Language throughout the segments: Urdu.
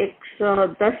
110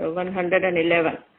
111।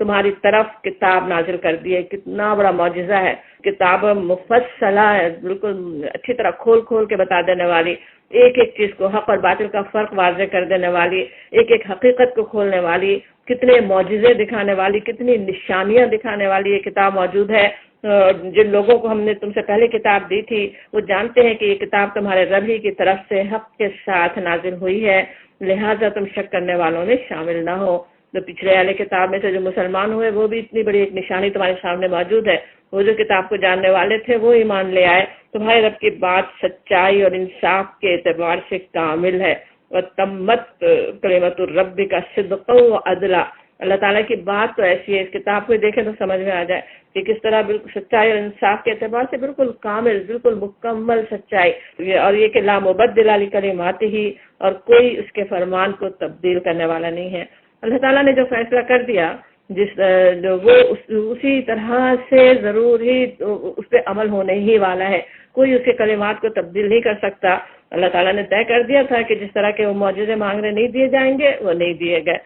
تمہاری طرف کتاب نازل کر دی ہے. کتنا بڑا معجزہ ہے. کتاب مفصلہ ہے، بالکل اچھی طرح کھول کھول کے بتا دینے والی، ایک ایک چیز کو، حق اور باطل کا فرق واضح کر دینے والی، ایک ایک حقیقت کو کھولنے والی، کتنے معجزے دکھانے والی، کتنی نشانیاں دکھانے والی یہ کتاب موجود ہے. جن لوگوں کو ہم نے تم سے پہلے کتاب دی تھی وہ جانتے ہیں کہ یہ کتاب تمہارے رب ہی کی طرف سے حق کے ساتھ نازل ہوئی ہے، لہٰذا تم شک کرنے والوں میں شامل نہ ہو. جو پچھلے والے کتاب میں سے جو مسلمان ہوئے وہ بھی اتنی بڑی ایک نشانی تمہارے سامنے موجود ہے. وہ جو کتاب کو جاننے والے تھے وہ ایمان لے آئے. تمہارے رب کی بات سچائی اور انصاف کے اعتبار سے کامل ہے. وَتَمَّتْ کلمۃ ربک صدقا وعدلا. اللہ تعالیٰ کی بات تو ایسی ہے، اس کتاب کو دیکھیں تو سمجھ میں آ جائے کہ کس طرح بالکل سچائی اور انصاف کے اعتبار سے بالکل کامل، بالکل مکمل سچائی، اور یہ کہ لا مبدل لکلماتہ، اور کوئی اس کے فرمان کو تبدیل کرنے والا نہیں ہے. اللہ تعالیٰ نے جو فیصلہ کر دیا وہ اسی طرح سے ضرور ہی اس پہ عمل ہونے ہی والا ہے. کوئی اس کے کلمات کو تبدیل نہیں کر سکتا. اللہ تعالیٰ نے طے کر دیا تھا کہ جس طرح کے وہ معجزے مانگنے نہیں دیے جائیں گے وہ نہیں دیے گئے.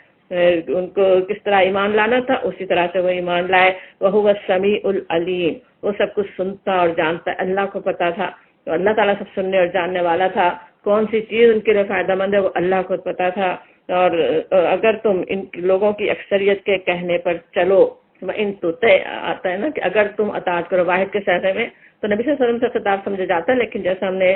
ان کو کس طرح ایمان لانا تھا اسی طرح سے وہ ایمان لائے. وَهُوَ السَّمِيعُ الْعَلِيمُ. وہ سب کچھ سنتا اور جانتا ہے. اللہ کو پتا تھا، تو اللہ تعالیٰ سب سننے اور جاننے والا تھا. کون سی چیز ان کے لیے فائدہ مند ہے وہ اللہ کو پتا تھا. اور اگر تم ان لوگوں کی اکثریت کے کہنے پر چلو، ان تو آتا ہے نا کہ اگر تم اطاعت کرو واحد کے سہرے میں، تو نبی صلی اللہ علیہ وسلم سے خطاب سمجھا جاتا ہے. لیکن جیسا ہم نے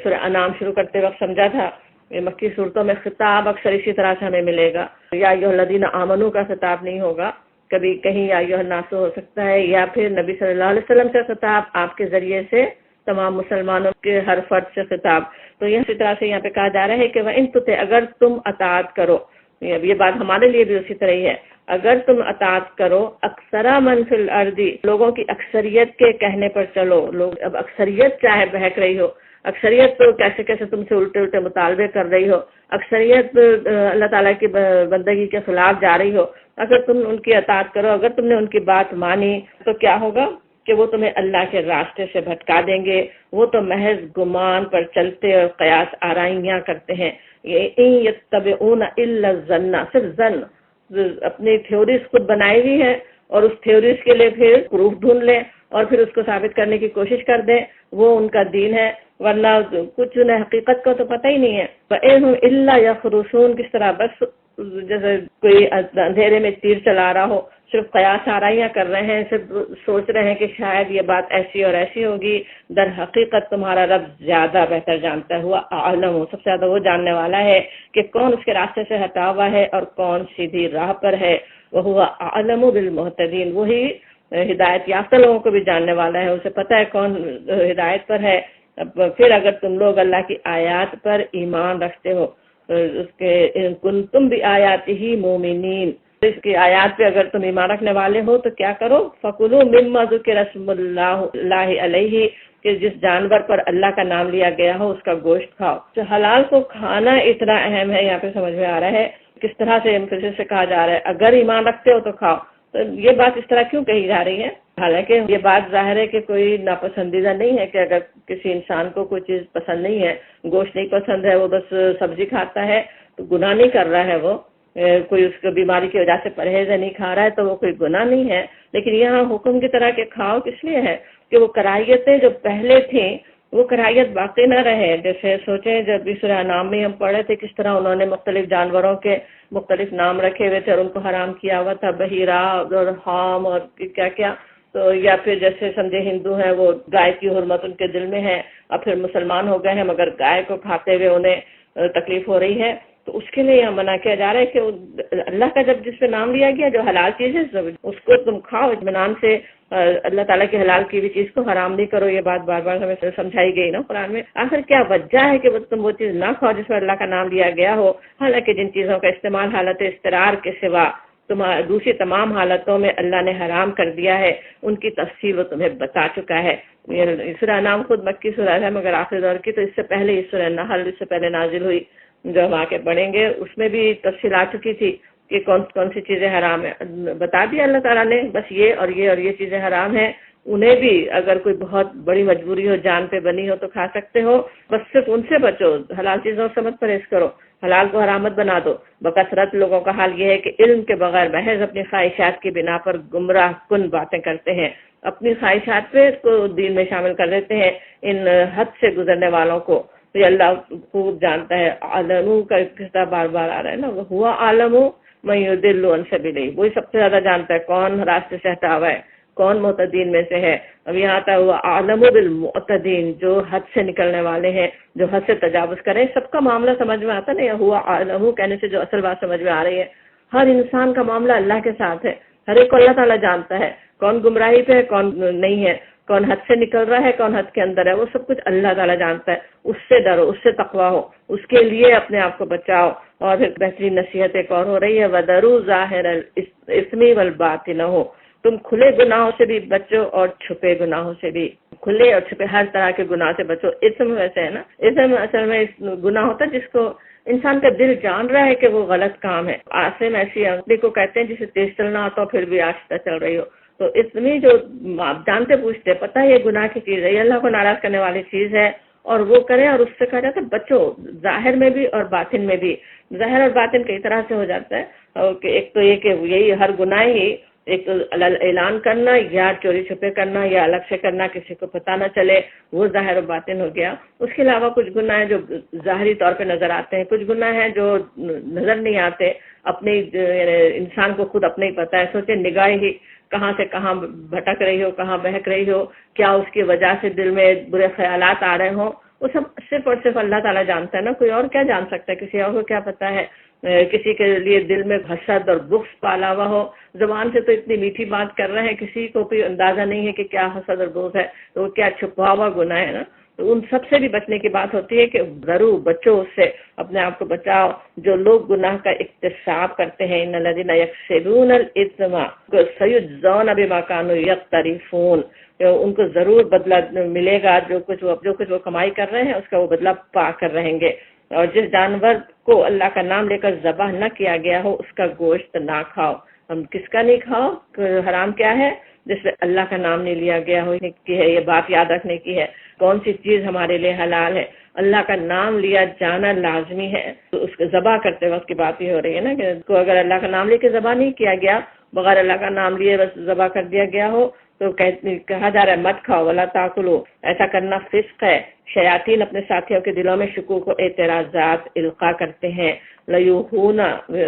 سورہ انعام شروع کرتے وقت سمجھا تھا، مکی صورتوں میں خطاب اکثر اسی طرح سے ہمیں ملے گا. یا ایھا الذین آمنو کا خطاب نہیں ہوگا، کبھی کہیں یا ایھا الناس ہو سکتا ہے، یا پھر نبی صلی اللہ علیہ وسلم سے خطاب، آپ کے ذریعے سے تمام مسلمانوں کے ہر فرد سے خطاب. تو یہ اسی طرح سے یہاں پہ کہا جا رہا ہے کہ وَإِن تُطِعْ، اگر تم اطاعت کرو. یہ بات ہمارے لیے بھی اسی طرح ہی ہے. اگر تم اطاعت کرو اکثر من فی الارض، لوگوں کی اکثریت کے کہنے پر چلو. لوگ اب اکثریت چاہے بہک رہی ہو، اکثریت تو کیسے کیسے تم سے الٹے الٹے مطالبے کر رہی ہو، اکثریت اللہ تعالیٰ کی بندگی کے خلاف جا رہی ہو، اگر تم ان کی اطاعت کرو، اگر تم نے ان کی بات مانی، تو کیا ہوگا کہ وہ تمہیں اللہ کے راستے سے بھٹکا دیں گے. وہ تو محض گمان پر چلتے اور قیاس آرائیاں کرتے ہیں. یتبعون الا الظن، صرف ظن، اپنی تھیوریز خود بنائی ہوئی ہے اور اس تھیوریز کے لیے پھر پروف ڈھونڈ لیں اور پھر اس کو ثابت کرنے کی کوشش کر دیں. وہ ان کا دین ہے، ورنہ کچھ انہیں حقیقت کا تو پتہ ہی نہیں ہے. فَإِنْهُمْ إِلَّا يَخْرُصُونَ، کس طرح بس جیسے کوئی اندھیرے میں تیر چلا رہا ہو، صرف قیاس آرائیاں کر رہے ہیں، صرف سوچ رہے ہیں کہ شاید یہ بات ایسی اور ایسی ہوگی. در حقیقت تمہارا رب زیادہ بہتر جانتا ہے. ہوا عالم، سب سے زیادہ وہ جاننے والا ہے کہ کون اس کے راستے سے ہٹا ہوا ہے اور کون سیدھی راہ پر ہے. وَهُوَ أَعْلَمُ بِالْمُهْتَدِينَ، وہی ہدایت یافتہ لوگوں کو بھی جاننے والا ہے، اسے پتہ ہے کون ہدایت پر ہے. پھر اگر تم لوگ اللہ کی آیات پر ایمان رکھتے ہو، اس کے کنتم بآیاتہ مومنین، اس کی آیات پہ اگر تم ایمان رکھنے والے ہو تو کیا کرو؟ فَكُلُوا مِمَّا ذُكِرَ اسْمُ اللَّهِ عَلَيْهِ، کہ جس جانور پر اللہ کا نام لیا گیا ہو اس کا گوشت کھاؤ. تو حلال کو کھانا اتنا اہم ہے، یہاں پہ سمجھ میں آ رہا ہے کس طرح سے ایمفیسس سے کہا جا رہا ہے اگر ایمان رکھتے ہو تو کھاؤ. تو یہ بات اس طرح کیوں کہی جا رہی ہے؟ حالانکہ یہ بات ظاہر ہے کہ کوئی ناپسندیدہ نہیں ہے کہ اگر کسی انسان کو کوئی چیز پسند نہیں ہے، گوشت نہیں پسند ہے، وہ بس سبزی کھاتا ہے تو گناہ نہیں کر رہا ہے. وہ کوئی اس کو بیماری کی وجہ سے پرہیز نہیں کھا رہا ہے تو وہ کوئی گناہ نہیں ہے. لیکن یہاں حکم کی طرح کہ کھاؤ کس لیے ہے کہ وہ کراہیتیں جو پہلے تھیں وہ کراہیت باقی نہ رہے. جیسے سوچیں جب سورہ انعام میں ہم پڑھے تھے کس طرح انہوں نے مختلف جانوروں کے مختلف نام رکھے ہوئے تھے اور ان کو حرام کیا ہوا تھا، بحیرہ اور حام اور کیا کیا. تو یا پھر جیسے سمجھے ہندو ہیں وہ گائے کی حرمت ان کے دل میں ہے، اور پھر مسلمان ہو گئے ہیں مگر گائے کو کھاتے ہوئے انہیں تکلیف ہو رہی ہے. تو اس کے لیے یہاں منع کیا جا رہا ہے کہ اللہ کا جب جس پہ نام لیا گیا جو حلال چیز ہے اس کو تم کھاؤ اطمینان سے. اللہ تعالیٰ کی حلال کی بھی چیز کو حرام نہیں کرو. یہ بات بار بار ہمیں سمجھائی گئی نا قرآن میں. آخر کیا وجہ ہے کہ تم وہ چیز نہ کھاؤ جس پر اللہ کا نام لیا گیا ہو؟ حالانکہ جن چیزوں کا استعمال حالت اضطرار کے سوا دوسری تمام حالتوں میں اللہ نے حرام کر دیا ہے، ان کی تفصیل وہ تمہیں بتا چکا ہے. سورہ نام خود مکی سورہ ہے مگر آخری دور کی، تو اس سے پہلے سورہ نحل اس سے پہلے نازل ہوئی جو ہم آگے پڑھیں گے، اس میں بھی تفصیل آ چکی تھی کہ کون کون سی چیزیں حرام ہیں. بتا دیا اللہ تعالیٰ نے بس یہ اور یہ اور یہ چیزیں حرام ہیں. انہیں بھی اگر کوئی بہت بڑی مجبوری ہو، جان پہ بنی ہو تو کھا سکتے ہو، بس صرف ان سے بچو، حلال چیزوں سے مت پرہیز کرو. حلال کو حرام مت بنا دو. بکثرت لوگوں کا حال یہ ہے کہ علم کے بغیر محض اپنی خواہشات کی بنا پر گمراہ کن باتیں کرتے ہیں، اپنی خواہشات پہ اس کو دین میں شامل کر دیتے ہیں. ان حد سے گزرنے والوں کو یہ اللہ خوب جانتا ہے. عالموں کا قصہ بار بار آ رہا ہے نا، ہوا عالم من یضل عن سبیلہ، وہی سب سے زیادہ جانتا ہے کون راستے سے ہٹا ہوا ہے، کون معتدین میں سے ہے. اب یہاں آتا ہوا عالم بالمعتدین، جو حد سے نکلنے والے ہیں، جو حد سے تجاوز کریں. سب کا معاملہ سمجھ میں آتا نہیں. ہوا عالم کہنے سے جو اصل بات سمجھ میں آ رہی ہے، ہر انسان کا معاملہ اللہ کے ساتھ ہے. ہر ایک کو اللہ تعالیٰ جانتا ہے کون گمراہی پہ ہے کون نہیں ہے، کون حد سے نکل رہا ہے کون حد کے اندر ہے. وہ سب کچھ اللہ تعالیٰ جانتا ہے. اس سے ڈرو، اس سے تقویٰ ہو، اس کے لیے اپنے آپ کو بچاؤ. اور پھر بہترین نصیحت ایک اور ہو رہی ہے، وَذَرُوا ظَاهِرَ الْإِثْمِ وَالْبَاطِنَهُ، تم کھلے گناہوں سے بھی بچو اور چھپے گناہوں سے بھی. کھلے اور چھپے ہر طرح کے گناہ سے بچو. اسم ویسے ہے نا، اسم اصل میں گناہ ہوتا ہے جس کو انسان کا دل جان رہا ہے کہ وہ غلط کام ہے. آسم ایسی آدمی کو کہتے ہیں جسے تیز چلنا آتا ہو پھر بھی آہستہ چل رہی ہو. تو اس میں جو آپ جانتے پوچھتے پتہ ہے یہ گناہ کی چیز ہے، یہ اللہ کو ناراض کرنے والی چیز ہے، اور وہ کریں، اور اس سے کہا جاتا ہے بچو، ظاہر میں بھی اور باطن میں بھی. ظاہر اور باطن کئی طرح سے ہو جاتا ہے کہ ایک تو یہ کہ یہی ہر گناہ ہی ایک تو اعلان کرنا یا چوری چھپے کرنا یا الگ سے کرنا کسی کو پتہ نہ چلے، وہ ظاہر و باطن ہو گیا. اس کے علاوہ کچھ گناہ ہیں جو ظاہری طور پہ نظر آتے ہیں، کچھ گناہ ہیں جو نظر نہیں آتے، اپنے انسان کو خود اپنے ہی پتہ ہے. سوچے نگاہ ہی کہاں سے کہاں بھٹک رہی ہو، کہاں بہک رہی ہو، کیا اس کی وجہ سے دل میں برے خیالات آ رہے ہوں، وہ سب صرف اور صرف اللہ تعالیٰ جانتا ہے نا. کوئی اور کیا جان سکتا ہے، کسی اور کو کیا پتہ ہے. کسی کے لیے دل میں حسد اور بغض پالا ہوا ہو، زبان سے تو اتنی میٹھی بات کر رہے ہیں، کسی کو کوئی اندازہ نہیں ہے کہ کیا حسد اور بغض ہے، تو وہ کیا چھپا ہوا گناہ ہے نا. تو ان سب سے بھی بچنے کی بات ہوتی ہے کہ ضرور بچو، اس سے اپنے آپ کو بچاؤ. جو لوگ گناہ کا اکتساب کرتے ہیں، ان الذین یکسبون الاثم سیجزون بما کانوا یقترفون، ان کو ضرور بدلہ ملے گا. جو کچھ وہ کمائی کر رہے ہیں اس کا وہ بدلہ پا کر رہیں گے. اور جس جانور کو اللہ کا نام لے کر ذبح نہ کیا گیا ہو اس کا گوشت نہ کھاؤ. ہم کس کا نہیں کھاؤ؟ حرام کیا ہے؟ جس میں اللہ کا نام نہیں لیا گیا ہو کی ہے. یہ بات یاد رکھنے کی ہے. کون سی چیز ہمارے لیے حلال ہے؟ اللہ کا نام لیا جانا لازمی ہے. تو اس کو ذبح کرتے وقت کی بات ہی ہو رہی ہے نا، کہ اس کو اگر اللہ کا نام لے کے ذبح نہیں کیا گیا، بغیر اللہ کا نام لیے بس ذبح کر دیا گیا ہو، تو کہا جا رہا ہے مت کھاؤ، ولا تاکلوا. ایسا کرنا فسق ہے. شیاطین اپنے ساتھیوں کے دلوں میں شکوک و اعتراضات القاء کرتے ہیں. لیوحون،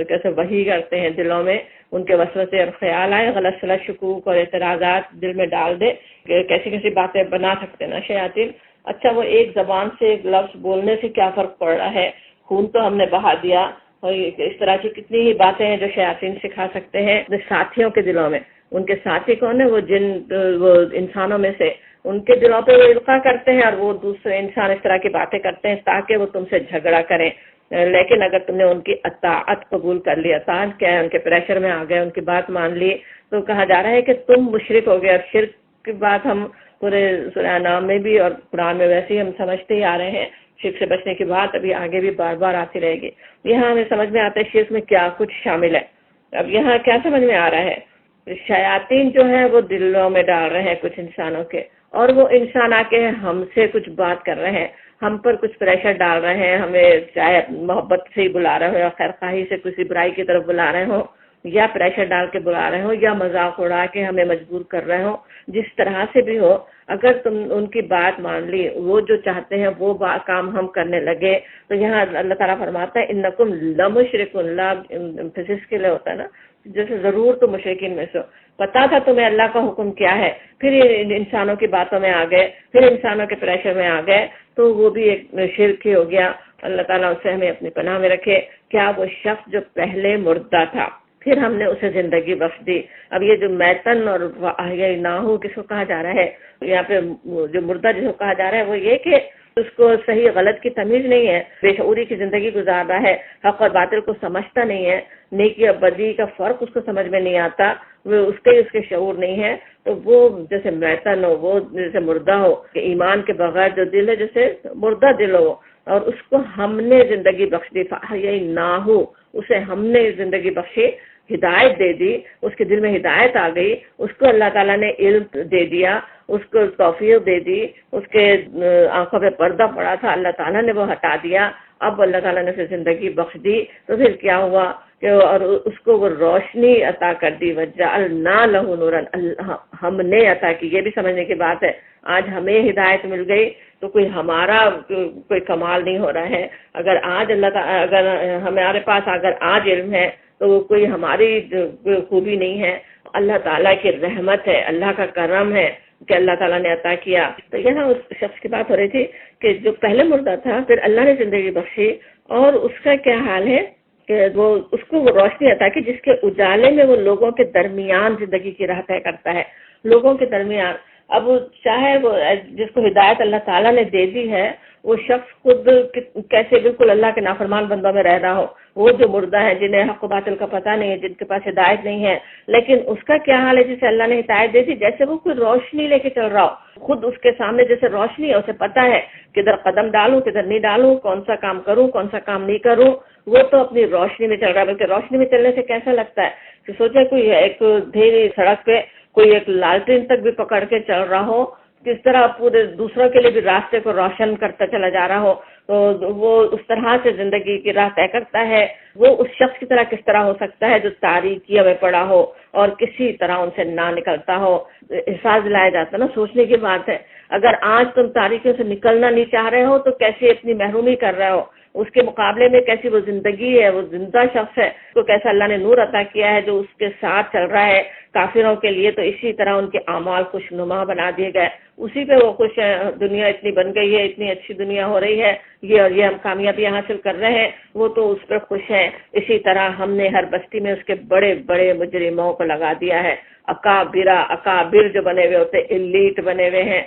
کیسے وحی کرتے ہیں دلوں میں، ان کے وسوسے اور خیال آئے، غلط سلط شکوک اور اعتراضات دل میں ڈال دے. کیسی کیسی باتیں بنا سکتے نا شیاطین. اچھا وہ ایک زبان سے ایک لفظ بولنے سے کیا فرق پڑ رہا ہے؟ خون تو ہم نے بہا دیا. اور اس طرح کی کتنی ہی باتیں ہیں جو شیاطین سکھا سکتے ہیں اپنے ساتھیوں کے دلوں میں. ان کے ساتھی کون ہیں؟ وہ انسانوں میں سے. ان کے دلوں پہ وہ القاء کرتے ہیں، اور وہ دوسرے انسان اس طرح کی باتیں کرتے ہیں تاکہ وہ تم سے جھگڑا کریں. لیکن اگر تم نے ان کی اطاعت قبول کر لی، اطاعت کیا ہے، ان کے پریشر میں آ گئے، ان کی بات مان لی، تو کہا جا رہا ہے کہ تم مشرک ہو گئے. اور شرک کی بات ہم پورے سورہ نام میں بھی اور قرآن میں ویسے ہی ہم سمجھتے ہی آ رہے ہیں. شرک سے بچنے کی بات ابھی آگے بھی بار بار آتی رہے گی. یہاں ہمیں سمجھ میں آتا ہے شرک میں کیا کچھ شامل ہے. اب یہاں کیا سمجھ میں آ رہا ہے؟ شیاطین جو ہیں وہ دلوں میں ڈال رہے ہیں کچھ انسانوں کے، اور وہ انسان آ کے ہم سے کچھ بات کر رہے ہیں، ہم پر کچھ پریشر ڈال رہے ہیں، ہمیں چاہے محبت سے ہی بلا رہے ہو یا خیر خواہی سے کسی برائی کی طرف بلا رہے ہوں، یا پریشر ڈال کے بلا رہے ہوں، یا مذاق اڑا کے ہمیں مجبور کر رہے ہوں. جس طرح سے بھی ہو، اگر تم ان کی بات مان لی، وہ جو چاہتے ہیں وہ کام ہم کرنے لگے، تو یہاں اللہ تعالیٰ فرماتا ہے انکم لمشرکون. فزکس کے لیے ہوتا ہے نا، جیسے ضرور تو مشرکین میں سے. پتا تھا تمہیں اللہ کا حکم کیا ہے، پھر یہ انسانوں کی باتوں میں آ گئے، پھر انسانوں کے پریشر میں آ گئے، تو وہ بھی ایک شرک ہی ہو گیا. اللہ تعالیٰ اس سے ہمیں اپنی پناہ میں رکھے. کیا وہ شخص جو پہلے مردہ تھا پھر ہم نے اسے زندگی بخش دی. اب یہ جو میتن اور ناہو کس کو کہا جا رہا ہے یہاں پہ، جو مردہ جس کو کہا جا رہا ہے وہ یہ کہ اس کو صحیح غلط کی تمیز نہیں ہے، بے شعوری کی زندگی گزار رہا ہے، حق اور باطل کو سمجھتا نہیں ہے، نیکی اور بدی کا فرق اس کو سمجھ میں نہیں آتا، وہ اس کے شعور نہیں ہے. تو وہ جیسے میتن ہو، وہ جیسے مردہ ہو، کہ ایمان کے بغیر جو دل ہے جیسے مردہ دل ہو، اور اس کو ہم نے زندگی بخش دی. ناہو، اسے ہم نے زندگی بخشی، ہدایت دے دی، اس کے دل میں ہدایت آ گئی، اس کو اللہ تعالیٰ نے علم دے دیا، اس کو توفیق دے دی، اس کے آنکھوں پہ پردہ پڑا تھا، اللہ تعالیٰ نے وہ ہٹا دیا، اب اللہ تعالیٰ نے اسے زندگی بخش دی تو پھر کیا ہوا کہ اور اس کو وہ روشنی عطا کر دی، وجعلنا لہ نورا، ہم نے عطا کی. یہ بھی سمجھنے کی بات ہے، آج ہمیں ہدایت مل گئی تو کوئی ہمارا کوئی کمال نہیں ہو رہا ہے. اگر آج اللہ تعالیٰ، اگر ہمارے پاس اگر آج علم ہے تو وہ کوئی ہماری خوبی نہیں ہے، اللہ تعالیٰ کی رحمت ہے، اللہ کا کرم ہے کہ اللہ تعالیٰ نے عطا کیا. تو یہاں اس شخص کی بات ہو رہی تھی کہ جو پہلے مردہ تھا پھر اللہ نے زندگی بخشی، اور اس کا کیا حال ہے کہ وہ اس کو وہ روشنی عطا کی جس کے اجالے میں وہ لوگوں کے درمیان زندگی کی راہ طے کرتا ہے، لوگوں کے درمیان. اب وہ چاہے وہ جس کو ہدایت اللہ تعالیٰ نے دے دی ہے وہ شخص خود کیسے بالکل اللہ کے نافرمان بندوں میں رہ رہا ہو، وہ جو مردہ ہے جنہیں حق و باطل کا پتہ نہیں ہے، جن کے پاس ہدایت نہیں ہے، لیکن اس کا کیا حال ہے جسے اللہ نے ہدایت دے دی، جیسے وہ کوئی روشنی لے کے چل رہا ہو، خود اس کے سامنے جیسے روشنی ہے، اسے پتہ ہے کدھر قدم ڈالوں کدھر نہیں ڈالوں، کون سا کام کروں کون سا کام نہیں کروں. وہ تو اپنی روشنی میں چل رہا ہے. بلکہ روشنی میں چلنے سے کیسا لگتا ہے کہ سوچے کوئی ایک دھیری سڑک پہ کوئی ایک لالٹین تک بھی پکڑ کے چل رہا ہو، کس طرح پورے دوسروں کے لیے بھی راستے کو روشن کرتا چلا جا رہا ہو، تو وہ اس طرح سے زندگی کی راہ طے کرتا ہے. وہ اس شخص کی طرح کس طرح ہو سکتا ہے جو تاریکیوں میں پڑا ہو اور کسی طرح ان سے نہ نکلتا ہو. احساس دلایا جاتا نا، سوچنے کی بات ہے. اگر آج تم تاریکیوں سے نکلنا نہیں چاہ رہے ہو تو کیسے اپنی محرومی کر رہے ہو، اس کے مقابلے میں کیسی وہ زندگی ہے، وہ زندہ شخص ہے تو کیسا اللہ نے نور عطا کیا ہے جو اس کے ساتھ چل رہا ہے. کافروں کے لیے تو اسی طرح ان کے اعمال خوش نما بنا دیے گئے، اسی پہ وہ خوش ہیں. دنیا اتنی بن گئی ہے، اتنی اچھی دنیا ہو رہی ہے، یہ اور یہ ہم کامیابی حاصل کر رہے ہیں، وہ تو اس پہ خوش ہیں. اسی طرح ہم نے ہر بستی میں اس کے بڑے بڑے مجرموں کو لگا دیا ہے. اکابر جو بنے ہوئے ہوتے، ایلیٹ بنے ہوئے ہیں،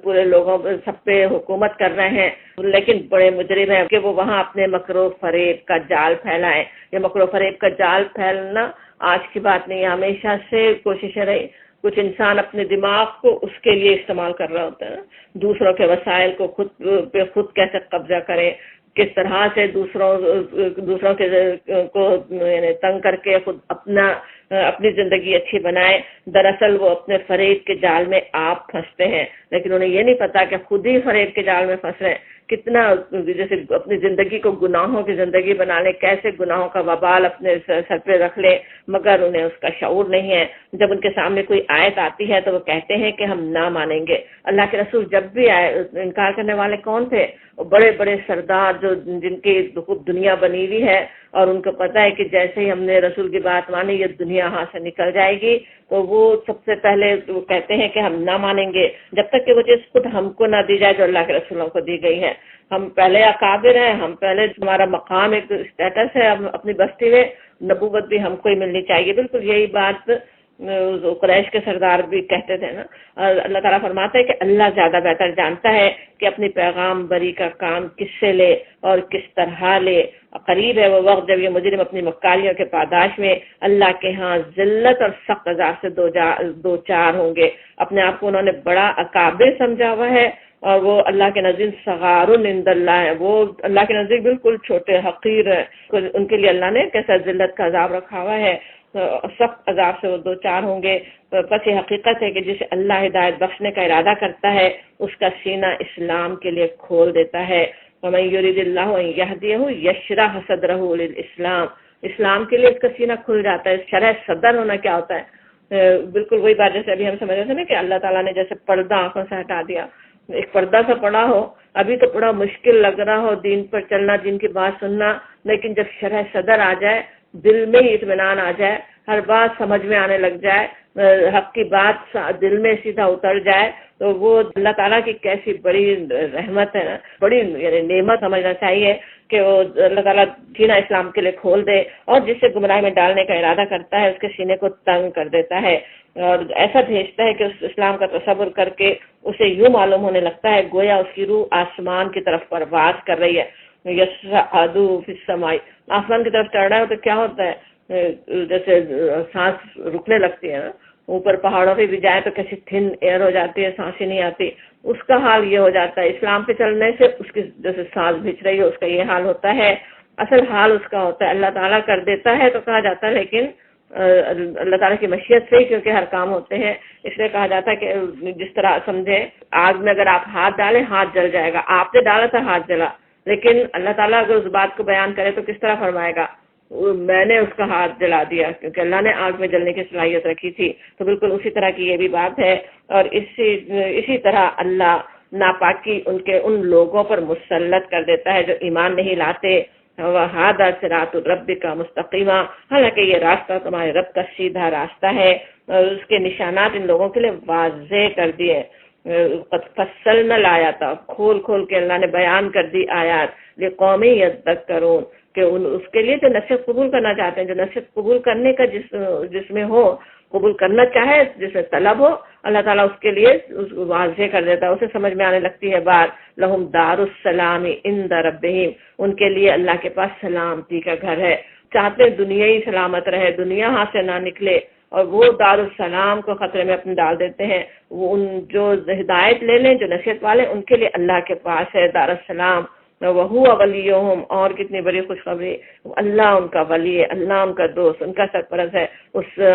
پورے لوگوں سب پہ حکومت کر رہے ہیں، لیکن بڑے مجرم ہیں کہ وہ وہاں اپنے مکر و فریب کا جال پھیلائیں. یہ مکر و فریب کا جال پھیلنا آج کی بات نہیں، ہمیشہ سے کوششیں رہی. کچھ انسان اپنے دماغ کو اس کے لیے استعمال کر رہا ہوتا ہے، دوسروں کے وسائل کو خود کیسے قبضہ کریں، کس طرح سے دوسروں کے کو تنگ کر کے خود اپنی زندگی اچھی بنائے. دراصل وہ اپنے فریب کے جال میں آپ پھنستے ہیں، لیکن انہیں یہ نہیں پتا کہ خود ہی فریب کے جال میں پھنس رہے ہیں. کتنا جیسے اپنی زندگی کو گناہوں کی زندگی بنا لیں، کیسے گناہوں کا وبال اپنے سر پہ رکھ لیں، مگر انہیں اس کا شعور نہیں ہے. جب ان کے سامنے کوئی آیت آتی ہے تو وہ کہتے ہیں کہ ہم نہ مانیں گے. اللہ کے رسول جب بھی آئے، انکار کرنے والے کون تھے؟ بڑے بڑے سردار جو جن کی خود دنیا بنی ہوئی ہے اور ان کو پتہ ہے کہ جیسے ہی ہم نے رسول کی بات مانی یہ دنیا ہاتھ سے نکل جائے گی، تو وہ سب سے پہلے وہ کہتے ہیں کہ ہم نہ مانیں گے جب تک کہ وہ چیز خود ہم کو نہ دی جائے جو اللہ کے رسولوں کو دی گئی ہے. ہم پہلے اکابر ہیں، ہم پہلے ہمارا مقام ایک اسٹیٹس ہے اپنی بستی میں، نبوت بھی ہم کو ہی ملنی چاہیے. بالکل یہی بات قریش کے سردار بھی کہتے تھے نا. اللہ تعالیٰ فرماتا ہے کہ اللہ زیادہ بہتر جانتا ہے کہ اپنی پیغام بری کا کام کس سے لے اور کس طرح لے. قریب ہے وہ وقت جب یہ مجرم اپنی مکاریوں کے پاداش میں اللہ کے ہاں ذلت اور سخت عذاب سے دو چار ہوں گے. اپنے آپ کو انہوں نے بڑا اکابر سمجھا ہوا ہے اور وہ اللہ کے نزدیک صغار عند اللہ ہے، وہ اللہ کے نزدیک بالکل چھوٹے حقیر ہیں. ان کے لیے اللہ نے کیسا ذلت کا عذاب رکھا ہوا ہے، سخت عذاب سے وہ دو چار ہوں گے. پس یہ حقیقت ہے کہ جسے اللہ ہدایت بخشنے کا ارادہ کرتا ہے اس کا سینہ اسلام کے لیے کھول دیتا ہے. وَمَن يُرِدِ اللَّهُ أَن يَهْدِيَهُ يَشْرَحْ صَدْرَهُ لِلْإِسْلَامِ، اسلام کے لیے اس کا سینہ کھل جاتا ہے. شرح صدر ہونا کیا ہوتا ہے؟ بالکل وہی بات جیسے ابھی ہم سمجھ رہے تھے نا کہ اللہ تعالیٰ نے جیسے پردہ آنکھوں سے ہٹا دیا. ایک پردہ سا پڑا ہو، ابھی تو بڑا مشکل لگ رہا ہو دین پر چلنا، دین کی بات سننا، لیکن جب شرح صدر آ جائے، دل میں ہی اطمینان آ جائے، ہر بات سمجھ میں آنے لگ جائے، حق کی بات دل میں سیدھا اتر جائے، تو وہ اللہ تعالیٰ کی کیسی بڑی رحمت ہے نا، بڑی یعنی نعمت سمجھنا چاہیے کہ وہ اللہ تعالیٰ سینہ اسلام کے لیے کھول دے اور جس سے گمراہی میں ڈالنے کا ارادہ کرتا ہے اس کے سینے کو تنگ کر دیتا ہے اور ایسا بھیجتا ہے کہ اس اسلام کا تصور کر کے اسے یوں معلوم ہونے لگتا ہے گویا اس کی روح آسمان کی طرف پرواز کر رہی ہے. یصعد فی السماء، آسمان کی طرف چڑھ رہا ہے تو کیا ہوتا ہے، جیسے سانس رکنے لگتی ہے نا، اوپر پہاڑوں پہ بھی جائے تو کیسی تھن ایئر ہو جاتی ہے، سانس ہی نہیں آتی. اس کا حال یہ ہو جاتا ہے اسلام پہ چلنے سے، اس کی جیسے سانس بھیج رہی ہے اس کا یہ حال ہوتا ہے. اصل حال اس کا ہوتا ہے اللہ تعالیٰ کر دیتا ہے تو کہا جاتا ہے، لیکن اللہ تعالیٰ کی مشیت سے ہی کیونکہ ہر کام ہوتے ہیں اس لیے کہا جاتا ہے کہ جس طرح سمجھے آگ میں اگر آپ ہاتھ ڈالیں ہاتھ جل جائے گا، آپ نے ڈالا تھا ہاتھ جلا، لیکن اللہ تعالیٰ اگر اس بات کو بیان کرے تو کس طرح فرمائے گا؟ میں نے اس کا ہاتھ جلا دیا، کیونکہ اللہ نے آگ میں جلنے کی صلاحیت رکھی تھی. تو بالکل اسی طرح کی یہ بھی بات ہے. اور اسی طرح اللہ ناپاکی ان لوگوں پر مسلط کر دیتا ہے جو ایمان نہیں لاتے. وَهَذَا صِرَاطُ رَبِّكَ مُسْتَقِيمًا، حالانکہ یہ راستہ تمہارے رب کا سیدھا راستہ ہے، اور اس کے نشانات ان لوگوں کے لیے واضح کر دیے. فصلنا الآیات، کھول کھول کے اللہ نے بیان کر دی آیات. لِقَوْمٍ يَذَّكَّرُونَ، کہ اس کے لیے جو نصیحت قبول کرنا چاہتے ہیں، جو نصیحت قبول کرنے کا جس میں ہو، قبول کرنا چاہے، جس میں طلب ہو، اللہ تعالیٰ اس کے لیے واضح کر دیتا ہے، اسے سمجھ میں آنے لگتی ہے بات. لہم دار السلام عند ربہم، ان کے لیے اللہ کے پاس سلامتی کا گھر ہے. چاہتے ہیں دنیا ہی سلامت رہے، دنیا ہاتھ سے نہ نکلے، اور وہ دار السلام کو خطرے میں اپنے ڈال دیتے ہیں. وہ جو ہدایت لے لیں، جو نصیحت والے، ان کے لیے اللہ کے پاس ہے دار السلام. وَهُوَ وَلِيُّهُمْ، اور کتنی بڑی خوشخبری، اللہ ان کا ولی ہے، اللہ ان کا دوست، ان کا سرپرست ہے.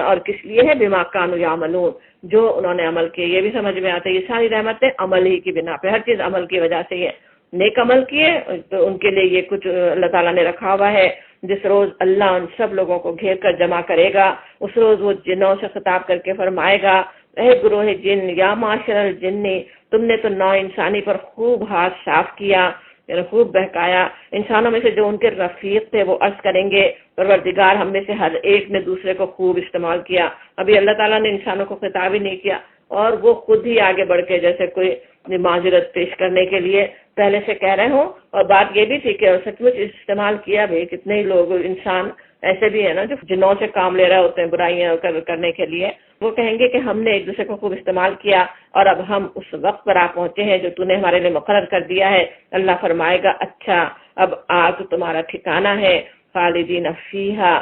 اور کس لیے ہے؟ بِمَا كَانُوا يَعْمَلُونَ، جو انہوں نے عمل کیے. یہ بھی سمجھ میں آتا ہے یہ ساری رحمتیں عمل ہی کی بنا پہ، ہر چیز عمل کی وجہ سے. یہ نیک عمل کیے تو ان کے لیے یہ کچھ اللہ تعالیٰ نے رکھا ہوا ہے. جس روز اللہ ان سب لوگوں کو گھیر کر جمع کرے گا، اس روز وہ جنوں سے خطاب کر کے فرمائے گا، اے گروہ جن، یا معاشر الجن، تم نے تو نو انسانی پر خوب ہاتھ صاف کیا، یعنی خوب بہکایا. انسانوں میں سے جو ان کے رفیق تھے وہ عرض کریں گے، پروردگار ہم میں سے ہر ایک نے دوسرے کو خوب استعمال کیا. ابھی اللہ تعالیٰ نے انسانوں کو خطاب ہی نہیں کیا، اور وہ خود ہی آگے بڑھ کے جیسے کوئی معذرت پیش کرنے کے لیے پہلے سے کہہ رہے ہوں. اور بات یہ بھی تھی کہ سچ مچ استعمال کیا بھی. کتنے ہی لوگ انسان ایسے بھی ہیں نا جو جنوں سے کام لے رہے ہوتے ہیں برائیاں کرنے کے لیے، وہ کہیں گے کہ ہم نے ایک دوسرے کو خوب استعمال کیا، اور اب ہم اس وقت پر آ پہنچے ہیں جو تو نے ہمارے لیے مقرر کر دیا ہے. اللہ فرمائے گا اچھا اب آگ تمہارا ٹھکانہ ہے، خالدین فیہا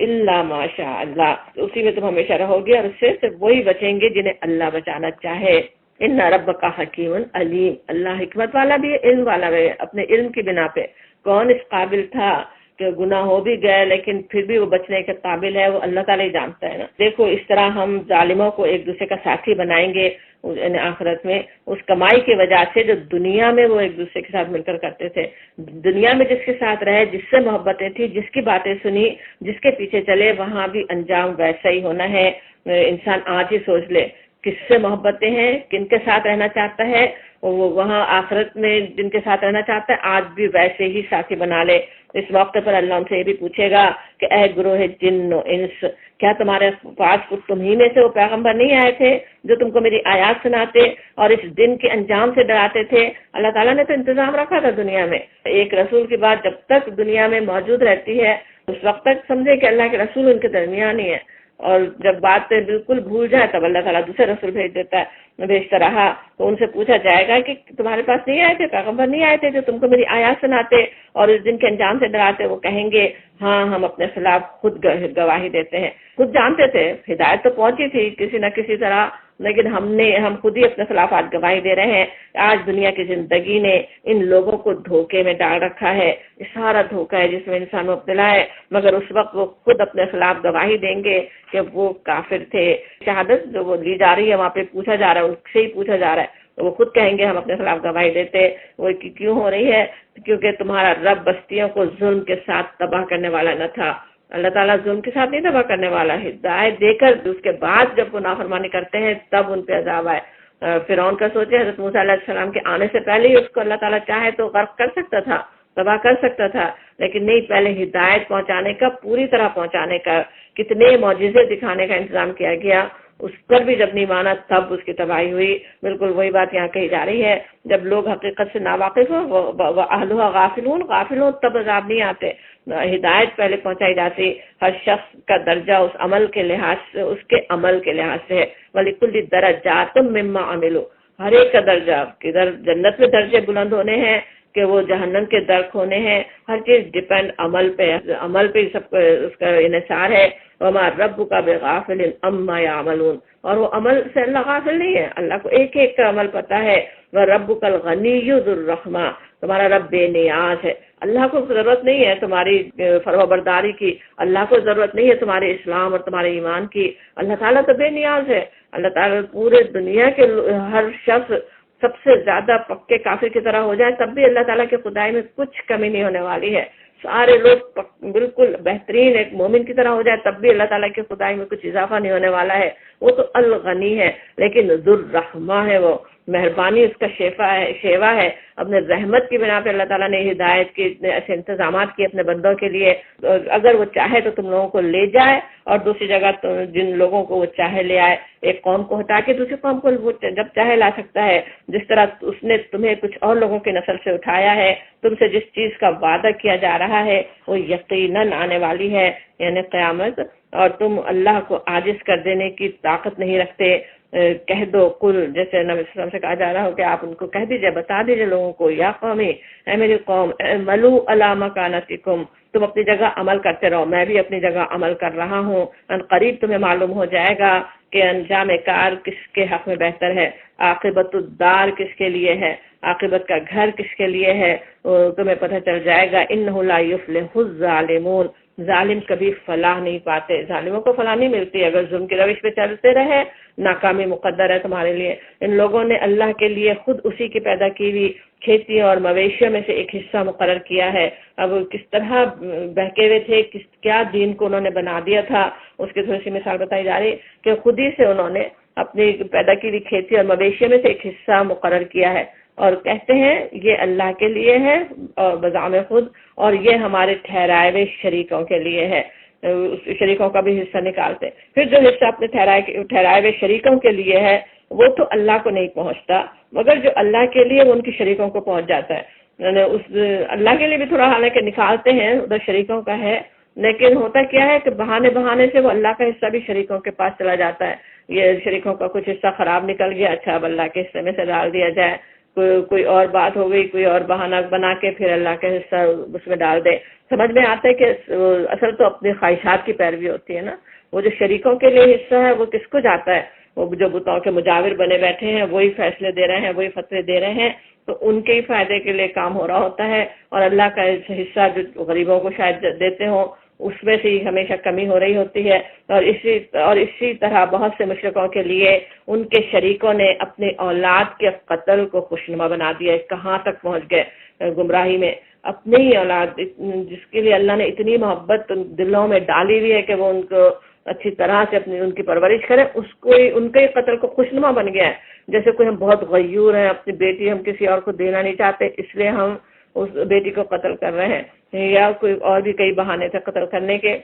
الا ما شاء اللہ، اسی میں تم ہمیشہ رہو گے، اور اس سے صرف وہی بچیں گے جنہیں اللہ بچانا چاہے. ان ربک حکیم علیم، اللہ حکمت والا بھی ہے، علم والا بھی ہے. اپنے علم کی بنا پہ کون اس قابل تھا کہ گناہ ہو بھی گئے لیکن پھر بھی وہ بچنے کے قابل ہے، وہ اللہ تعالیٰ ہی جانتا ہے نا. دیکھو اس طرح ہم ظالموں کو ایک دوسرے کا ساتھی بنائیں گے آخرت میں، اس کمائی کی وجہ سے جو دنیا میں وہ ایک دوسرے کے ساتھ مل کر کرتے تھے. دنیا میں جس کے ساتھ رہے، جس سے محبتیں تھی، جس کی باتیں سنی، جس کے پیچھے چلے، وہاں بھی انجام ویسا ہی ہونا ہے. انسان آج ہی سوچ لے کس سے محبتیں ہیں، کن کے ساتھ رہنا چاہتا ہے، وہاں آخرت میں جن کے ساتھ رہنا چاہتا ہے آج بھی ویسے ہی ساتھی بنا لے. اس موقع پر اللہ ان سے یہ بھی پوچھے گا کہ اے گروہ جن و انس، کیا تمہارے پاس تمہیں میں سے وہ پیغمبر نہیں آئے تھے جو تم کو میری آیات سناتے اور اس دن کے انجام سے ڈراتے تھے؟ اللہ تعالیٰ نے تو انتظام رکھا تھا دنیا میں. ایک رسول کی بات جب تک دنیا میں موجود رہتی ہے اس وقت تک سمجھے کہ اللہ کے رسول ان کے درمیان ہی ہے، اور جب بات بالکل بھول جائے تب اللہ تعالیٰ دوسرے رسول بھیجتا رہا. تو ان سے پوچھا جائے گا کہ تمہارے پاس نہیں آئے تھے، پیغمبر نہیں آئے تھے جو تم کو میری آیات سناتے اور اس دن کے انجام سے ڈراتے؟ وہ کہیں گے ہاں ہم اپنے خلاف خود گواہی دیتے ہیں. خود جانتے تھے ہدایت تو پہنچی تھی کسی نہ کسی طرح، لیکن ہم خود ہی اپنے خلاف آج گواہی دے رہے ہیں. آج دنیا کی زندگی نے ان لوگوں کو دھوکے میں ڈال رکھا ہے. یہ سارا دھوکا ہے جس میں انسان مبتلا ہے، مگر اس وقت وہ خود اپنے خلاف گواہی دیں گے کہ وہ کافر تھے. شہادت جو وہ لی جا رہی ہے وہاں پہ پوچھا جا رہا ہے، ان سے ہی پوچھا جا رہا ہے، تو وہ خود کہیں گے ہم اپنے خلاف گواہی دیتے. وہ کیوں ہو رہی ہے؟ کیونکہ تمہارا رب بستیوں کو ظلم کے ساتھ تباہ کرنے والا نہ تھا. اللہ تعالیٰ ظلم کے ساتھ نہیں تباہ کرنے والا، ہدایت دے کر اس کے بعد جب وہ نافرمانی کرتے ہیں تب ان پہ عذاب آئے. فرعون کا سوچے، حضرت موسیٰ علیہ السلام کے آنے سے پہلے ہی اس کو اللہ تعالیٰ چاہے تو غرق کر سکتا تھا، تباہ کر سکتا تھا، لیکن نہیں، پہلے ہدایت پہنچانے کا، پوری طرح پہنچانے کا، کتنے معجزے دکھانے کا انتظام کیا گیا. اس پر بھی جب نہیں مانا تب اس کی تباہی ہوئی. بالکل وہی بات یہاں کہی جا رہی ہے، جب لوگ حقیقت سے ناواقف ہوں، وہ اہلھا غافل ہوں تب عذاب نہیں آتے. ہدایت پہلے پہنچائی جاتی. ہر شخص کا درجہ اس عمل کے لحاظ سے، اس کے عمل کے لحاظ سے ہے. وَلِكُلِّ دَرَجَاتٌ مِّمَّا عَمِلُوا، ہر ایک کا درجہ، کدھر جنت میں درجے بلند ہونے ہیں کہ وہ جہنم کے درک ہونے ہیں. ہر چیز ڈیپینڈ عمل پہ، عمل پہ سب اس کا انحصار ہے. وَمَا رَبُّكَ بِغَافِلٍ عَمَّا يَعْمَلُونَ، اور وہ عمل سے اللہ غافل نہیں ہے، اللہ کو ایک ایک کا عمل پتہ ہے. وَرَبُّكَ الْغَنِيُّ ذُو الرَّحْمَةِ، تمہارا رب بے نیاز ہے. اللہ کو ضرورت نہیں ہے تمہاری فرمانبرداری کی، اللہ کو ضرورت نہیں ہے تمہارے اسلام اور تمہارے ایمان کی. اللہ تعالیٰ تو بے نیاز ہے. اللہ تعالیٰ پورے دنیا کے ہر شخص سب سے زیادہ پکے کافر کی طرح ہو جائے تب بھی اللہ تعالیٰ کی خدائی میں کچھ کمی نہیں ہونے والی ہے. سارے لوگ بالکل بہترین ایک مومن کی طرح ہو جائے تب بھی اللہ تعالیٰ کی خدائی میں کچھ اضافہ نہیں ہونے والا ہے. وہ تو الغنی ہے لیکن ذو الرحمہ ہے، وہ مہربانی اس کا شیوا ہے. اپنے رحمت کی بنا پہ اللہ تعالیٰ نے ہدایت کے ایسے انتظامات کیے اپنے بندوں کے لیے. اگر وہ چاہے تو تم لوگوں کو لے جائے اور دوسری جگہ جن لوگوں کو وہ چاہے لے آئے. ایک قوم کو ہٹا کے دوسری قوم کو وہ جب چاہے لا سکتا ہے. جس طرح اس نے تمہیں کچھ اور لوگوں کی نسل سے اٹھایا ہے، تم سے جس چیز کا وعدہ کیا جا رہا ہے وہ یقیناً آنے والی ہے، یعنی قیامت. اور تم اللہ کو عاجز کر دینے کی طاقت نہیں رکھتے. کہہ دو کل، جیسے نبی صلی اللہ علیہ وسلم سے کہا جا رہا ہو کہ آپ ان کو کہہ دیجئے، بتا دیجئے لوگوں کو، یا قومی، اے میری قوم، اعملوا علی مکانتکم، تم اپنی جگہ عمل کرتے رہو، میں بھی اپنی جگہ عمل کر رہا ہوں. ان قریب تمہیں معلوم ہو جائے گا کہ انجام کار کس کے حق میں بہتر ہے، عاقبت الدار کس کے لیے ہے، عاقبت کا گھر کس کے لیے ہے، تمہیں پتہ چل جائے گا. انہ لا یفلح الظالمون، ظالم کبھی فلاح نہیں پاتے، ظالموں کو فلاح نہیں ملتی. اگر ظلم کی روش پہ چلتے رہے ناکامی مقدر ہے تمہارے لیے. ان لوگوں نے اللہ کے لیے خود اسی کی پیدا کی ہوئی کھیتی اور مویشیوں میں سے ایک حصہ مقرر کیا ہے. اب کس طرح بہکے ہوئے تھے، کیا دین کو انہوں نے بنا دیا تھا، اس کی تھوڑی سی مثال بتائی جا رہی کہ خود ہی سے انہوں نے اپنی پیدا کی ہوئی کھیتی اور مویشیوں میں سے ایک حصہ مقرر کیا ہے اور کہتے ہیں یہ اللہ کے لیے ہے اور بزعم خود، اور یہ ہمارے ٹھہرائے ہوئے شریکوں کے لیے ہے. شریکوں کا بھی حصہ نکالتے. پھر جو حصہ اپنے ٹھہرائے ہوئے شریکوں کے لیے ہے وہ تو اللہ کو نہیں پہنچتا، مگر جو اللہ کے لیے وہ ان کی شریکوں کو پہنچ جاتا ہے. اس اللہ کے لیے بھی تھوڑا حالانکہ نکالتے ہیں، ادھر شریکوں کا ہے، لیکن ہوتا کیا ہے کہ بہانے سے وہ اللہ کا حصہ بھی شریکوں کے پاس چلا جاتا ہے. یہ شریکوں کا کچھ حصہ خراب نکل گیا، اچھا اب اللہ کے حصے میں سے ڈال دیا جائے. کوئی اور بات ہو گئی، کوئی اور بہانہ بنا کے پھر اللہ کا حصہ اس میں ڈال دے. سمجھ میں آتا ہے کہ اصل تو اپنی خواہشات کی پیروی ہوتی ہے نا. وہ جو شریکوں کے لیے حصہ ہے وہ کس کو جاتا ہے؟ وہ جو بتوں کے مجاور بنے بیٹھے ہیں وہی فیصلے دے رہے ہیں، وہی فتوے دے رہے ہیں، تو ان کے ہی فائدے کے لیے کام ہو رہا ہوتا ہے. اور اللہ کا حصہ جو غریبوں کو شاید دیتے ہوں اس میں سے ہی ہمیشہ کمی ہو رہی ہوتی ہے. اور اسی طرح بہت سے مشرکوں کے لیے ان کے شریکوں نے اپنی اولاد کے قتل کو خوشنما بنا دیا. کہاں تک پہنچ گئے گمراہی میں. اپنی ہی اولاد جس کے لیے اللہ نے اتنی محبت دلوں میں ڈالی ہوئی ہے کہ وہ ان کو اچھی طرح سے ان کی پرورش کریں، اس کو ان کے قتل کو خوشنما بن گیا ہے. جیسے کوئی ہم بہت غیور ہیں، اپنی بیٹی ہم کسی اور کو دینا نہیں چاہتے اس لیے ہم اس بیٹی کو قتل کر رہے ہیں، یا کوئی اور بھی کئی بہانے تھے قتل کرنے کے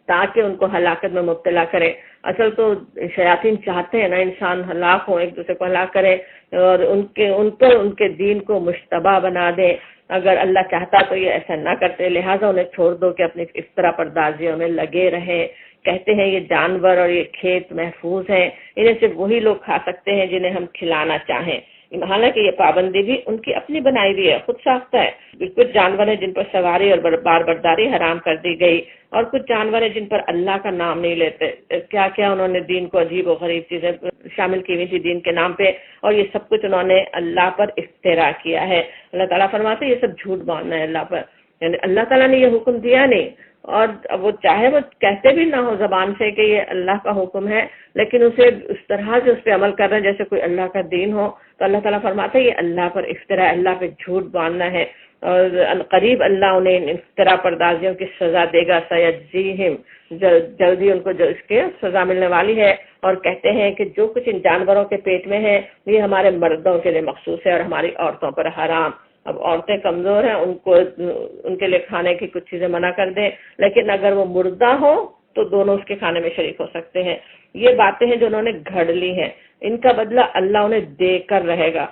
تاکہ ان کو ہلاکت میں مبتلا کرے. اصل تو شیاطین چاہتے ہیں نا انسان ہلاک ہو، ایک دوسرے کو ہلاک کرے اور ان کے دین کو مشتبہ بنا دیں. اگر اللہ چاہتا تو یہ ایسا نہ کرتے، لہٰذا انہیں چھوڑ دو کہ اپنی افطرا پردازیوں میں لگے رہیں. کہتے ہیں یہ جانور اور یہ کھیت محفوظ ہیں، انہیں صرف وہی لوگ کھا سکتے ہیں جنہیں ہم کھلانا چاہیں. حالانکہ یہ پابندی بھی ان کی اپنی بنائی ہوئی ہے، خود ساختہ ہے. کچھ جانور ہیں جن پر سواری اور بار برداری حرام کر دی گئی، اور کچھ جانور ہیں جن پر اللہ کا نام نہیں لیتے. کیا کیا انہوں نے دین کو عجیب و غریب چیزیں شامل کی ہوئی تھی دین کے نام پہ، اور یہ سب کچھ انہوں نے اللہ پر افترا کیا ہے. اللہ تعالیٰ فرماتے ہیں یہ سب جھوٹ باندھنا ہے اللہ پر، یعنی اللہ تعالیٰ نے یہ حکم دیا نہیں، اور وہ چاہے وہ کہتے بھی نہ ہو زبان سے کہ یہ اللہ کا حکم ہے، لیکن اسے اس طرح سے اس پہ عمل کر رہے ہیں جیسے کوئی اللہ کا دین ہو. تو اللہ تعالیٰ فرماتا ہے یہ اللہ پر افترا، اللہ پہ جھوٹ باندھنا ہے. اور قریب اللہ انہیں افترا پردازیوں کی سزا دے گا. سیجزیہم، جلدی ان کو اس کے سزا ملنے والی ہے. اور کہتے ہیں کہ جو کچھ ان جانوروں کے پیٹ میں ہے یہ ہمارے مردوں کے لیے مخصوص ہے اور ہماری عورتوں پر حرام. اب عورتیں کمزور ہیں، ان کے لیے کھانے کی کچھ چیزیں منع کر دیں، لیکن اگر وہ مردہ ہو تو دونوں اس کے کھانے میں شریک ہو سکتے ہیں. یہ باتیں ہیں جو انہوں نے گھڑ لی ہیں، ان کا بدلہ اللہ انہیں دے کر رہے گا.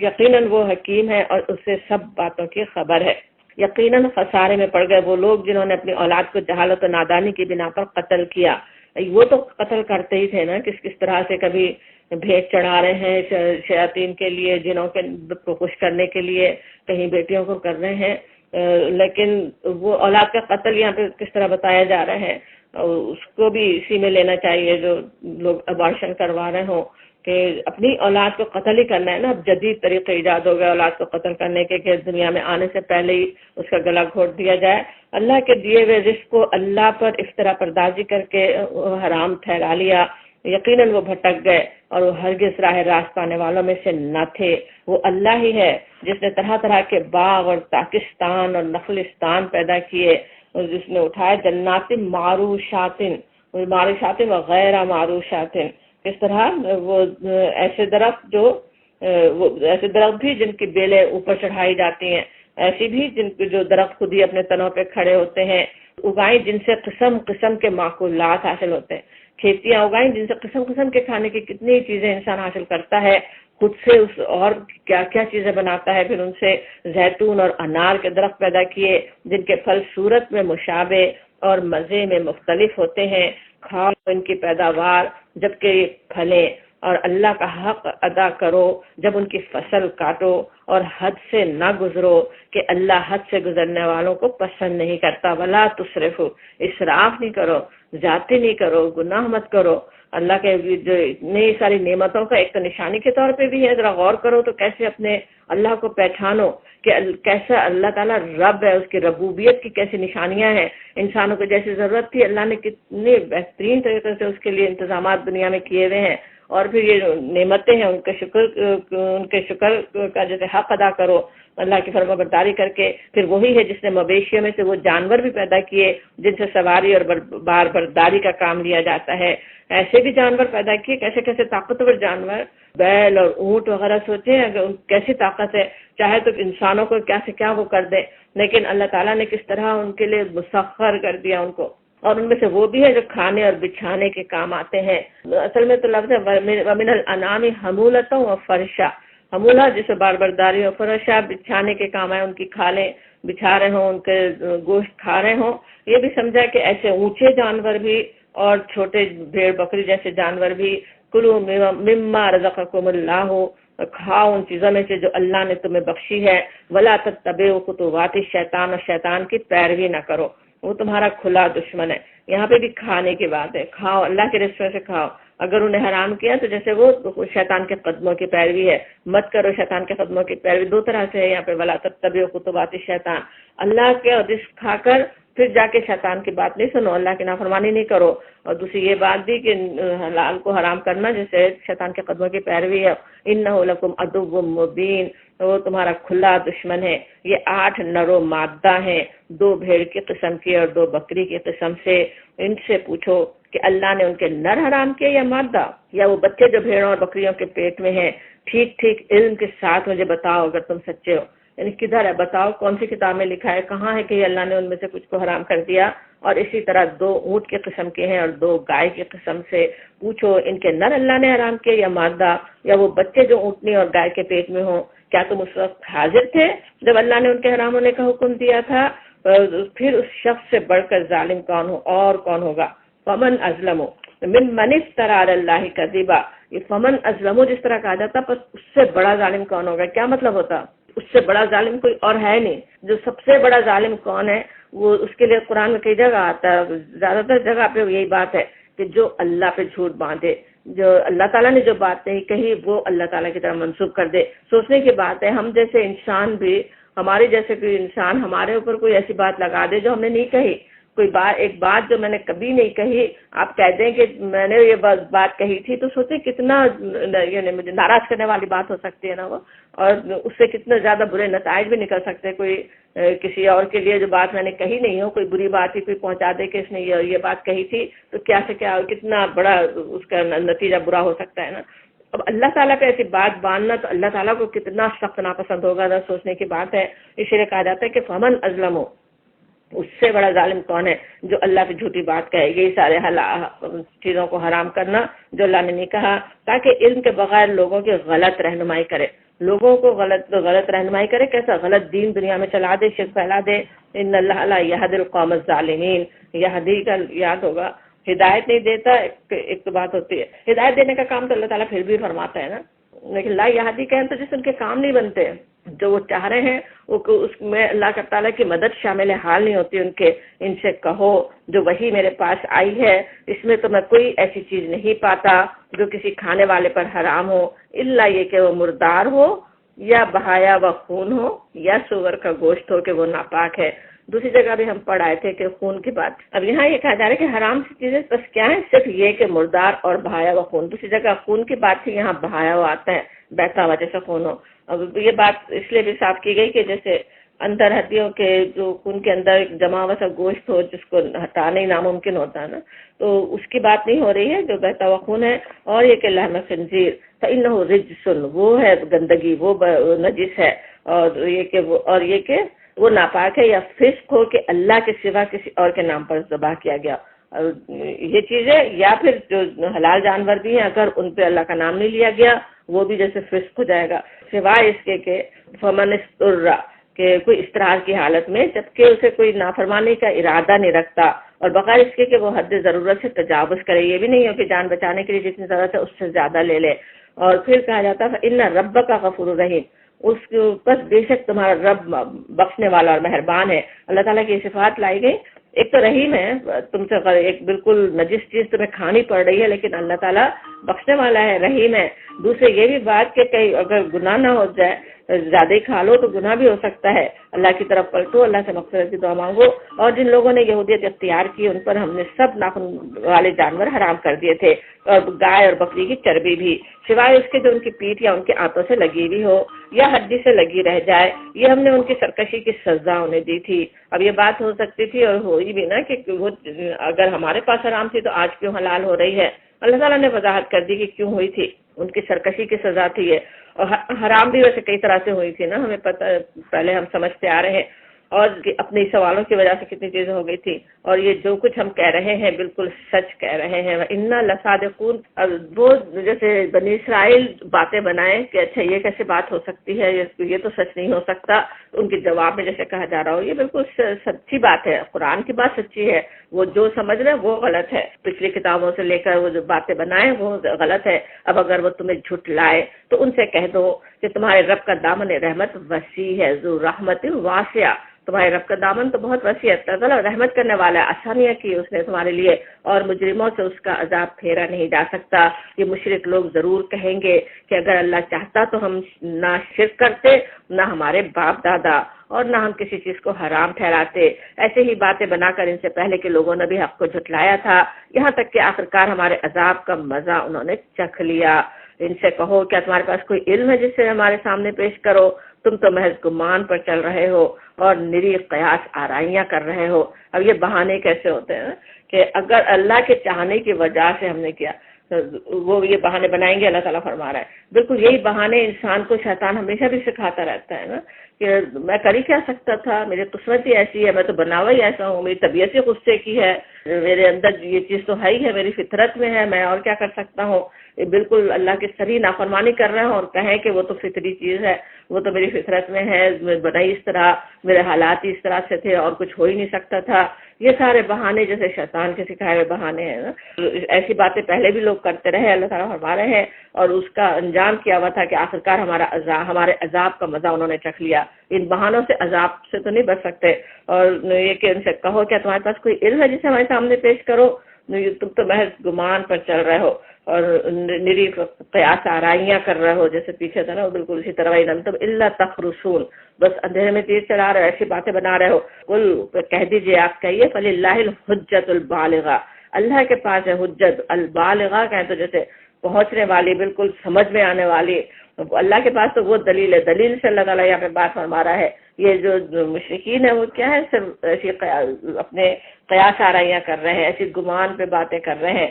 یقیناً وہ حکیم ہے اور اسے سب باتوں کی خبر ہے. یقیناً خسارے میں پڑ گئے وہ لوگ جنہوں نے اپنی اولاد کو جہالت و نادانی کی بنا پر قتل کیا. وہ تو قتل کرتے ہی تھے نا، کس طرح سے کبھی بھیٹ چڑھا رہے ہیں شیاطین کے لیے، جنوں کے کو خوش کرنے کے لیے، کہیں بیٹیوں کو کر رہے ہیں. لیکن وہ اولاد کا قتل یہاں پہ کس طرح بتایا جا رہا ہے، اس کو بھی اسی میں لینا چاہیے جو لوگ ابارشن کروا رہے ہوں کہ اپنی اولاد کو قتل ہی کرنا ہے نا. اب جدید طریقے ایجاد ہو گئے اولاد کو قتل کرنے کے کہ دنیا میں آنے سے پہلے ہی اس کا گلا گھونٹ دیا جائے. اللہ کے دیے ہوئے رزق کو اللہ پر افترا پردازی کر کے حرام ٹھہرا لیا. یقیناً وہ بھٹک گئے اور وہ ہرگز راہ راست پانے والوں میں سے نہ تھے۔ وہ اللہ ہی ہے جس نے طرح طرح کے باغ اور پاکستان اور نخلستان پیدا کیے، اور جس نے اٹھائے جنات معروشات و غیر معروشات، اس طرح وہ ایسے درخت بھی جن کی بیلیں اوپر چڑھائی جاتی ہیں، ایسی بھی جن کے جو درخت خود ہی اپنے تنوں پہ کھڑے ہوتے ہیں، اگائیں جن سے قسم قسم کے معقولات حاصل ہوتے ہیں، کھیتیاں اگائیں جن سے قسم قسم کے کھانے کی کتنی چیزیں انسان حاصل کرتا ہے، خود سے اس اور کیا کیا چیزیں بناتا ہے، پھر ان سے زیتون اور انار کے درخت پیدا کیے جن کے پھل صورت میں مشابہ اور مزے میں مختلف ہوتے ہیں، کھاؤ ان کی پیداوار جبکہ یہ پھلیں، اور اللہ کا حق ادا کرو جب ان کی فصل کاٹو، اور حد سے نہ گزرو کہ اللہ حد سے گزرنے والوں کو پسند نہیں کرتا۔ ولا تسرفو، اسراف نہیں کرو، زیادتی نہیں کرو، گناہ مت کرو۔ اللہ کے جو اتنی ساری نعمتوں کا ایک تو نشانی کے طور پہ بھی ہے، ذرا غور کرو تو کیسے اپنے اللہ کو پہچانو کہ کیسا اللہ تعالیٰ رب ہے، اس کی ربوبیت کی کیسی نشانیاں ہیں۔ انسانوں کو جیسی ضرورت تھی اللہ نے کتنے بہترین طریقے سے اس کے لیے انتظامات دنیا میں کیے ہوئے ہیں، اور پھر یہ نعمتیں ہیں ان کے شکر کا جیسے حق ادا کرو اللہ کی فرما برداری کر کے۔ پھر وہی ہے جس نے مویشیوں میں سے وہ جانور بھی پیدا کیے جن سے سواری اور بار برداری کا کام لیا جاتا ہے، ایسے بھی جانور پیدا کیے، کیسے کیسے طاقتور جانور، بیل اور اونٹ وغیرہ، سوچیں اگر کیسی طاقت ہے، چاہے تو انسانوں کو کیا سے کیا وہ کر دے، لیکن اللہ تعالیٰ نے کس طرح ان کے لیے مسخر کر دیا ان کو، اور ان میں سے وہ بھی ہے جو کھانے اور بچھانے کے کام آتے ہیں۔ اصل میں تو لفظ ہے وَمِنَ الْأَنْعَامِ حَمُولَةً وَفَرْشًا، حمولہ جسے بار برداری اور فرشا بچھانے کے کام ہے، ان کی کھالیں بچھا رہے ہوں، ان کے گوشت کھا رہے ہوں۔ یہ بھی سمجھا کہ ایسے اونچے جانور بھی اور چھوٹے بھیڑ بکری جیسے جانور بھی، کلوا مما رزقکم اللہ، کھاؤ ان چیزوں میں سے جو اللہ نے تمہیں بخشی ہے، ولا تتبعوا خطوات الشیطان، اور شیطان کی پیروی نہ کرو، وہ تمہارا کھلا دشمن ہے۔ یہاں پہ بھی کھانے کی بات ہے، کھاؤ اللہ کے رستے سے کھاؤ، اگر انہیں حرام کیا تو جیسے وہ شیطان کے قدموں کی پیروی ہے، مت کرو شیطان کے قدموں کی پیروی۔ دو طرح سے ہے یہاں پہ، ولا تتبعوا خطوات الشیطان، اللہ کے رزق کھا کر پھر جا کے شیطان کی بات نہیں سنو، اللہ کی نافرمانی نہیں کرو، اور دوسری یہ بات بھی کہ حلال کو حرام کرنا جیسے شیطان کے قدموں کی پیروی ہے۔ انہ لکم عدو مبین، وہ تمہارا کھلا دشمن ہے۔ یہ 8 نر و مادہ ہیں، 2 بھیڑ کی قسم کی اور 2 بکری کی قسم سے۔ ان سے پوچھو کہ اللہ نے ان کے نر حرام کیے یا مادہ، یا وہ بچے جو بھیڑوں اور بکریوں کے پیٹ میں ہیں؟ ٹھیک ٹھیک علم کے ساتھ مجھے بتاؤ اگر تم سچے ہو، یعنی کدھر ہے بتاؤ، کون سی کتاب میں لکھا ہے، کہاں ہے کہ اللہ نے ان میں سے کچھ کو حرام کر دیا؟ اور اسی طرح 2 اونٹ کے قسم کے ہیں اور 2 گائے کی قسم سے، پوچھو ان کے نر اللہ نے حرام کیے یا مادہ، یا وہ بچے جو اونٹنی اور گائے کے پیٹ میں ہوں؟ کیا تم اس وقت حاضر تھے جب اللہ نے ان کے حرام ہونے کا حکم دیا تھا؟ پھر اس شخص سے بڑھ کر ظالم کون ہو اور کون ہوگا؟ فمن ازلم ممن افترى علی اللہ کذبا، یہ فمن ازلم جس طرح کہا جاتا، پر اس سے بڑا ظالم کون ہوگا؟ کیا مطلب ہوتا؟ اس سے بڑا ظالم کوئی اور ہے نہیں۔ جو سب سے بڑا ظالم کون ہے، وہ اس کے لیے قرآن میں کئی جگہ آتا ہے، زیادہ تر جگہ پہ یہی بات ہے کہ جو اللہ پہ جھوٹ باندھے، جو اللہ تعالیٰ نے جو بات نہیں کہی وہ اللہ تعالیٰ کی طرف منسوب کر دے۔ سوچنے کی بات ہے، ہم جیسے انسان بھی، ہمارے جیسے کوئی انسان ہمارے اوپر کوئی ایسی بات لگا دے جو ہم نے نہیں کہی، کوئی بات، ایک بات جو میں نے کبھی نہیں کہی، آپ کہہ دیں کہ میں نے یہ بات کہی تھی، تو سوچیں کتنا یعنی مجھے ناراض کرنے والی بات ہو سکتی ہے نا وہ، اور اس سے کتنے زیادہ برے نتائج بھی نکل سکتے ہیں۔ کوئی کسی اور کے لیے جو بات میں نے کہی نہیں ہو، کوئی بری بات ہی کوئی پہنچا دے کہ اس نے یہ بات کہی تھی، تو کیا سے کیا کتنا بڑا اس کا نتیجہ برا ہو سکتا ہے نا۔ اب اللہ تعالیٰ پہ ایسی بات باندھنا تو اللہ تعالیٰ کو کتنا سخت ناپسند ہوگا، ذرا سوچنے کی بات ہے۔ اس لیے کہا جاتا ہے کہ فمن ازلم، اس سے بڑا ظالم کون ہے جو اللہ پہ جھوٹی بات کہے، یہی سارے چیزوں کو حرام کرنا جو اللہ نے نہیں کہا، تاکہ علم کے بغیر لوگوں کی غلط رہنمائی کرے، لوگوں کو غلط رہنمائی کرے، کیسا غلط دین دنیا میں چلا دے، شرک پھیلا دے۔ ان اللہ لا یہدی القوم الظالمین، یہدی کا یاد ہوگا، ہدایت نہیں دیتا، ایک تو بات ہوتی ہے، ہدایت دینے کا کام تو اللہ تعالیٰ پھر بھی فرماتا ہے نا، لیکن لا یہدی کہیں تو جس ان کے کام نہیں بنتے، جو وہ چاہ رہے ہیں وہ اس میں اللہ تعالیٰ کی مدد شامل حال نہیں ہوتی ان کے۔ ان سے کہو جو وحی میرے پاس آئی ہے اس میں تو میں کوئی ایسی چیز نہیں پاتا جو کسی کھانے والے پر حرام ہو، الا یہ کہ وہ مردار ہو یا بہایا و خون ہو یا سور کا گوشت ہو کہ وہ ناپاک ہے. دوسری جگہ بھی ہم پڑھ آئے تھے کہ خون کی بات. اب یہاں یہ کہا جا رہا ہے کہ حرام سی چیزیں بس کیا ہے، صرف یہ کہ مردار اور بہایا و خون. دوسری جگہ خون کی بات تھی، یہاں بہایا ہوا آتا ہے، بہتا ہوا جیسے خون ہو. اب یہ بات اس لیے بھی صاف کی گئی کہ جیسے اندر ہڈیوں کے جو خون کے اندر ایک جمع ہوا سا گوشت ہو جس کو ہٹانا ہی ناممکن ہوتا ہے نا، تو اس کی بات نہیں ہو رہی ہے جو بہتا ہوا خون ہے. اور یہ کہ لحم خنزیر فإنہ رجس، وہ ہے گندگی، وہ نجس ہے. اور یہ کہ وہ ناپاک ہے، یا فسق ہو کہ اللہ کے سوا کسی اور کے نام پر ذبح کیا گیا. یہ چیزیں یا پھر جو حلال جانور بھی ہیں اگر ان پہ اللہ کا نام نہیں لیا گیا وہ بھی جیسے فسق ہو جائے گا، سوائے اس کے کہ فمن اضطر، کہ کوئی اضطرار کی حالت میں جبکہ اسے کوئی نافرمانی کا ارادہ نہیں رکھتا اور بغیر اس کے کہ وہ حد ضرورت سے تجاوز کرے. یہ بھی نہیں ہو کہ جان بچانے کے لیے جتنی ضرورت ہے اس سے زیادہ لے لے. اور پھر کہا جاتا ہے ان ربک غفور رحیم، اس کے اوپر بے شک تمہارا رب بخشنے والا اور مہربان ہے. اللہ تعالیٰ کی صفات لائی گئی. ایک تو رحیم ہے، تم سے ایک بالکل نجس چیز تمہیں کھانی پڑ رہی ہے لیکن اللہ تعالیٰ بخشنے والا ہے، رحیم ہے. دوسرے یہ بھی بات کہ کہیں اگر گناہ نہ ہو جائے، زیادہ ہی کھا لو تو گناہ بھی ہو سکتا ہے، اللہ کی طرف پلٹو، اللہ سے مغفرت کی دعا مانگو. اور جن لوگوں نے یہودیت اختیار کی ان پر ہم نے سب ناخن والے جانور حرام کر دیے تھے، اور گائے اور بکری کی چربی بھی، سوائے اس کے جو ان کی پیٹھ یا ان کے آنتوں سے لگی ہوئی ہو یا ہڈی سے لگی رہ جائے. یہ ہم نے ان کی سرکشی کی سزا انہیں دی تھی. اب یہ بات ہو سکتی تھی اور ہوئی بھی نا کہ وہ اگر ہمارے پاس حرام تھی تو آج کیوں حلال ہو رہی ہے. اللہ تعالیٰ نے وضاحت کر دی کہ کیوں ہوئی تھی، ان کی سرکشی کی سزا تھی یہ. اور حرام بھی ویسے کئی طرح سے ہوئی تھی نا، ہمیں پتہ پہلے ہم سمجھتے آ رہے ہیں، اور اپنے سوالوں کی وجہ سے کتنی چیزیں ہو گئی تھی. اور یہ جو کچھ ہم کہہ رہے ہیں بالکل سچ کہہ رہے ہیں. انا لصادقون، وہ جیسے بنی اسرائیل باتیں بنائیں کہ اچھا یہ کیسے بات ہو سکتی ہے، یہ تو سچ نہیں ہو سکتا. ان کے جواب میں جیسے کہا جا رہا ہو یہ بالکل سچی بات ہے، قرآن کی بات سچی ہے. وہ جو سمجھ رہے ہیں وہ غلط ہے، پچھلی کتابوں سے لے کر وہ جو باتیں بنائیں وہ غلط ہے. اب اگر وہ تمہیں جھٹلائے تو ان سے کہہ دو کہ تمہارے رب کا دامن رحمت وسیع ہے، ذو رحمت واسعہ. تمہارے رب کا دامن تو بہت وسیع ہے، اللہ تعالیٰ رحمت کرنے والا ہے، آسانیاں کی اس نے تمہارے لیے، اور مجرموں سے اس کا عذاب پھیرا نہیں جا سکتا. یہ مشرک لوگ ضرور کہیں گے کہ اگر اللہ چاہتا تو ہم نہ شرک کرتے، نہ ہمارے باپ دادا، اور نہ ہم کسی چیز کو حرام ٹھہراتے. ایسے ہی باتیں بنا کر ان سے پہلے کے لوگوں نے بھی حق کو جھٹلایا تھا، یہاں تک کہ آخرکار ہمارے عذاب کا مزہ انہوں نے چکھ لیا. ان سے کہو کیا تمہارے پاس کوئی علم ہے جس سے ہمارے سامنے پیش کرو؟ تم تو محض گمان پر چل رہے ہو اور نری قیاس آرائیاں کر رہے ہو. اب یہ بہانے کیسے ہوتے ہیں کہ اگر اللہ کے چاہنے کی وجہ سے ہم نے کیا، وہ یہ بہانے بنائیں گے. اللہ تعالیٰ فرما رہا ہے بالکل یہی بہانے انسان کو شیطان ہمیشہ بھی سکھاتا رہتا ہے نا، کہ میں کر ہی کیا سکتا تھا، میری قسمت ہی ایسی ہے، میں تو بنا ہوا ہی ایسا ہوں، میری طبیعت ہی غصے کی ہے، میرے اندر یہ چیز تو ہے ہی ہے، میری فطرت میں ہے، میں اور کیا کر سکتا ہوں. بالکل اللہ کی صریح نافرمانی کر رہے ہیں اور کہیں کہ وہ تو فطری چیز ہے، وہ تو میری فطرت میں ہے، میں بنائی اس طرح، میرے حالات ہی اس طرح سے تھے اور کچھ ہو ہی نہیں سکتا تھا. یہ سارے بہانے جیسے شیطان کے سکھائے ہوئے بہانے ہیں نا. ایسی باتیں پہلے بھی لوگ کرتے رہے، اللہ تعالیٰ فرما رہے ہیں، اور اس کا انجام کیا ہوا تھا کہ آخرکار ہمارے عذاب کا مزہ انہوں نے چکھ لیا. ان بہانوں سے عذاب سے تو نہیں بچ سکتے. اور یہ کہ ان سے کہو کیا تمہارے پاس کوئی علم ہے جسے ہمارے سامنے پیش کرو؟ تم تو محض گمان پر چل رہے ہو اور نری قیاس آرائیاں کر رہے ہو، جیسے پیچھے تھا نا وہ بالکل اسی طرح ہی نمتم الا تخرسون، بس اندھیرے میں تیر چلا رہے ہو، ایسی باتیں بنا رہے ہو. قل کہہ دیجئے، آپ کہیے فللہ الحجۃ البالغہ، اللہ کے پاس ہے حجت البالغہ، کہیں تو جیسے پہنچنے والی، بالکل سمجھ میں آنے والی. اللہ کے پاس تو وہ دلیل ہے، دلیل سے اللہ تعالیٰ یہاں پہ بات فرما رہا ہے. یہ جو مشرکین ہیں وہ کیا ہے، صرف ایسی اپنے قیاس آرائیاں کر رہے ہیں، ایسی گمان پہ باتیں کر رہے ہیں،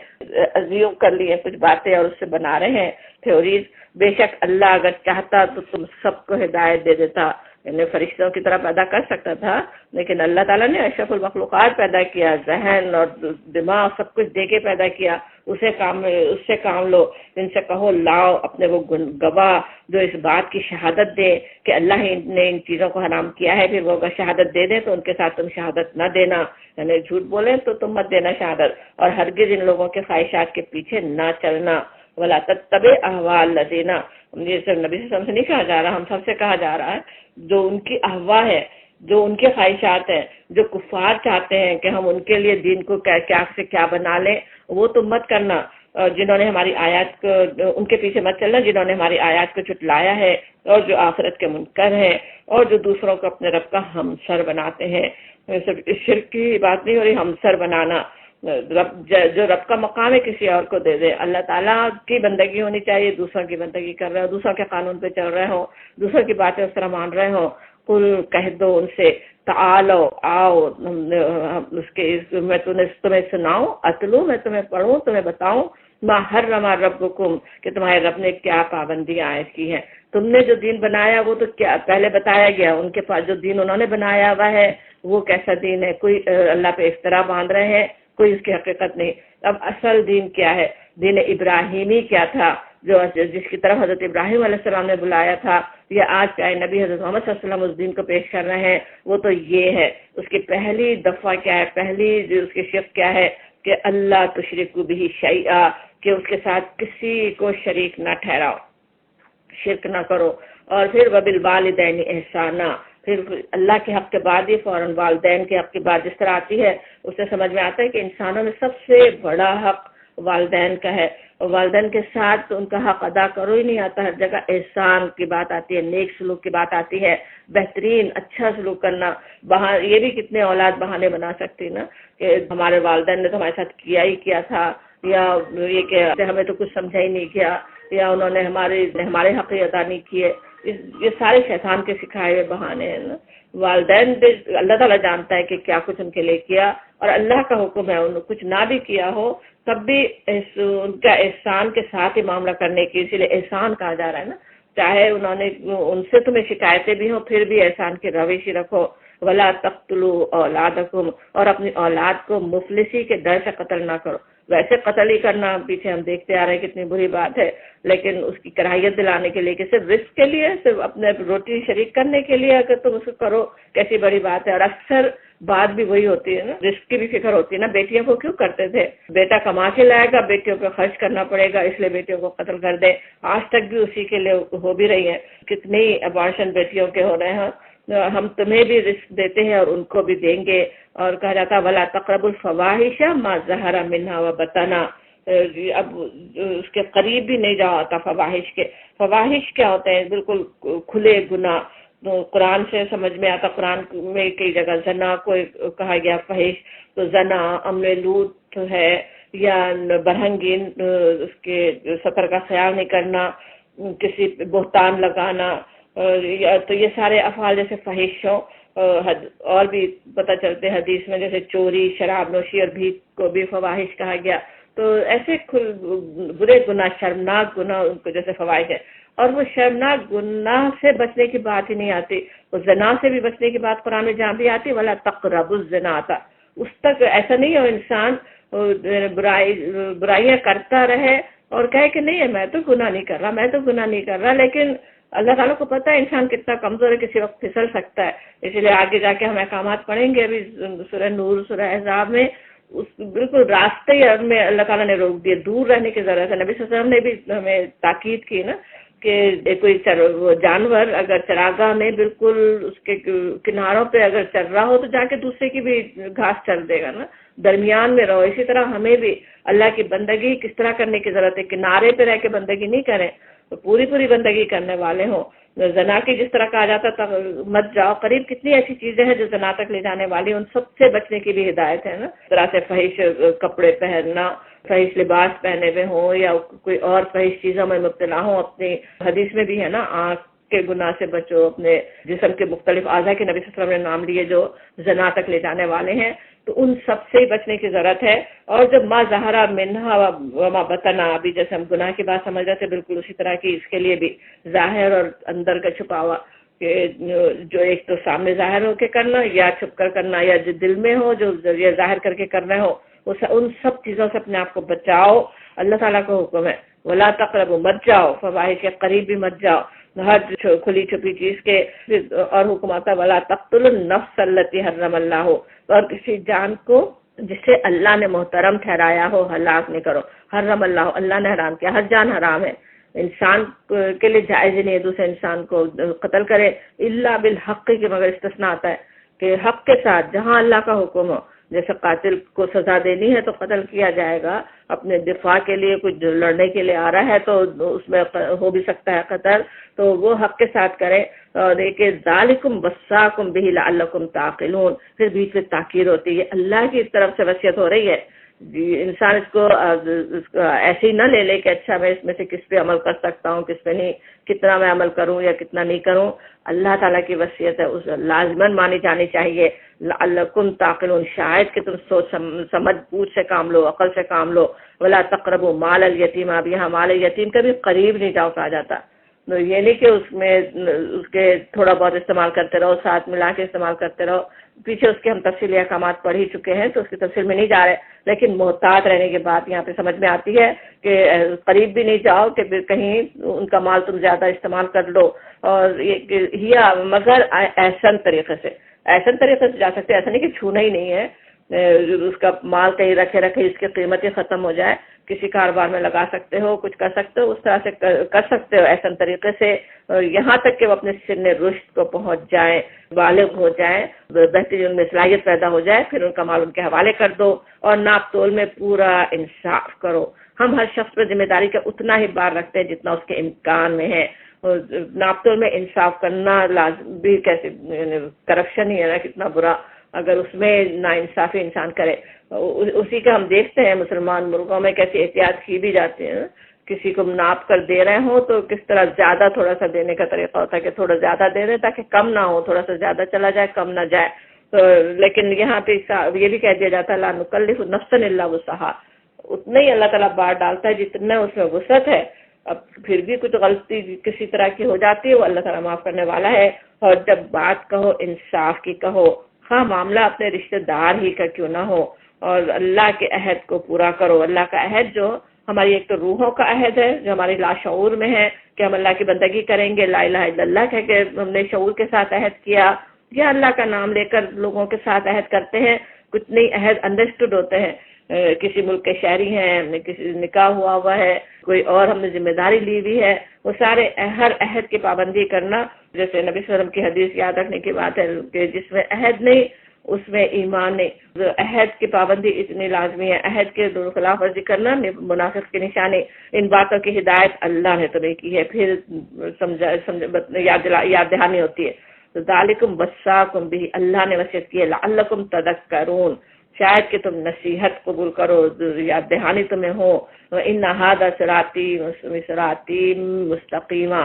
ازیوم کر لی ہیں کچھ باتیں اور اس سے بنا رہے ہیں تھیوریز. بے شک اللہ اگر چاہتا تو تم سب کو ہدایت دے دیتا، یعنی فرشتوں کی طرح پیدا کر سکتا تھا، لیکن اللہ تعالیٰ نے اشرف المخلوقات پیدا کیا، ذہن اور دماغ سب کچھ دے کے پیدا کیا. اس سے کام لو. ان سے کہو لاؤ اپنے وہ گواہ جو اس بات کی شہادت دے کہ اللہ ہی نے ان چیزوں کو حرام کیا ہے. پھر وہ اگر شہادت دے دیں تو ان کے ساتھ تم شہادت نہ دینا، یعنی جھوٹ بولیں تو تم مت دینا شہادت. اور ہرگز ان لوگوں کے خواہشات کے پیچھے نہ چلنا. ولا تتبع اہواء الذین، یہ صرف نبی صلی اللہ علیہ وسلم سے نہیں کہا جا رہا، ہم سب سے کہا جا رہا ہے. جو ان کی اہوا ہے، جو ان کے خواہشات ہیں، جو کفار چاہتے ہیں کہ ہم ان کے لیے دین کو کیا سے کیا بنا لیں، وہ تم مت کرنا. جنہوں نے ہماری آیات کو، ان کے پیچھے مت چلنا جنہوں نے ہماری آیات کو جھٹلایا ہے اور جو آخرت کے منکر ہیں اور جو دوسروں کو اپنے رب کا ہمسر بناتے ہیں. صرف شرک کی بات نہیں ہو رہی، ہمسر بنانا. جو رب کا مقام ہے کسی اور کو دے دے. اللہ تعالیٰ کی بندگی ہونی چاہیے، دوسروں کی بندگی کر رہے ہو، دوسروں کے قانون پہ چل رہے ہو، دوسروں کی باتیں اس طرح مان رہے ہو. قل کہہ دو ان سے، تعالو آؤ، اس کے میں تمہیں سناؤں، اتلو میں تمہیں پڑھوں، تمہیں بتاؤں، ما حرم ربکم کہ تمہارے رب نے کیا پابندیاں عائد کی ہیں. تم نے جو دین بنایا وہ تو کیا پہلے بتایا گیا، ان کے پاس جو دین انہوں نے بنایا ہوا ہے وہ کیسا دین ہے. کوئی اللہ پہ افطرا باندھ رہے ہیں، کوئی اس کی حقیقت نہیں. اب اصل دین کیا ہے؟ دین ابراہیمی کیا تھا، جس کی طرف حضرت ابراہیم علیہ السلام نے بلایا تھا، یا آج چاہے نبی حضرت محمد صلی اللہ علیہ وسلم اس دین کو پیش کر رہے ہیں، وہ تو یہ ہے. اس کی پہلی دفعہ کیا ہے، پہلی جو اس کی شرط کیا ہے کہ اللہ تشرکوا بہ شیئا، کہ اس کے ساتھ کسی کو شریک نہ ٹھہراؤ، شرک نہ کرو. اور پھر وبالوالدین احسانا، پھر اللہ کے حق کے بعد یہ فوراً والدین کے حق کی بات جس طرح آتی ہے اس سے سمجھ میں آتا ہے کہ انسانوں میں سب سے بڑا حق والدین کا ہے، اور والدین کے ساتھ ان کا حق ادا کرو ہی نہیں آتا. ہر جگہ احسان کی بات آتی ہے، نیک سلوک کی بات آتی ہے، بہترین اچھا سلوک کرنا. یہ بھی کتنے اولاد بہانے بنا سکتی نا کہ ہمارے والدین نے تو ہمارے ساتھ کیا ہی کیا تھا، یا یہ کہ ہمیں تو کچھ سمجھا ہی نہیں کیا، یا انہوں نے ہمارے حق ادا نہیں کیے. یہ سارے شیطان کے سکھائے ہوئے بہانے ہیں نا. والدین بھی اللہ تعالیٰ جانتا ہے کہ کیا کچھ ان کے لیے کیا، اور اللہ کا حکم ہے انہوں کچھ نہ بھی کیا ہو تب بھی ان کا احسان کے ساتھ ہی معاملہ کرنے کی، اسی لیے احسان کہا جا رہا ہے نا. چاہے انہوں نے ان سے تمہیں شکایتیں بھی ہوں پھر بھی احسان کی روش ہی رکھو. ولا تقتلوا اولادکم، اور اپنی اولاد کو مفلسی کے ڈر سے قتل نہ کرو. ویسے قتل ہی کرنا پیچھے ہم دیکھتے آ رہے ہیں کتنی بری بات ہے، لیکن اس کی کراہیت دلانے کے لیے کہ صرف رزق کے لیے، صرف اپنے روٹی شریک کرنے کے لیے اگر تم اس کو کرو کیسی بڑی بات ہے. اور اکثر بات بھی وہی ہوتی ہے نا، رزق کی بھی فکر ہوتی ہے نا. بیٹیوں کو کیوں کرتے تھے؟ بیٹا کما کے لائے گا، بیٹیوں پہ خرچ کرنا پڑے گا، اس لیے بیٹیوں کو قتل کر دے. آج تک بھی اسی کے لیے ہو بھی رہی ہیں، کتنی ابارشن بیٹیوں کے ہو رہے ہیں. ہم تمہیں بھی رزق دیتے ہیں اور ان کو بھی دیں گے. اور کہا جاتا ولا تقربوا الفواحش ما ظہر منها وبطن، اب اس کے قریب بھی نہیں جاؤ آتا فواحش کے. فواحش کیا ہوتے ہیں؟ بالکل کھلے گناہ. تو قرآن سے سمجھ میں آتا، قرآن میں کئی جگہ زنا کو کہا گیا فحش، تو زنا عمل لوط ہے، یا برہنگین اس کے سفر کا خیال نہیں کرنا، کسی پہ بہتان لگانا، تو یہ سارے افعال جیسے فحش ہوں. اور بھی پتہ چلتے حدیث میں جیسے چوری، شراب نوشی اور بھیک کو بھی فواحش کہا گیا. تو ایسے برے گناہ، شرمناک گناہ ان کو جیسے فواحش ہے. اور وہ شرمناک گناہ سے بچنے کی بات ہی نہیں آتی، وہ زنا سے بھی بچنے کی بات قرآن میں جہاں بھی آتی ولا تقربوا الزنا آتا. اس تک ایسا نہیں ہو انسان برائیاں کرتا رہے اور کہے کہ نہیں ہے میں تو گناہ نہیں کر رہا، میں تو گناہ نہیں کر رہا. لیکن اللہ تعالیٰ کو پتہ ہے انسان کتنا کمزور ہے، کسی وقت پھسل سکتا ہے. اسی لیے آگے جا کے ہم احکامات پڑھیں گے ابھی سورہ نور، سورہ احزاب میں. اس بالکل راستے میں اللہ تعالیٰ نے روک دیے، دور رہنے کی ضرورت ہے. نبی صلی اللہ علیہ وسلم نے بھی ہمیں تاکید کی نا کہ کوئی جانور اگر چراگاہ میں بالکل اس کے کناروں پہ اگر چل رہا ہو تو جا کے دوسرے کی بھی گھاس چل دے گا نا، درمیان میں رہو. اسی طرح ہمیں بھی اللہ کی بندگی کس طرح کرنے کی ضرورت ہے. کنارے پہ رہ کے بندگی نہیں کریں، تو پوری بندگی کرنے والے ہوں. زنا کی جس طرح کہا جاتا تھا مت جاؤ قریب، کتنی ایسی چیزیں ہیں جو زنا تک لے جانے والی، ان سب سے بچنے کی بھی ہدایت ہے نا. اس طرح سے فحش کپڑے پہننا، فحش لباس پہنے ہوئے ہوں، یا کوئی اور فحش چیزوں میں مبتلا ہوں. اپنی حدیث میں بھی ہے نا آنکھ کے گناہ سے بچو، اپنے جسم کے مختلف اعضاء کے نبی صلی اللہ علیہ وسلم نے نام لیے جو زنا تک لے جانے والے ہیں، تو ان سب سے ہی بچنے کی ضرورت ہے. اور جب ما ظہر منہا وما بطن، ابھی جیسے ہم گناہ کی بات سمجھ رہے تھے بالکل اسی طرح کی اس کے لیے بھی ظاہر اور اندر کا چھپا ہوا، کہ جو ایک تو سامنے ظاہر ہو کے کرنا، یا چھپ کر کرنا، یا جو دل میں ہو جو ذریعہ ظاہر کر کے کرنا ہو، ان سب چیزوں سے اپنے آپ کو بچاؤ. اللہ تعالیٰ کا حکم ہے ولا تقربوا، مت جاؤ فواحش کے قریب بھی مت جاؤ ہر کھلی چھپی چیز کے. اور حکم آتا ولا تقتلوا النفس التي حرم اللہ، اور کسی جان کو جسے اللہ نے محترم ٹھہرایا ہو ہلاک نہیں کرو. حرم اللہ، اللہ نے حرام کیا، ہر جان حرام ہے. انسان کے لیے جائز نہیں ہے دوسرے انسان کو قتل کرے الا بالحق، کے مگر استثناء آتا ہے کہ حق کے ساتھ، جہاں اللہ کا حکم ہو. جیسے قاتل کو سزا دینی ہے تو قتل کیا جائے گا، اپنے دفاع کے لیے کچھ لڑنے کے لیے آ رہا ہے تو اس میں ہو بھی سکتا ہے قتل، تو وہ حق کے ساتھ کرے. اور دیکھیں ذالکم وصاکم بہ لعلکم تعقلون، پھر بیچ میں تاکید ہوتی ہے، اللہ کی طرف سے وصیت ہو رہی ہے. انسان اس کو ایسے ہی نہ لے لے کہ اچھا میں اس میں سے کس پہ عمل کر سکتا ہوں کس پہ نہیں، کتنا میں عمل کروں یا کتنا نہیں کروں. اللہ تعالیٰ کی وصیت ہے، اس لازماً مانی جانی چاہیے. لعلکم تعقلون، شاید کہ تم سوچ سمجھ بوجھ سے کام لو، عقل سے کام لو. ولا تقربوا مال الیتیم، اب یہاں مال یتیم کا بھی قریب نہیں جاؤ کہا جاتا. یہ نہیں کہ اس میں اس کے تھوڑا بہت استعمال کرتے رہو، ساتھ ملا کے استعمال کرتے رہو. پیچھے اس کے ہم تفصیلی احکامات پڑھ ہی چکے ہیں تو اس کی تفصیل میں نہیں جا رہے، لیکن محتاط رہنے کی بات یہاں پہ سمجھ میں آتی ہے کہ قریب بھی نہیں جاؤ کہ کہیں ان کا مال تم زیادہ استعمال کر لو. اور یہ مگر احسن طریقے سے جا سکتے، ایسا نہیں کہ چھونا ہی نہیں ہے، اس کا مال کہیں رکھے اس کی قیمت ہی ختم ہو جائے، کسی کاروبار میں لگا سکتے ہو، کچھ کر سکتے ہو، اس طرح سے کر سکتے ہو احسن طریقے سے، یہاں تک کہ وہ اپنے سن رشد کو پہنچ جائیں، بالغ ہو جائیں، بہترین ان میں صلاحیت پیدا ہو جائے، پھر ان کا مال ان کے حوالے کر دو. اور ناپ تول میں پورا انصاف کرو. ہم ہر شخص پر ذمہ داری کا اتنا ہی بار رکھتے ہیں جتنا اس کے امکان میں ہے. ناپ تول میں انصاف کرنا لازم بھی، کیسے کرپشن ہی ہے نا، کتنا برا اگر اس میں نا انصافی انسان کرے. اسی کا ہم دیکھتے ہیں مسلمان ملکوں میں کیسی احتیاط کی بھی جاتی ہے. کسی کو ناپ کر دے رہے ہوں تو کس طرح زیادہ تھوڑا سا دینے کا طریقہ ہوتا ہے کہ تھوڑا زیادہ دے دیں تاکہ کم نہ ہو، تھوڑا سا زیادہ چلا جائے کم نہ جائے. لیکن یہاں پہ یہ بھی کہہ دیا جاتا ہے لا نکلف نفسا الا وسعها، اتنا ہی اللہ تعالیٰ بار ڈالتا ہے جتنا اس میں وسعت ہے. اب پھر بھی کچھ غلطی کسی طرح کی ہو جاتی ہے وہ اللہ تعالیٰ معاف کرنے والا ہے. اور جب بات کہو انصاف کی کہو، ہاں معاملہ اپنے رشتہ دار ہی کا کیوں نہ ہو، اور اللہ کے عہد کو پورا کرو. اللہ کا عہد جو ہماری ایک تو روحوں کا عہد ہے جو ہماری لاشعور میں ہے کہ ہم اللہ کی بندگی کریں گے، لا الہ الا اللہ کہہ کے ہم نے شعور کے ساتھ عہد کیا، یا اللہ کا نام لے کر لوگوں کے ساتھ عہد کرتے ہیں. کچھ نہیں عہد انڈرسٹوڈ ہوتے ہیں، کسی ملک کے شہری ہیں، ہم نے کسی نکاح ہوا ہے، کوئی اور ہم نے ذمہ داری لی ہوئی ہے، وہ سارے ہر عہد کی پابندی کرنا. جیسے نبی صلی اللہ علیہ وسلم کی حدیث یاد رکھنے کی بات ہے کہ جس میں عہد نہیں اس میں ایمان نہیں. عہد کی پابندی اتنی لازمی ہے، عہد کے خلاف ورزی کرنا منافق کی نشانی. ان باتوں کی ہدایت اللہ نے تمہیں کی ہے، پھر یاد دہانی ہوتی ہے. ذالکم وصاکم بہ، اللہ نے وصیت کی ہے، لعلکم تذکرون، شاید کہ تم نصیحت قبول کرو، یاد دہانی تمہیں ہو. ان ھذا صراطی مستقیما،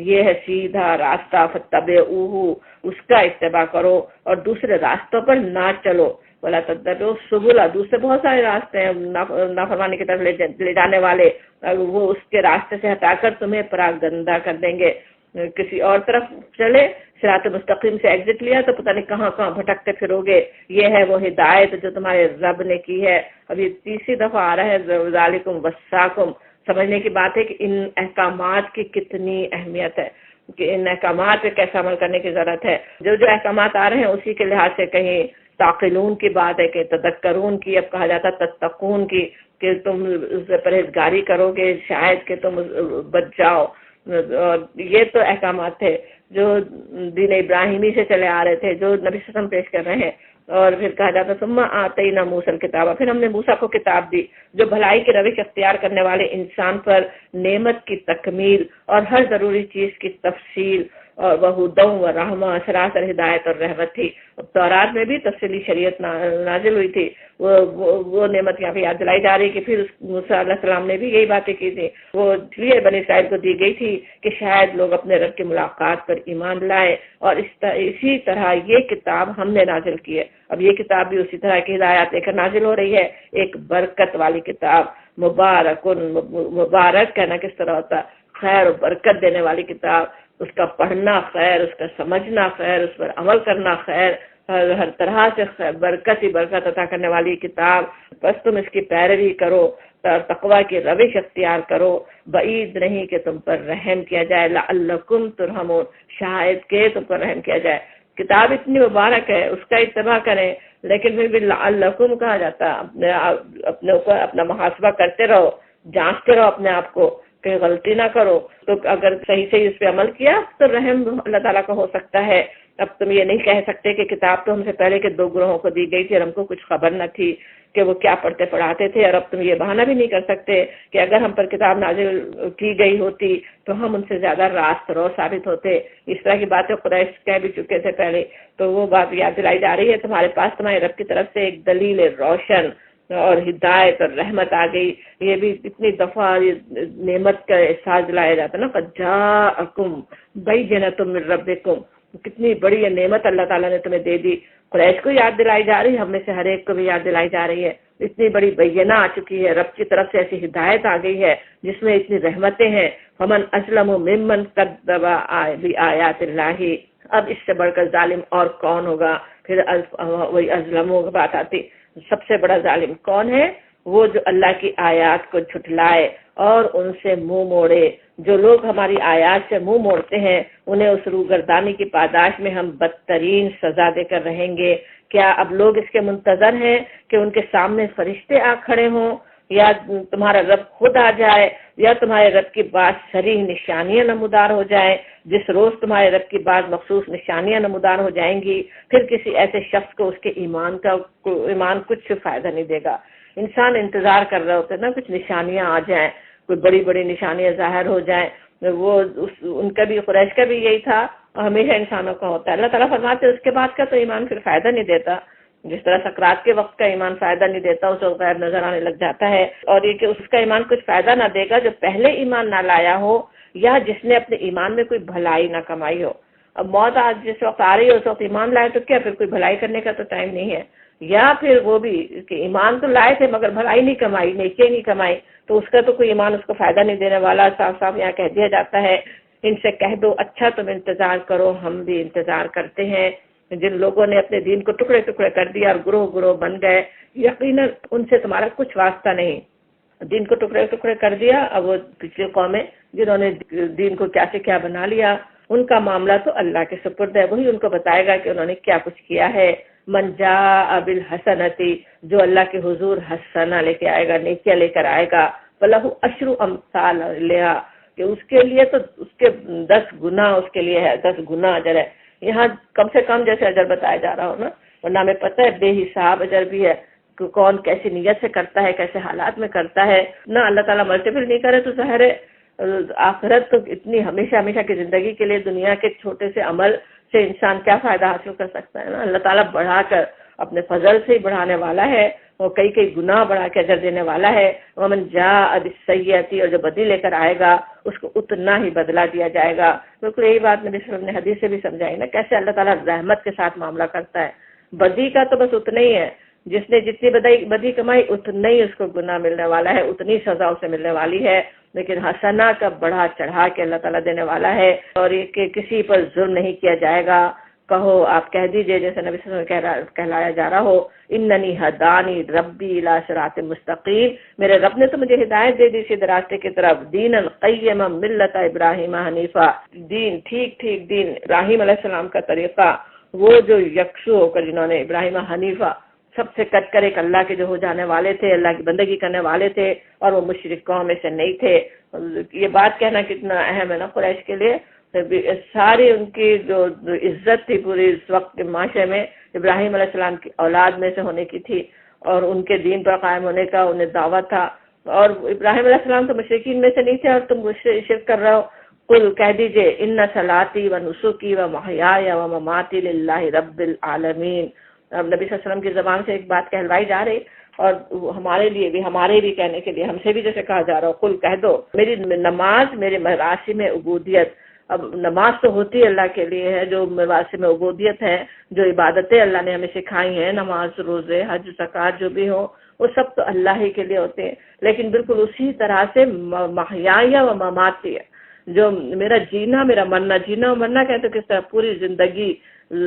یہ ہے سیدھا راستہ، فتبعوہ، اس کا اتباع کرو اور دوسرے راستوں پر نہ چلو. ولا تتبعوا السبل، دوسرے بہت سارے راستے ہیں نافرمانی کی طرف لے جانے والے، وہ اس کے راستے سے ہٹا کر تمہیں پراگندہ کر دیں گے. کسی اور طرف چلے، صراط مستقیم سے ایگزٹ لیا تو پتہ نہیں کہاں کہاں بھٹکتے پھرو گے. یہ ہے وہ ہدایت جو تمہارے رب نے کی ہے. اب یہ تیسری دفعہ آ رہا ہے ذالکم وصاکم. سمجھنے کی بات ہے کہ ان احکامات کی کتنی اہمیت ہے، کہ ان احکامات پہ کیسا عمل کرنے کی ضرورت ہے. جو احکامات آ رہے ہیں اسی کے لحاظ سے کہیں تعقلون کی بات ہے کہ تذکرون کی، اب کہا جاتا تتقون کی، کہ تم اس سے پرہیزگاری کرو گے شاید کہ تم بچ جاؤ. اور یہ تو احکامات تھے جو دین ابراہیمی سے چلے آ رہے تھے، جو نبی صلی اللہ علیہ وسلم پیش کر رہے ہیں. اور پھر کہا جاتا ثم آتینا موسیٰ الکتاب، پھر ہم نے موسیٰ کو کتاب دی جو بھلائی کی روش اختیار کرنے والے انسان پر نعمت کی تکمیل اور ہر ضروری چیز کی تفصیل اور وہدی و رحمہ، سراسر ہدایت اور رحمت تھی. تورات میں بھی تفصیلی شریعت نازل ہوئی تھی، وہ نعمت یہاں پہ یاد دلائی جا رہی کہ پھر موسیٰ علیہ السلام نے بھی یہی باتیں کی تھی. وہ اس لیے بنی اسرائیل کو دی گئی تھی کہ شاید لوگ اپنے رب کی ملاقات پر ایمان لائے. اور اسی طرح یہ کتاب ہم نے نازل کی ہے. اب یہ کتاب بھی اسی طرح کی ہدایات لے کر نازل ہو رہی ہے، ایک برکت والی کتاب. مبارک کہنا کس طرح ہوتا، خیر و برکت دینے والی کتاب. اس کا پڑھنا خیر، اس کا سمجھنا خیر، اس پر عمل کرنا خیر، ہر طرح سے برکت ہی برکت عطا کرنے والی کتاب. بس تم اس کی پیروی کرو، تقوی کی روش اختیار کرو، بعید نہیں کہ تم پر رحم کیا جائے. لعلکم ترحمون، شاید کہ تم پر رحم کیا جائے. کتاب اتنی مبارک ہے، اس کا اتباع کریں، لیکن پھر بھی لعلکم کہا جاتا. اپنے اوپر اپنا محاسبہ کرتے رہو، جانچتے رہو اپنے آپ کو کہ غلطی نہ کرو. تو اگر صحیح اس پہ عمل کیا تو رحم اللہ تعالیٰ کا ہو سکتا ہے. اب تم یہ نہیں کہہ سکتے کہ کتاب تو ہم سے پہلے کے 2 گروہوں کو دی گئی تھی اور ہم کو کچھ خبر نہ تھی کہ وہ کیا پڑھتے پڑھاتے تھے، اور اب تم یہ بہانہ بھی نہیں کر سکتے کہ اگر ہم پر کتاب نازل کی گئی ہوتی تو ہم ان سے زیادہ راست رو ثابت ہوتے. اس طرح کی باتیں قریش کہہ بھی چکے تھے پہلے. تو وہ بات یاد دلائی جا رہی ہے تمہارے پاس تمہارے رب کی طرف سے ایک دلیل روشن اور ہدایت اور رحمت آ گئی. یہ بھی اتنی دفعہ نعمت کا احساس دلایا جاتا ہے نا، قد جاءکم بینۃ من ربکم، کتنی بڑی یہ نعمت اللہ تعالیٰ نے تمہیں دے دی. قریش کو یاد دلائی جا رہی ہے، ہم میں سے ہر ایک کو بھی یاد دلائی جا رہی ہے. اتنی بڑی بینہ آ چکی ہے، رب کی طرف سے ایسی ہدایت آ گئی ہے جس میں اتنی رحمتیں ہیں. فمن اسلم ممن کذب بآیات اللہ، اب اس سے بڑھ کر ظالم اور کون ہوگا. پھر وہی ازلموں کی بات آتی، سب سے بڑا ظالم کون ہے؟ وہ جو اللہ کی آیات کو جھٹلائے اور ان سے منہ موڑے. جو لوگ ہماری آیات سے منہ موڑتے ہیں انہیں اس روگردانی کی پاداش میں ہم بدترین سزا دے کر رہیں گے. کیا اب لوگ اس کے منتظر ہیں کہ ان کے سامنے فرشتے آ کھڑے ہوں، یا تمہارا رب خود آ جائے، یا تمہارے رب کی بعض صریح نشانیاں نمودار ہو جائیں؟ جس روز تمہارے رب کی بعض مخصوص نشانیاں نمودار ہو جائیں گی، پھر کسی ایسے شخص کو اس کے ایمان کچھ فائدہ نہیں دے گا. انسان انتظار کر رہے ہوتے نا کچھ نشانیاں آ جائیں، کوئی بڑی بڑی نشانیاں ظاہر ہو جائیں. وہ ان کا بھی، قریش کا بھی یہی تھا اور ہمیشہ انسانوں کا ہوتا ہے. اللہ تعالیٰ فرماتے اس کے بعد کا تو ایمان پھر فائدہ نہیں دیتا. جس طرح سکرات کے وقت کا ایمان فائدہ نہیں دیتا، اس وقت غیب نظر آنے لگ جاتا ہے. اور یہ کہ اس کا ایمان کچھ فائدہ نہ دے گا جو پہلے ایمان نہ لایا ہو یا جس نے اپنے ایمان میں کوئی بھلائی نہ کمائی ہو. اب موت آج جس وقت آ رہی ہے اس وقت ایمان لائے تو کیا پھر کوئی بھلائی کرنے کا تو ٹائم نہیں ہے. یا پھر وہ بھی کہ ایمان تو لائے تھے مگر بھلائی نہیں کمائی، نیکی نہیں کمائی، تو اس کا تو کوئی ایمان اس کو فائدہ نہیں دینے والا. صاف صاف یہاں کہہ دیا جاتا ہے ان سے کہہ دو اچھا تم انتظار کرو، ہم بھی انتظار کرتے ہیں. جن لوگوں نے اپنے دین کو ٹکڑے ٹکڑے کر دیا اور گروہ گروہ بن گئے، یقیناً ان سے تمہارا کچھ واسطہ نہیں. دین کو ٹکڑے ٹکڑے کر دیا. اب وہ پچھلی قومیں جنہوں نے دین کو کیا سے کیا بنا لیا، ان کا معاملہ تو اللہ کے سپرد ہے، وہی ان کو بتائے گا کہ انہوں نے کیا کچھ کیا ہے. من جاء بالحسنتی، جو اللہ کے حضور حسنہ لے کے آئے گا، نیکیاں لے کر آئے گا، فلہ عشر امثالہا، کہ اس کے لیے تو اس کے 10 گنا اس کے لیے ہے، 10 گنا اجر ہے. یہاں کم سے کم جیسے اجر بتایا جا رہا ہو نا، ورنہ ہمیں پتہ ہے بے حساب اجر بھی ہے کہ کون کیسی نیت سے کرتا ہے، کیسے حالات میں کرتا ہے. نہ اللہ تعالیٰ ملٹیپل نہیں کرے تو ظاہر ہے آخرت تو اتنی ہمیشہ ہمیشہ کی زندگی کے لیے دنیا کے چھوٹے سے عمل سے انسان کیا فائدہ حاصل کر سکتا ہے نا. اللہ تعالیٰ بڑھا کر اپنے فضل سے ہی بڑھانے والا ہے، وہ کئی گناہ بڑھا کے اجر دینے والا ہے. ومن جاء بالسیئۃ، اور جو بدی لے کر آئے گا اس کو اتنا ہی بدلہ دیا جائے گا. بالکل یہی بات نبی صلی اللہ علیہ وسلم نے حدیث سے بھی سمجھائی نا، کیسے اللہ تعالیٰ رحمت کے ساتھ معاملہ کرتا ہے. بدی کا تو بس اتنا ہی ہے، جس نے جتنی بدی کمائی اتنا ہی اس کو گناہ ملنے والا ہے، اتنی سزا اسے ملنے والی ہے. لیکن حسنہ کا بڑھا چڑھا کے اللہ تعالیٰ دینے والا ہے. اور یہ کہ کسی پر ظلم نہیں کیا جائے گا. کہو، آپ کہہ دیجئے جیسے نبی صلی اللہ علیہ وسلم کہلایا جا رہا ہو، اننی ہدانی ربی الی صراط مستقیم، میرے رب نے تو مجھے ہدایت دے دی سیدھے راستے کی طرف. دینا قیما ملت ابراہیم حنیفہ، دین ٹھیک دین ابراہیم علیہ السلام کا طریقہ، وہ جو یکسو ہو کر جنہوں نے ابراہیم حنیفہ سب سے کٹ کر ایک اللہ کے جو ہو جانے والے تھے، اللہ کی بندگی کرنے والے تھے، اور وہ مشرک قوم میں سے نہیں تھے. یہ بات کہنا کتنا اہم ہے نا قریش کے لیے. ساری ان کی جو عزت تھی پوری اس وقت کے معاشرے میں ابراہیم علیہ السلام کی اولاد میں سے ہونے کی تھی، اور ان کے دین پر قائم ہونے کا انہیں دعوت تھا. اور ابراہیم علیہ السلام تو مشرکین میں سے نہیں تھے اور تم شرک کر رہے ہو. قل کہہ دیجئے ان صلاتی و نسکی و محیای و مماتی للہ رب العالمین. اب نبی صلی اللہ علیہ وسلم کی زبان سے ایک بات کہلوائی جا رہی، اور ہمارے بھی کہنے کے لیے ہم سے بھی جیسے کہا جا رہا ہو، قل کہہ دو میری نماز، میرے مراسم عبودیت. اب نماز تو ہوتی اللہ کے لیے ہے، جو مراسم عبودیت ہے، جو عبادتیں اللہ نے ہمیں سکھائی ہیں، نماز، روزے، حج، زکوٰۃ جو بھی ہو، وہ سب تو اللہ ہی کے لیے ہوتے ہیں. لیکن بالکل اسی طرح سے محیای و مماتی ہے، جو میرا جینا، میرا مرنا، جینا و مرنا کہتے کس طرح پوری زندگی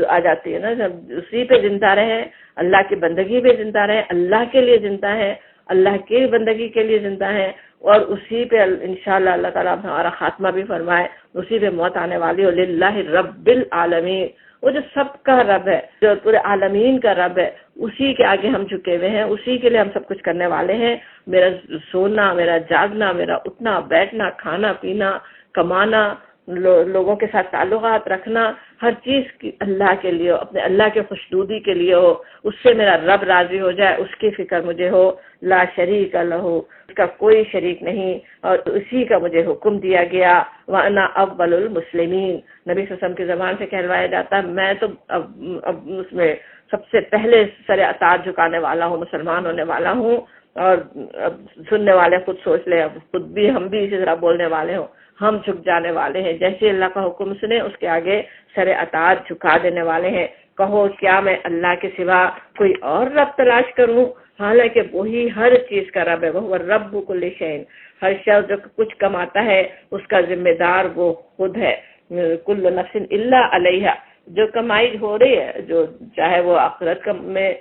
آ جاتی ہے نا، جب اسی پہ زندہ رہے، اللہ کی بندگی پہ زندہ رہے، اللہ کے لیے زندہ ہے، اللہ کی بندگی کے لیے زندہ ہے، اور اسی پہ انشاءاللہ اللہ تعالیٰ ہمارا خاتمہ بھی فرمائے، اسی پہ موت آنے والی ہو. للہ رب العالمین، وہ جو سب کا رب ہے، جو پورے عالمین کا رب ہے، اسی کے آگے ہم جھکے ہوئے ہیں، اسی کے لیے ہم سب کچھ کرنے والے ہیں. میرا سونا، میرا جاگنا، میرا اٹھنا بیٹھنا، کھانا پینا، کمانا، لوگوں کے ساتھ تعلقات رکھنا ہر چیز کی اللہ کے لیے ہو، اپنے اللہ کے خوشنودی کے لیے ہو، اس سے میرا رب راضی ہو جائے، اس کی فکر مجھے ہو، لا شریک لہ، اس کا کوئی شریک نہیں، اور اسی کا مجھے حکم دیا گیا، وَأَنَا أَوَّلُ الْمُسْلِمِينَ، نبی صلی اللہ علیہ وسلم کی زبان سے کہلوایا جاتا ہے میں تو اب اس میں سب سے پہلے سر اطاعت جھکانے والا ہوں، مسلمان ہونے والا ہوں، اور اب سننے والے خود سوچ لیں، اب خود بھی ہم بھی اسی طرح بولنے والے ہوں، ہم جھک جانے والے ہیں، جیسے اللہ کا حکم سنے اس کے آگے سر اطاعت جھکا دینے والے ہیں۔ کہو کیا میں اللہ کے سوا کوئی اور رب تلاش کروں، حالانکہ وہی ہر چیز کا رب ہے، وہ رب کل شیء، ہر شخص جو کچھ کماتا ہے اس کا ذمہ دار وہ خود ہے، کل نفس الا علیہا، جو کمائی ہو رہی ہے، جو چاہے وہ آخرت میں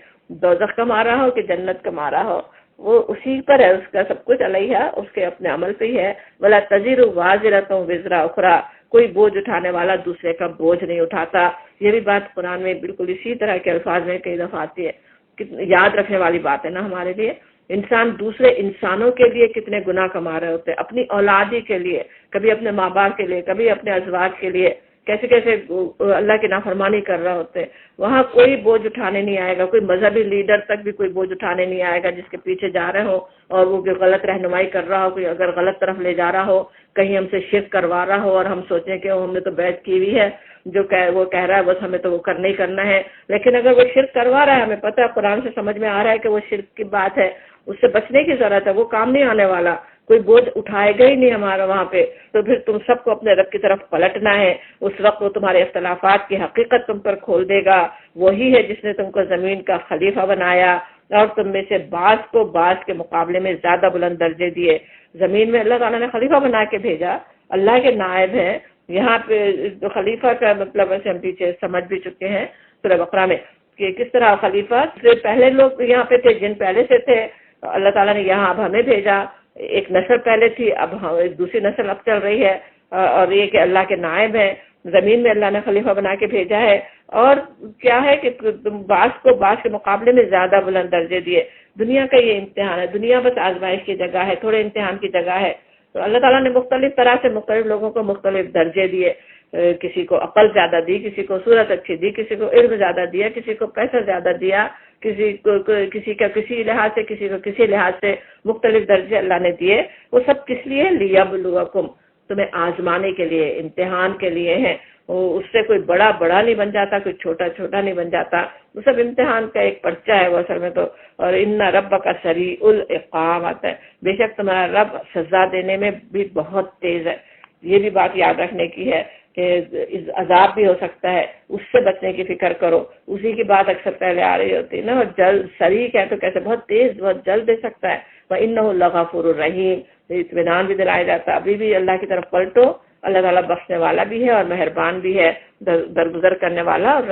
دوزخ کما رہا ہو کہ جنت کما رہا ہو، وہ اسی پر ہے، اس کا سب کچھ علیہ، اس کے اپنے عمل پہ ہی ہے، ولا تزر وازرۃ وزر اخری، کوئی بوجھ اٹھانے والا دوسرے کا بوجھ نہیں اٹھاتا۔ یہ بھی بات قرآن میں بالکل اسی طرح کے الفاظ میں کئی دفعہ آتی ہے، یاد رکھنے والی بات ہے نا ہمارے لیے۔ انسان دوسرے انسانوں کے لیے کتنے گناہ کما رہے ہوتے ہیں، اپنی اولادی کے لیے، کبھی اپنے ماں باپ کے لیے، کبھی اپنے ازواج کے لیے، کیسے کیسے اللہ کی نافرمانی کر رہے ہوتے ہیں۔ وہاں کوئی بوجھ اٹھانے نہیں آئے گا، کوئی مذہبی لیڈر تک بھی کوئی بوجھ اٹھانے نہیں آئے گا جس کے پیچھے جا رہے ہو اور وہ غلط رہنمائی کر رہا ہو، کوئی اگر غلط طرف لے جا رہا ہو، کہیں ہم سے شرک کروا رہا ہو اور ہم سوچیں کہ ہم نے تو بیعت کی ہوئی ہے، وہ کہہ رہا ہے بس ہمیں تو وہ کرنا ہی کرنا ہے، لیکن اگر وہ شرک کروا رہا ہے، ہمیں پتہ ہے قرآن سے سمجھ میں آ رہا ہے کہ وہ شرک کی بات ہے، اس سے بچنے کی ضرورت ہے، وہ کام نہیں آنے والا، کوئی بوجھ اٹھائے گا ہی نہیں ہمارا وہاں پہ، تو پھر تم سب کو اپنے رب کی طرف پلٹنا ہے۔ اس وقت وہ تمہارے اختلافات کی حقیقت تم پر کھول دے گا، وہی ہے جس نے تم کو زمین کا خلیفہ بنایا اور تم میں سے بعض کو بعض کے مقابلے میں زیادہ بلند درجے دیے۔ زمین میں اللہ تعالیٰ نے خلیفہ بنا کے بھیجا، اللہ کے نائب ہیں۔ یہاں پہ خلیفہ کا مطلب ایسے ہم پیچھے سمجھ بھی چکے ہیں سورہ بقرہ میں کہ کس طرح خلیفہ سے پہلے لوگ یہاں پہ تھے، جن پہلے سے تھے، اللہ تعالیٰ نے یہاں اب ہمیں بھیجا، ایک نسل پہلے تھی، اب ایک دوسری نسل اب چل رہی ہے، اور یہ کہ اللہ کے نائب ہیں، زمین میں اللہ نے خلیفہ بنا کے بھیجا ہے، اور کیا ہے کہ بعض کو بعض کے مقابلے میں زیادہ بلند درجے دیے۔ دنیا کا یہ امتحان ہے، دنیا بس آزمائش کی جگہ ہے، تھوڑے امتحان کی جگہ ہے، تو اللہ تعالیٰ نے مختلف طرح سے مختلف لوگوں کو مختلف درجے دیے، کسی کو عقل زیادہ دی، کسی کو صورت اچھی دی، کسی کو علم زیادہ دیا، کسی کو پیسہ زیادہ دیا، کسی کا کسی لحاظ سے، کسی کو کسی لحاظ سے مختلف درجے اللہ نے دیے۔ وہ سب کس لیے؟ لیبلوکم، تمہیں آزمانے کے لیے، امتحان کے لیے ہیں۔ اس سے کوئی بڑا بڑا نہیں بن جاتا، کوئی چھوٹا چھوٹا نہیں بن جاتا، وہ سب امتحان کا ایک پرچہ ہے وہ اصل میں تو۔ اور ان ربک سریع العقاب آتا ہے، بے شک تمہارا رب سزا دینے میں بھی بہت تیز ہے۔ یہ بھی بات یاد رکھنے کی ہے کہ عذاب بھی ہو سکتا ہے، اس سے بچنے کی فکر کرو، اسی کی بات اکثر پہلے آ رہی ہوتی ہے نا، اور جلد سریع ہے تو کیسے بہت تیز، بہت جلد دے سکتا ہے۔ وَإِنَّهُ لَغَفُورٌ رَحِيمٌ، اطمینان بھی دلایا جاتا ہے، ابھی بھی اللہ کی طرف پلٹو، اللہ تعالیٰ بخشنے والا بھی ہے اور مہربان بھی ہے، درگزر کرنے والا اور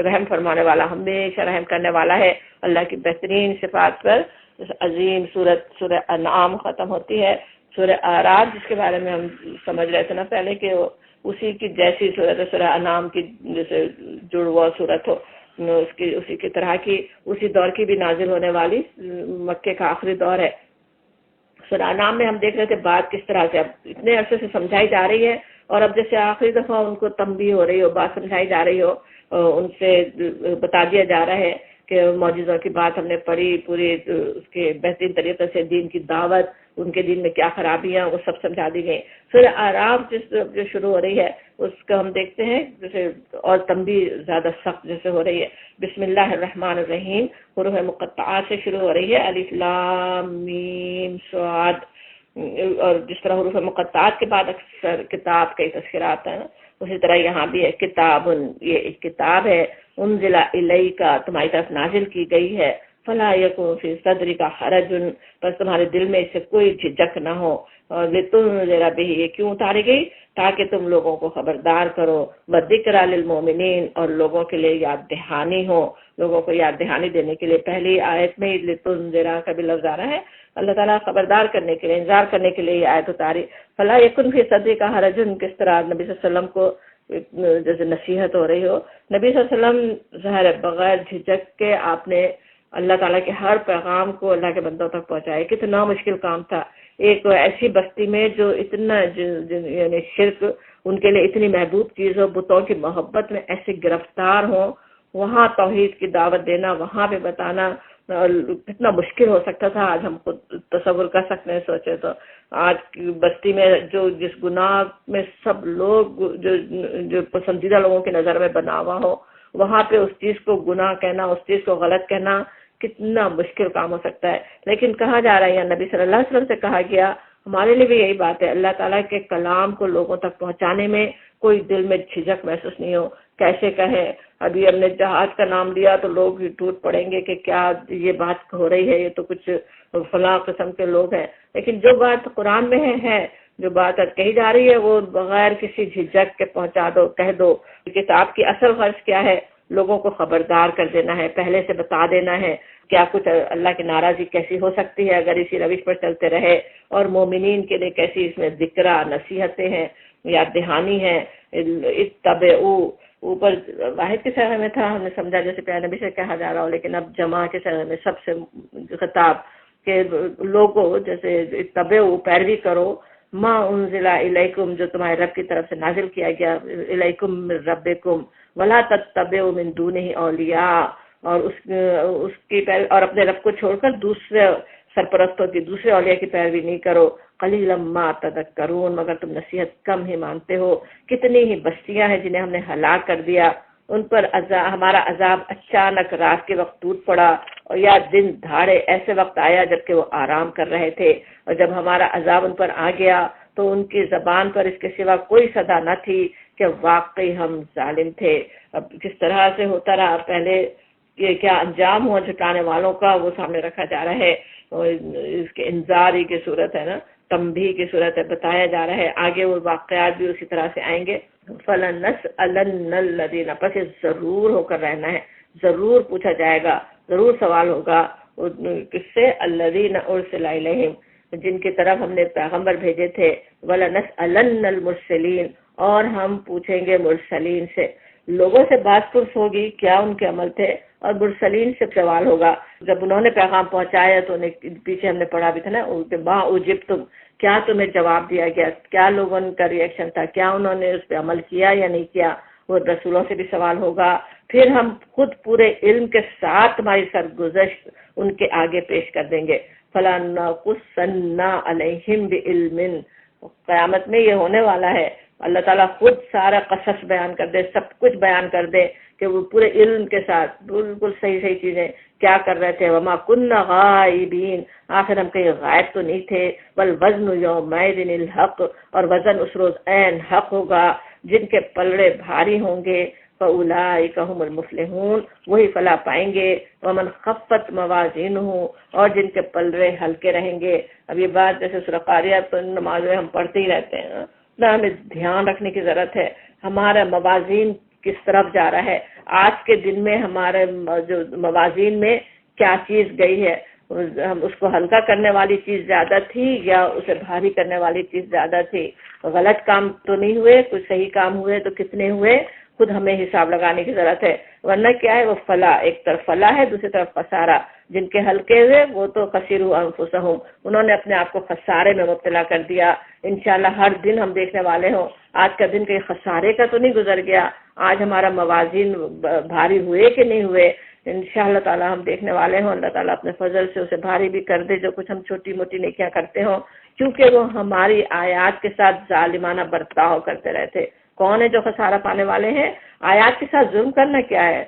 رحم فرمانے والا، ہمیشہ رحم کرنے والا ہے۔ اللہ کی بہترین صفات پر عظیم سورہ انعام ختم ہوتی ہے۔ سورہ اعراف جس کے بارے میں ہم سمجھ رہے تھے نا پہلے کہ اسی کی جیسی صورت ہے، سورہ انعام کی جیسے جڑ ہوا صورت ہو، اسی کی طرح کی، اسی دور کی بھی نازل ہونے والی، مکے کا آخری دور ہے۔ سورہ انعام میں ہم دیکھ رہے تھے بات کس طرح سے اب اتنے عرصے سے سمجھائی جا رہی ہے، اور اب جیسے آخری دفعہ ان کو تنبیہ ہو رہی ہو، بات سمجھائی جا رہی ہو، ان سے بتا دیا جا رہا ہے کہ معجزوں کی بات ہم نے پڑھی، پوری اس کے بہترین طریقے سے دین کی دعوت، ان کے دین میں کیا خرابیاں، وہ سب سمجھا دی گئی۔ سورہ اعراف جو شروع ہو رہی ہے اس کو ہم دیکھتے ہیں جیسے اور تنبیہ زیادہ سخت جیسے ہو رہی ہے۔ بسم اللہ الرحمن الرحیم، حروف مقطعات سے شروع ہو رہی ہے، الف لام میم صاد، اور جس طرح حروف مقطعات کے بعد اکثر کتاب کا تذکرہ آتا ہے نا، اسی طرح یہاں بھی ہے کتاب، یہ ایک کتاب ہے، انزل الیک، تمہاری طرف نازل کی گئی ہے، فلا یکن فی صدرک حرج، بس تمہارے دل میں اس سے کوئی جھجک نہ ہو، اور لتنذر بہ، یہ کیوں اتاری گئی؟ تاکہ تم لوگوں کو خبردار کرو، وذکری للمؤمنین، اور لوگوں کے لیے یاد دہانی ہو، لوگوں کو یاد دہانی دینے کے لیے پہلی آیت میں لتنذر کا بھی لفظ آ رہا ہے، اللہ تعالیٰ خبردار کرنے کے لیے، انذار کرنے کے لیے یہ آیت اتاری۔ فلا یکن فی صدرک حرج، کس طرح نبی صلی اللہ علیہ وسلم کو جیسے نصیحت ہو رہی ہو، نبی صلی اللہ علیہ وسلم ظاہر بغیر جھجک کے آپ نے اللہ تعالیٰ کے ہر پیغام کو اللہ کے بندوں تک پہنچایا۔ کتنا مشکل کام تھا، ایک ایسی بستی میں جو اتنا یعنی شرک ان کے لیے اتنی محبوب چیز ہو، بتوں کی محبت میں ایسے گرفتار ہوں، وہاں توحید کی دعوت دینا، وہاں پہ بتانا کتنا مشکل ہو سکتا تھا. آج ہم خود تصور کر سکتے ہیں، سوچے تو آج کی بستی میں جو جس گناہ میں سب لوگ جو پسندیدہ لوگوں کی نظر میں بنا ہوا ہو، وہاں پہ اس چیز کو گناہ کہنا، اس چیز کو غلط کہنا کتنا مشکل کام ہو سکتا ہے. لیکن کہا جا رہا ہے، یا نبی صلی اللہ علیہ وسلم سے کہا گیا، ہمارے لیے بھی یہی بات ہے، اللہ تعالیٰ کے کلام کو لوگوں تک پہنچانے میں کوئی دل میں جھجک محسوس نہیں ہو. کیسے کہیں، ابھی ہم نے جہاد کا نام لیا تو لوگ ہی ٹوٹ پڑیں گے کہ کیا یہ بات ہو رہی ہے، یہ تو کچھ فلاں قسم کے لوگ ہیں. لیکن جو بات قرآن میں ہے، جو بات کہی جا رہی ہے، وہ بغیر کسی جھجک کے پہنچا دو، کہہ دو. کتاب کی اصل غرض کیا ہے؟ لوگوں کو خبردار کر دینا ہے، پہلے سے بتا دینا ہے کیا کچھ اللہ کی ناراضی کیسی ہو سکتی ہے اگر اسی روش پر چلتے رہے، اور مومنین کے لیے کیسی اس میں ذکرہ نصیحتیں ہیں، یاد دہانی ہے. اتبعوا اوپر واحد کے صیغے میں تھا، ہم نے سمجھا جیسے پیارے نبی سے کہا جا رہا ہو، لیکن اب جمع کے صیغے میں سب سے خطاب کہ لوگوں جیسے اتبعوا پیروی کرو، ما انزل الیکم جو تمہارے رب کی طرف سے نازل کیا گیا، الیکم من ربکم، ولا تتبعوا من دونہ اولیاء، اور اس کی پیروی، اور اپنے رب کو چھوڑ کر دوسرے سرپرستوں کی، دوسرے اولیاء کی پیروی نہیں کرو. قلیلا ما تذکرون، مگر تم نصیحت کم ہی مانتے ہو. کتنی ہی بستیاں ہیں جنہیں ہم نے ہلاک کر دیا، ان پر ہمارا عذاب اچانک رات کے وقت ٹوٹ پڑا، اور یا دن دھاڑے ایسے وقت آیا جبکہ وہ آرام کر رہے تھے، اور جب ہمارا عذاب ان پر آ گیا تو ان کی زبان پر اس کے سوا کوئی صدا نہ تھی کہ واقعی ہم ظالم تھے. اب کس طرح سے ہوتا رہا پہلے، یہ کیا انجام ہوا جھٹانے والوں کا، وہ سامنے رکھا جا رہا ہے. اس کے انذاری کی صورت ہے نا، تنبیہ کی صورت ہے، بتایا جا رہا ہے. آگے وہ واقعات بھی اسی طرح سے آئیں گے. فَلَنَسْأَلَنَّ الَّذِينَ، پس یہ ضرور ہو کر رہنا ہے، ضرور پوچھا جائے گا، ضرور سوال ہوگا. کس سے؟ الَّذِينَ أُرْسِلَ إِلَيْهِمْ، جن کی طرف ہم نے پیغمبر بھیجے تھے. وَلَنَسْأَلَنَّ الْمُرْسَلِينَ، اور ہم پوچھیں گے مرسلین سے. لوگوں سے بات پرس ہوگی کیا ان کے عمل تھے، اور مرسلین سے سوال ہوگا جب انہوں نے پیغام پہنچایا تو پیچھے ہم نے پڑھا بھی تھا نا، ماں اجبتم، کیا تمہیں جواب دیا گیا، کیا لوگوں کا ریئیکشن تھا، کیا انہوں نے اس پہ عمل کیا یا نہیں کیا. وہ رسولوں سے بھی سوال ہوگا. پھر ہم خود پورے علم کے ساتھ تمہاری سرگزشت ان کے آگے پیش کر دیں گے. فَلَا نَقُصَّنَّ عَلَيْهِمْ بِعِلْمٍ، قیامت میں یہ ہونے والا ہے، اللہ تعالیٰ خود سارا قصص بیان کر دے، سب کچھ بیان کر دے کہ وہ پورے علم کے ساتھ بالکل صحیح صحیح چیزیں کیا کر رہے تھے. وما كنا غائبین، آخر ہم کہیں غائب تو نہیں تھے. والوزن یومئذ الحق، اور وزن اس روز عین حق ہوگا. جن کے پلڑے بھاری ہوں گے فاولئک هم المفلحون، وہی فلاح پائیں گے. ومن خفت موازینہ، اور جن کے پلڑے ہلکے رہیں گے. اب یہ بات جیسے سورہ قاریہ تو نماز میں ہم پڑھتے ہی رہتے ہیں، ہمیں دھیان رکھنے کی ضرورت ہے ہمارا موازین کس طرف جا رہا ہے. آج کے دن میں ہمارے جو موازین میں کیا چیز گئی ہے، ہم اس کو ہلکا کرنے والی چیز زیادہ تھی یا اسے بھاری کرنے والی چیز زیادہ تھی. غلط کام تو نہیں ہوئے، کچھ صحیح کام ہوئے تو کتنے ہوئے، خود ہمیں حساب لگانے کی ضرورت ہے. ورنہ کیا ہے، وہ فلاح، ایک طرف فلاح ہے، دوسری طرف خسارہ. جن کے ہلکے ہوئے وہ تو خسروا انفسہم، انہوں نے اپنے آپ کو خسارے میں مبتلا کر دیا. انشاءاللہ ہر دن ہم دیکھنے والے ہوں، آج کا دن کہیں خسارے کا تو نہیں گزر گیا، آج ہمارا موازین بھاری ہوئے کہ نہیں ہوئے. انشاءاللہ تعالی ہم دیکھنے والے ہوں. اللہ تعالیٰ اپنے فضل سے اسے بھاری بھی کر دے جو کچھ ہم چھوٹی موٹی نیکیاں کرتے ہوں، کیونکہ وہ ہماری آیات کے ساتھ ظالمانہ برتاؤ کرتے رہتے. کون ہے جو خسارہ پانے والے ہیں؟ آیات کے ساتھ ظلم کرنا کیا ہے؟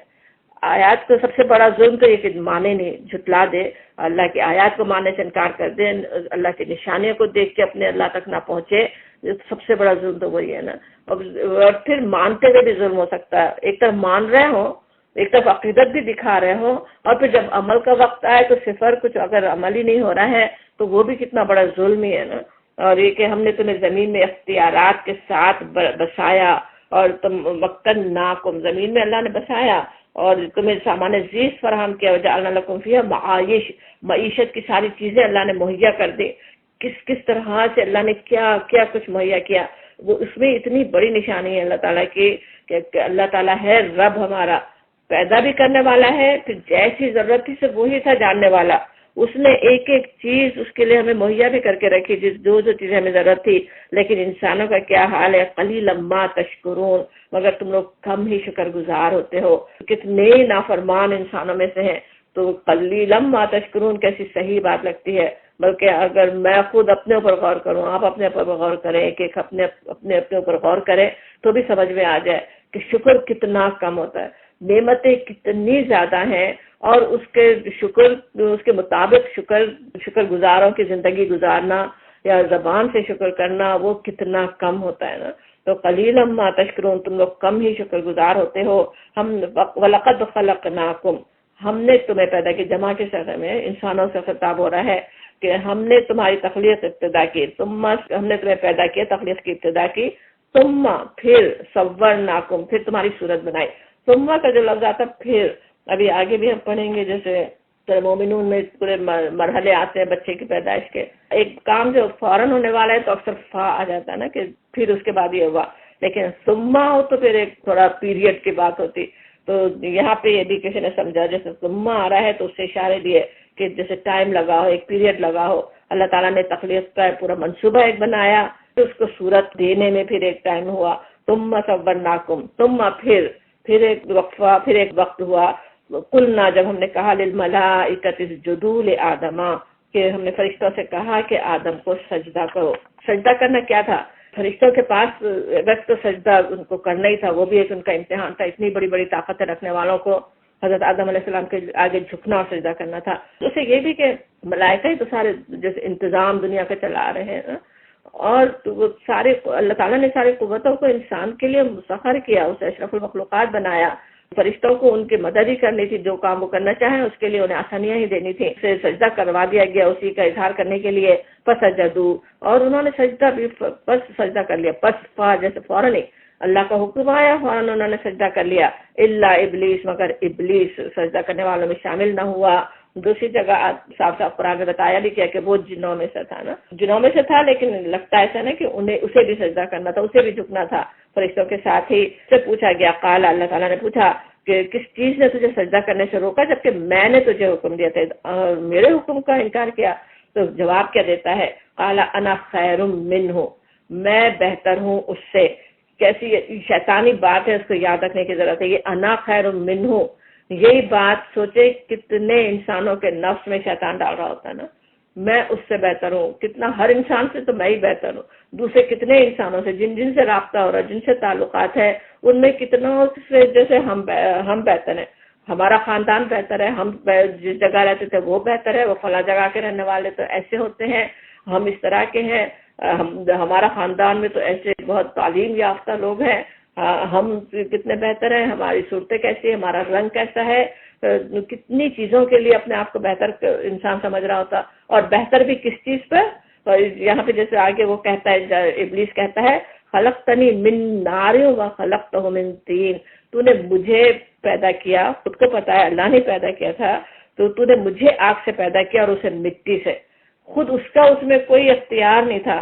آیات کو سب سے بڑا ظلم تو یہ کہ مانے نہیں، جھٹلا دے، اللہ کی آیات کو ماننے سے انکار کر دے، اللہ کی نشانیوں کو دیکھ کے اپنے اللہ تک نہ پہنچے. سب سے بڑا ظلم تو وہی ہے نا. اور پھر مانتے ہوئے بھی ظلم ہو سکتا ہے. ایک طرف مان رہے ہوں، ایک طرف عقیدت بھی دکھا رہے ہوں، اور پھر جب عمل کا وقت آئے تو صفر کچھ اگر عمل ہی نہیں ہو رہا ہے تو وہ بھی کتنا بڑا ظلم ہی ہے نا. اور یہ کہ ہم نے تمہیں زمین میں اختیارات کے ساتھ بسایا، اور تم مکناکم، زمین میں اللہ نے بسایا اور تمہیں سامان زیست فراہم کیا. وجعلنا لکم فیہا معایش، معیشت کی ساری چیزیں اللہ نے مہیا کر دی. کس طرح سے اللہ نے کیا کیا کچھ مہیا کیا. وہ اس میں اتنی بڑی نشانی ہے اللہ تعالیٰ کی کہ اللہ تعالیٰ ہے رب ہمارا، پیدا بھی کرنے والا ہے، پھر جیسی ضرورت تھی سے وہی تھا جاننے والا. اس نے ایک ایک چیز اس کے لیے ہمیں مہیا بھی کر کے رکھی، جو چیزیں ہمیں ضرورت تھی. لیکن انسانوں کا کیا حال ہے، قلیلا ما تشکرون، مگر تم لوگ کم ہی شکر گزار ہوتے ہو. کتنے نافرمان انسانوں میں سے ہیں. تو قلیلا ما تشکرون کیسی صحیح بات لگتی ہے. بلکہ اگر میں خود اپنے اوپر غور کروں، آپ اپنے اوپر غور کریں، ایک اپنے اوپر غور کریں تو بھی سمجھ میں آ جائے کہ شکر کتنا کم ہوتا ہے. نعمتیں کتنی زیادہ ہیں اور اس کے مطابق شکر گزاروں کی زندگی گزارنا یا زبان سے شکر کرنا وہ کتنا کم ہوتا ہے نا. تو قلیلا ما تشکرون، تم لوگ کم ہی شکر گزار ہوتے ہو. وَلَقَدْ خَلَقْنَاكُمْ، ہم نے تمہیں پیدا کی. جمع کے صیغے میں انسانوں سے خطاب ہو رہا ہے کہ ہم نے تمہاری تخلیق ابتدا کی، ہم نے تمہیں پیدا کیا، تخلیق کی ابتدا کی. ثم پھر صورناکم، پھر تمہاری صورت بنائی. ثم کا جو لفظ آتا پھر، ابھی آگے بھی ہم پڑھیں گے، جیسے مومنون میں پورے مرحلے آتے ہیں بچے کی پیدائش کے. ایک کام جو فوراً ہونے والا ہے تو اکثر فا آ جاتا ہے نا کہ پھر اس کے بعد یہ ہوا. لیکن ثم ہو تو پھر ایک تھوڑا پیریڈ کی بات ہوتی. تو یہاں پہ یہ بھی کسی نے سمجھا جیسے ثم آ رہا ہے تو اس سے اشارے دیے کہ جیسے ٹائم لگا ہو، ایک پیریڈ لگا ہو. اللہ تعالیٰ نے تخلیق کا پورا منصوبہ ایک بنایا، پھر اس کو صورت دینے میں پھر ایک ٹائم ہوا. ثم صورناکم، ثم پھر ایک وقفہ، پھر ایک وقت ہوا. قلنا، جب ہم نے کہا للملائکۃ اسجدوا لآدم، کہ ہم نے فرشتوں سے کہا کہ آدم کو سجدہ کرو. سجدہ کرنا کیا تھا؟ فرشتوں کے پاس وقت تو سجدہ ان کو کرنا ہی تھا، وہ بھی ایک ان کا امتحان تھا. اتنی بڑی بڑی طاقتیں رکھنے والوں کو حضرت آدم علیہ السلام کے آگے جھکنا اور سجدہ کرنا تھا. اس سے یہ بھی کہ ملائکہ ہی تو سارے جیسے انتظام دنیا کے چلا رہے ہیں، اور وہ سارے اللہ تعالیٰ نے ساری قوتوں کو انسان کے لیے مسخر کیا، اسے اشرف المخلوقات بنایا. فرشتوں کو ان کی مدد ہی کرنی تھی، جو کام وہ کرنا چاہیں اس کے لیے انہیں آسانیاں ہی دینی تھی. اسے سجدہ کروا دیا گیا اسی کا اظہار کرنے کے لیے. فسجدوا، اور انہوں نے سجدہ بھی سجدہ کر لیا. جیسے فوراً ہی اللہ کا حکم آیا فوراً انہوں نے سجدہ کر لیا. الا ابلیس، مگر ابلیس سجدہ کرنے والوں میں شامل نہ ہوا. دوسری جگہ صاف صاف قرآن نے بتایا بھی کیا کہ وہ جنوں میں سے تھا نا، جنوں میں سے تھا، لیکن لگتا ایسا نا کہ اسے بھی سجدہ کرنا تھا، اسے بھی جھکنا تھا فرشتوں کے ساتھ ہی. سے پوچھا گیا، قال، اللہ تعالیٰ نے پوچھا کہ کس چیز نے تجھے سجدہ کرنے سے روکا جبکہ میں نے تجھے حکم دیا تھا، اور میرے حکم کا انکار کیا؟ تو جواب کیا دیتا ہے؟ قال انا خیر منہ، میں بہتر ہوں اس سے. کیسی شیطانی بات ہے، اس کو یاد رکھنے کی ضرورت ہے. یہ انا خیر منہ، یہی بات سوچے کتنے انسانوں کے نفس میں شیطان ڈال رہا ہوتا ہے نا. میں اس سے بہتر ہوں. کتنا، ہر انسان سے تو میں ہی بہتر ہوں. دوسرے کتنے انسانوں سے جن سے رابطہ ہو رہا ہے، جن سے تعلقات ہے، ان میں کتنوں سے جیسے ہم بہتر ہیں، ہمارا خاندان بہتر ہے، ہم جس جگہ رہتے تھے وہ بہتر ہے، وہ فلاں جگہ کے رہنے والے تو ایسے ہوتے ہیں، ہم اس طرح کے ہیں، ہمارا خاندان میں تو ایسے بہت تعلیم یافتہ لوگ ہیں، ہم کتنے بہتر ہیں، ہماری صورتیں کیسی ہے، ہمارا رنگ کیسا ہے. کتنی چیزوں کے لیے اپنے آپ کو بہتر انسان سمجھ رہا ہوتا. اور بہتر بھی کس چیز پہ؟ یہاں پہ جیسے آگے وہ کہتا ہے، ابلیس کہتا ہے، خلقتنی من نار و خلقتہ من طین، تو نے مجھے پیدا کیا، خود کو پتا ہے اللہ نے پیدا کیا تھا، تو نے مجھے آگ سے پیدا کیا اور اسے مٹی سے. خود اس میں کوئی اختیار نہیں تھا.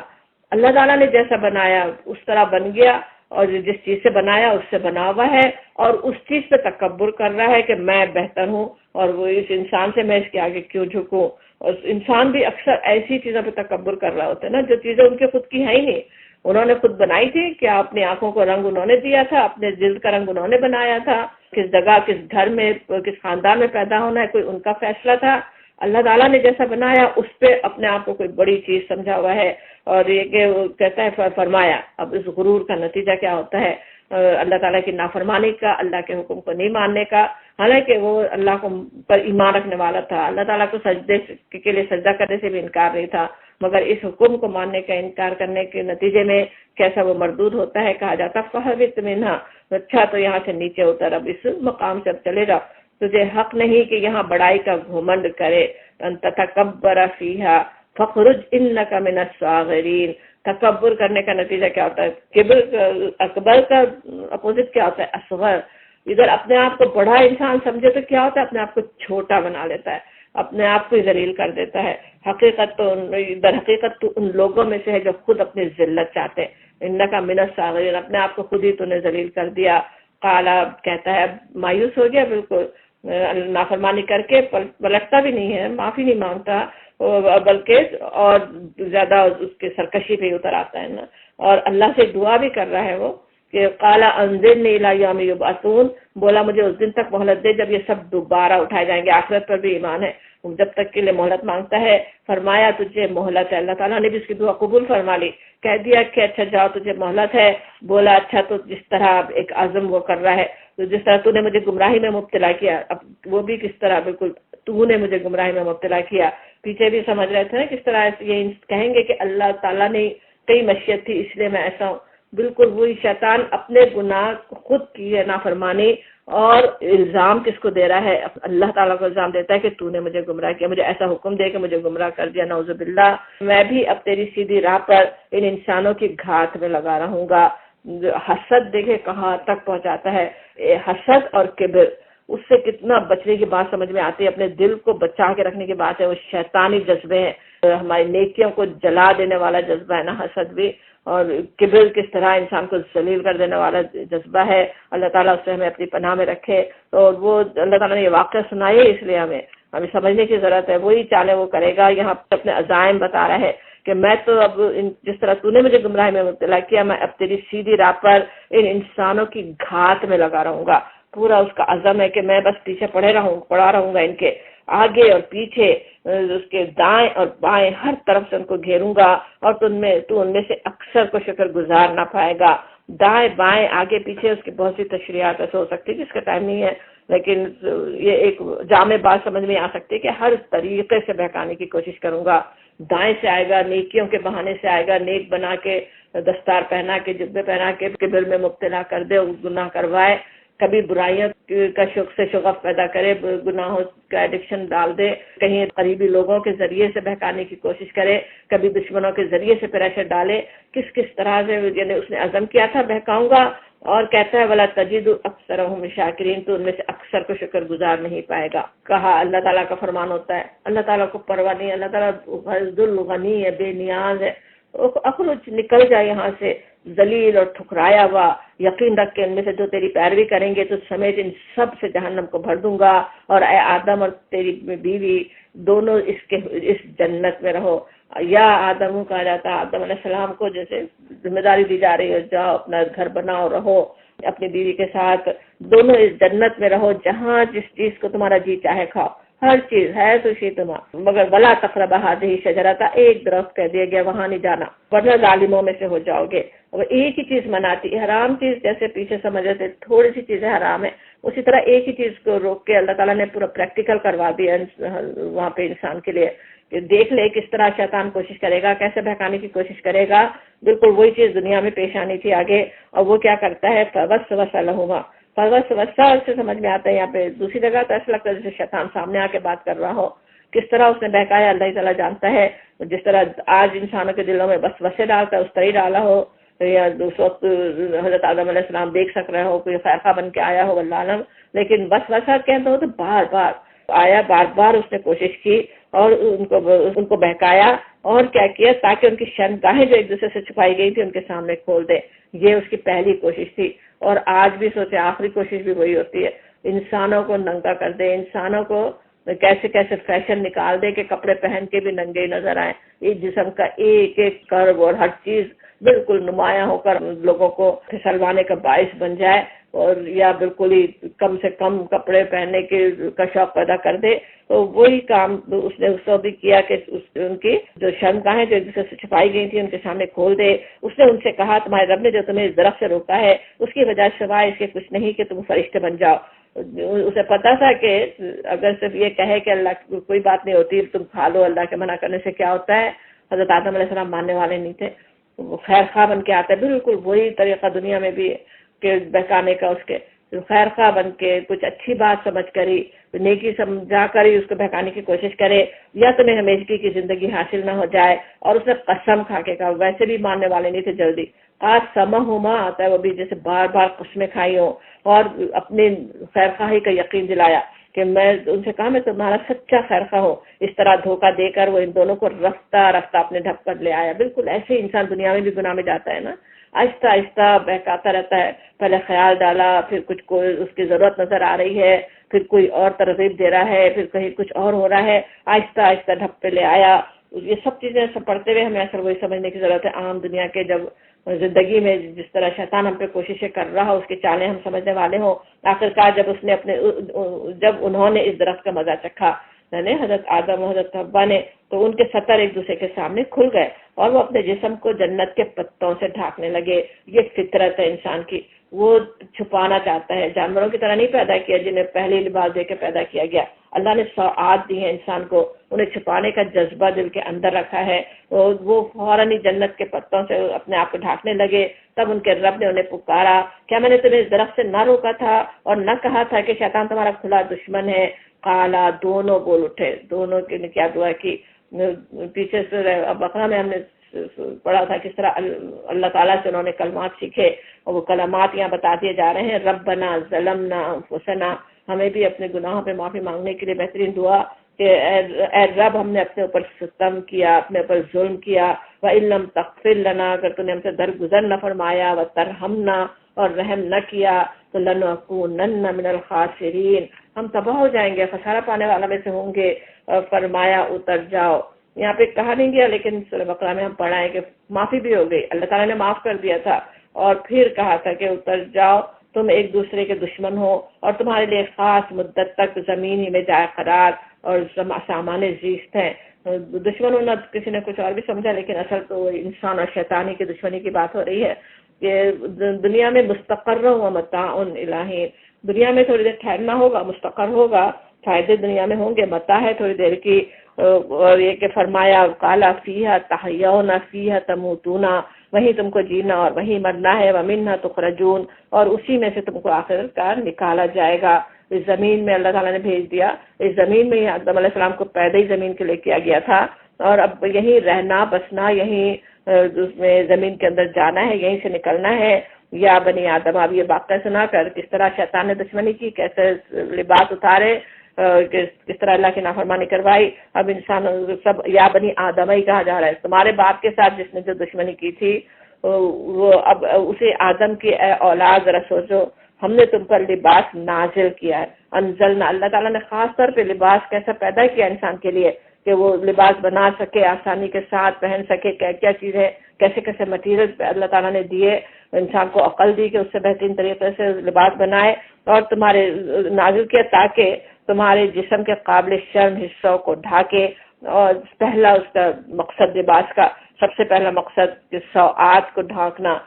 اللہ تعالیٰ نے جیسا بنایا اس طرح بن گیا، اور جس چیز سے بنایا اس سے بنا ہوا ہے، اور اس چیز پہ تکبر کر رہا ہے کہ میں بہتر ہوں، اور وہ اس انسان سے میں اس کے آگے کیوں جھکوں. اور انسان بھی اکثر ایسی چیزوں پہ تکبر کر رہا ہوتا ہے نا، جو چیزیں ان کے خود کی ہیں ہی نہیں. انہوں نے خود بنائی تھی، کیا اپنی آنکھوں کو رنگ انہوں نے دیا تھا، اپنے جلد کا رنگ انہوں نے بنایا تھا، کس جگہ، کس گھر میں، کس خاندان میں پیدا ہونا ہے کوئی ان کا فیصلہ تھا. اللہ تعالیٰ نے جیسا بنایا اس پہ اپنے آپ کو کوئی بڑی چیز سمجھا ہوا ہے. اور یہ کہ وہ کہتا ہے فرمایا. اب اس غرور کا نتیجہ کیا ہوتا ہے؟ اللہ تعالیٰ کی نافرمانی کا، اللہ کے حکم کو نہیں ماننے کا. حالانکہ وہ اللہ کو پر ایمان رکھنے والا تھا، اللہ تعالیٰ کو سجدے کے لیے سجدہ کرنے سے بھی انکار نہیں تھا، مگر اس حکم کو ماننے کا انکار کرنے کے نتیجے میں کیسا وہ مردود ہوتا ہے. کہا جاتا فَهَبِطْ مِنْهَا، اچھا تو یہاں سے نیچے اتر، اب اس مقام سے اب چلے جا. تجھے حق نہیں کہ یہاں بڑائی کا گھمنڈ کرے. ان تتکبر فیہا فخرج انک من الصاغرین. تکبر کرنے کا نتیجہ کیا ہوتا ہے؟ کبر، اکبر کا اپوزٹ کیا ہوتا ہے؟ اصغر. ادھر اپنے آپ کو بڑا انسان سمجھے تو کیا ہوتا ہے؟ اپنے آپ کو چھوٹا بنا لیتا ہے، اپنے آپ کو ذلیل کر دیتا ہے. حقیقت تو در حقیقت تو ان لوگوں میں سے ہے جو خود اپنی ذلت چاہتے ہیں. انک من الصاغرین، اپنے آپ کو خود ہی تو نے ذلیل کر دیا. قالا، کہتا ہے، مایوس ہو گیا بالکل. نافرمانی کر کے پلٹتا بھی نہیں ہے، معافی نہیں مانگتا، بلکہ اور زیادہ اس کے سرکشی پہ اتر آتا ہے نا، اور اللہ سے دعا بھی کر رہا ہے وہ کہ قال انظرنی الی یوم یبعثون، بولا مجھے اس دن تک مہلت دے جب یہ سب دوبارہ اٹھائے جائیں گے۔ آخرت پر بھی ایمان ہے، جب تک کے لیے مہلت مانگتا ہے، فرمایا تجھے مہلت ہے، اللہ تعالیٰ نے بھی اس کی دعا قبول فرما لی، کہہ دیا کہ اچھا جاؤ تجھے مہلت ہے۔ بولا اچھا، تو جس طرح ایک عزم وہ کر رہا ہے، تو جس طرح تو نے مجھے گمراہی میں مبتلا کیا، اب وہ بھی کس طرح بالکل تو نے مجھے گمراہی میں مبتلا کیا، پیچھے بھی سمجھ رہے تھے نا کس طرح یہ کہیں گے کہ اللہ تعالیٰ نے کئی مشیت تھی اس لیے میں ایسا ہوں، بالکل وہی شیطان اپنے گناہ خود کی ہے نافرمانی، اور الزام کس کو دے رہا ہے؟ اللہ تعالیٰ کو الزام دیتا ہے کہ تو نے مجھے گمراہ کیا، مجھے ایسا حکم دے کہ مجھے گمراہ کر دیا، نعوذ باللہ۔ میں بھی اب تیری سیدھی راہ پر ان انسانوں کی گھات میں لگا رہوں گا۔ حسد دیکھے کہاں تک پہنچاتا ہے، حسد اور کبر، اس سے کتنا بچنے کی بات سمجھ میں آتی ہے، اپنے دل کو بچا کے رکھنے کی بات ہے، وہ شیطانی جذبے ہیں، ہماری نیکیوں کو جلا دینے والا جذبہ ہے نا حسد بھی، اور کبر کس طرح انسان کو ذلیل کر دینے والا جذبہ ہے۔ اللہ تعالیٰ اس سے ہمیں اپنی پناہ میں رکھے، اور وہ اللہ تعالیٰ نے یہ واقعہ سنائی ہے، اس لیے ہمیں سمجھنے کی ضرورت ہے، وہی چالے وہ کرے گا۔ یہاں اپنے عزائم بتا رہا ہے کہ میں تو اب جس طرح تو نے مجھے گمراہی میں مبتلا کیا، میں اب تیری سیدھی راہ پر ان انسانوں کی گھات میں لگا رہوں گا۔ پورا اس کا عزم ہے کہ میں بس پیچھے پڑا رہوں گا، ان کے آگے اور پیچھے، اس کے دائیں اور بائیں ہر طرف سے ان کو گھیروں گا، اور تو ان میں سے اکثر کو شکر گزار نہ پائے گا۔ دائیں بائیں آگے پیچھے اس کی بہت سی تشریحات ایسے ہو سکتی ہے جس کا ٹائم نہیں ہے، لیکن یہ ایک جامع بات سمجھ میں آ سکتی ہے کہ ہر طریقے سے بہکانے کی کوشش کروں گا۔ دائیں سے آئے گا، نیکیوں کے بہانے سے آئے گا، نیک بنا کے، دستار پہنا کے، جبے پہنا کے کبر میں مبتلا کر دے، گناہ کروائے، کبھی برائیوں کا شغف پیدا کرے، گناہوں کا ایڈکشن ڈال دے، کہیں قریبی لوگوں کے ذریعے سے بہکانے کی کوشش کرے، کبھی دشمنوں کے ذریعے سے پریشر ڈالے، کس طرح سے یعنی اس نے عزم کیا تھا بہکاؤں گا، اور کہتا ہے وَلَا تَجِدُ أَكْثَرَهُمْ شَاكِرِينَ، تو ان میں سے اکثر کو شکر گزار نہیں پائے گا۔ کہا اللہ تعالیٰ کا فرمان ہوتا ہے، اللہ تعالیٰ کو پرواہ نہیں، اللہ تعالیٰ ذل غنی ہے، بے نیاز ہے، اخرج نکل جائے یہاں سے ذلیل اور ٹھکرایا ہوا، یقین رکھ کے ان میں سے جو تیری پیروی کریں گے تو سمیت ان سب سے جہنم کو بھر دوں گا، اور اے آدم اور تیری بیوی دونوں اس جنت میں رہو۔ یا آدم کہا جاتا ہے آدم علیہ السلام کو، جیسے ذمہ داری دی جا رہی ہے، جاؤ اپنا گھر بناؤ، رہو اپنی بیوی کے ساتھ، دونوں اس جنت میں رہو، جہاں جس چیز کو تمہارا جی چاہے کھاؤ، ہر چیز ہے تو شی تمہارا، مگر ولا تقربا هذه الشجرة، ایک درخت کہہ دیا گیا وہاں نہیں جانا ورنہ ظالموں میں سے ہو جاؤ گے۔ اور ایک ہی چیز مناتی، حرام چیز جیسے پیچھے سمجھ رہے تھے تھوڑی سی چیزیں حرام ہے، اسی طرح ایک ہی چیز کو روک کے اللہ تعالیٰ نے پورا پریکٹیکل کروا دیا وہاں پہ انسان کے لیے، کہ دیکھ لے کس طرح شیطان کوشش کرے گا، کیسے بہکانے کی کوشش کرے گا، بالکل وہی چیز دنیا میں پیش آنی تھی آگے، اور وہ کیا کرتا ہے فوسوس لہما، فوسوسہ سے سمجھ میں آتا ہے یہاں پہ، دوسری جگہ تو ایسا لگتا ہے جیسے شیطان سامنے آ کے بات کر رہا ہو، کس طرح اس نے بہکایا اللہ تعالیٰ جانتا ہے، جس طرح آج انسانوں کے دلوں میں وسوسے ڈالتا ہے اس طرح ہی ڈالا ہو، یا اس وقت حضرت آدم علیہ السلام دیکھ سک رہے ہو کوئی خیر خواہ بن کے آیا ہو واللہ عالم، لیکن وسوسہ کہتے ہو تو بار بار آیا، بار بار اس نے کوشش کی اور ان کو بہکایا، اور کیا کیا تاکہ ان کی شرمگاہیں جو ایک دوسرے سے چھپائی گئی تھی ان کے سامنے کھول دے، یہ اس کی پہلی کوشش تھی، اور آج بھی سوچے آخری کوشش بھی وہی ہوتی ہے، انسانوں کو ننگا کر دے، انسانوں کو کیسے کیسے فیشن نکال دے کہ کپڑے پہن کے بھی ننگے نظر آئیں، ایک جسم کا ایک ایک کرب اور ہر چیز بالکل نمایاں ہو کر لوگوں کو پھسلوانے کا باعث بن جائے، اور یا بالکل ہی کم سے کم کپڑے پہننے کا شوق پیدا کر دے، تو وہی کام اس نے اس کو بھی کیا کہ ان کی جو شرمگاہیں جو ایک دوسرے سے چھپائی گئی تھی ان کے سامنے کھول دے۔ اس نے ان سے کہا تمہارے رب نے جو تمہیں اس درخت سے روکا ہے اس کی وجہ سوائے اس کے کچھ نہیں کہ تم فرشتے بن جاؤ۔ اسے پتا تھا کہ اگر صرف یہ کہے کہ اللہ کی کوئی بات نہیں ہوتی تم کھا لو، اللہ کے منع کرنے سے کیا ہوتا ہے، حضرت آدم علیہ السلام ماننے والے نہیں تھے، وہ خیر خواہ بن کے آتا ہے، بالکل وہی طریقہ دنیا میں بھی کہ بہکانے کا، اس کے خیر خواہ بن کے کچھ اچھی بات سمجھ کری نیکی سمجھا کر ہی اس کو بہکانے کی کوشش کرے، یا تمہیں ہمیشگی کی زندگی حاصل نہ ہو جائے، اور اس نے قسم کھا کے کہا، ویسے بھی ماننے والے نہیں تھے جلدی، قاسمہما آتا ہے وہ بھی جیسے بار بار قسمیں کھائی ہوں، اور اپنی خیر خواہی کا یقین دلایا کہ میں ان سے کہا میں تمہارا سچا خیر خواہ ہوں، اس طرح دھوکہ دے کر وہ ان دونوں کو رفتہ رفتہ اپنے ڈھک کر لے آیا۔ بالکل ایسے ہی انسان دنیا میں بھی گناہ میں جاتا ہے نا، آہستہ آہستہ بہکاتا رہتا ہے، پہلے خیال ڈالا، پھر کچھ کو اس کی ضرورت نظر آ رہی ہے پھر کوئی اور ترغیب دے رہا ہے، پھر کہیں کچھ اور ہو رہا ہے، آہستہ آہستہ ڈھپ پہ لے آیا. یہ سب چیزیں سب پڑھتے ہوئے ہمیں اصل وہی سمجھنے کی ضرورت ہے. عام دنیا کے جب زندگی میں جس طرح شیطان ہم پہ کوششیں کر رہا ہو، اس کی چالیں ہم سمجھنے والے ہوں، آخرکار جب انہوں نے اس درخت کا مزہ چکھا، یعنی حضرت آدم و حضرت حوا نے، تو ان کے سطر ایک دوسرے کے سامنے کھل گئے اور وہ اپنے جسم کو جنت کے پتوں سے ڈھانکنے لگے. یہ فطرت ہے انسان کی، وہ چھپانا چاہتا ہے. جانوروں کی طرح نہیں پیدا کیا جنہیں پہلے لباس دے کے پیدا کیا گیا. اللہ نے سوآت دی ہے انسان کو، انہیں چھپانے کا جذبہ دل کے اندر رکھا ہے. وہ فوراً ہی جنت کے پتوں سے اپنے آپ کو ڈھانکنے لگے. تب ان کے رب نے انہیں پکارا، کیا میں نے تمہیں اس درخت سے نہ روکا تھا اور نہ کہا تھا کہ شیطان تمہارا کھلا دشمن ہے؟ قالا، دونوں بول اٹھے. دونوں نے کیا دعا کی؟ پیچھے سے بقرہ میں ہم نے پڑھا تھا کس طرح اللہ تعالیٰ سے انہوں نے کلمات سیکھے، اور وہ کلمات یہاں بتا دیے جا رہے ہیں. ربنا ظلمنا انفسنا، ہمیں بھی اپنے گناہوں پہ معافی مانگنے کے لیے بہترین دعا کہ اے رب، ہم نے اپنے اوپر ستم کیا، اپنے اوپر ظلم کیا. وَإِن لَّمْ تَغْفِرْ لَنَا، اگر تو نے ہم سے درگزر نہ فرمایا، وَتَرْحَمْنَا، اور رحم نہ کیا، تو لَنَكُونَنَّ مِنَ الْخَاسِرِينَ، ہم تباہ ہو جائیں گے، خسارہ پانے والا میں سے ہوں گے. فرمایا اتر جاؤ. یہاں پہ کہا نہیں گیا لیکن سورہ بقرہ میں ہم پڑھا ہے کہ معافی بھی ہو گئی، اللہ تعالیٰ نے معاف کر دیا تھا. اور پھر کہا تھا کہ اتر جاؤ، تم ایک دوسرے کے دشمن ہو اور تمہارے لیے خاص مدت تک زمین ہی میں جائے قرار اور سامان زیست ہیں. دشمن ہونا کسی نے کچھ اور بھی سمجھا، لیکن اصل تو انسان اور شیطانی کی دشمنی کی بات ہو رہی ہے کہ دنیا میں مستقر ہوا متاع الہی، دنیا میں تھوڑی دیر ٹھہرنا ہوگا، مستقر ہوگا، فائدے دنیا میں ہوں گے، متاع ہے تھوڑی دیر کی. اور یہ کہ فرمایا قالا فیہا تحیون فیہا تموتون، وہیں تم کو جینا اور وہیں مرنا ہے. ومنہا تخرجون، اور اسی میں سے تم کو آخرکار نکالا جائے گا. اس زمین میں اللہ تعالیٰ نے بھیج دیا، اس زمین میں آدم علیہ السلام کو پیدا ہی زمین کے لیے کیا گیا تھا، اور اب یہیں رہنا بسنا، یہیں اس میں زمین کے اندر جانا ہے، یہیں سے نکلنا ہے. یا بنی آدم، اب یہ واقعہ سنا کر کس طرح شیطان نے دشمنی کی، کیسے لباس اتارے، کس طرح اللہ کی نافرمانی کروائی. اب انسان سب یا بنی آدم ہی کہا جا رہا ہے. تمہارے باپ کے ساتھ جس نے جو دشمنی کی تھی، وہ اب اسے آدم کی اے اولاد ذرا سوچو، ہم نے تم پر لباس نازل کیا ہے. انزلنا، اللہ تعالیٰ نے خاص طور پہ لباس کیسا پیدا کیا انسان کے لیے کہ وہ لباس بنا سکے، آسانی کے ساتھ پہن سکے. کیا کیا چیزیں، کیسے کیسے مٹیریل اللہ تعالیٰ نے دیے، انسان کو عقل دی کہ اس سے بہترین طریقے سے لباس بنائے اور تمہارے نازل کیا تاکہ تمہارے جسم کے قابل شرم حصوں کو ڈھاکے. اور پہلا اس کا مقصد لباس کا سب سے پہلا مقصد کہ سوآت کو ڈھانکنا،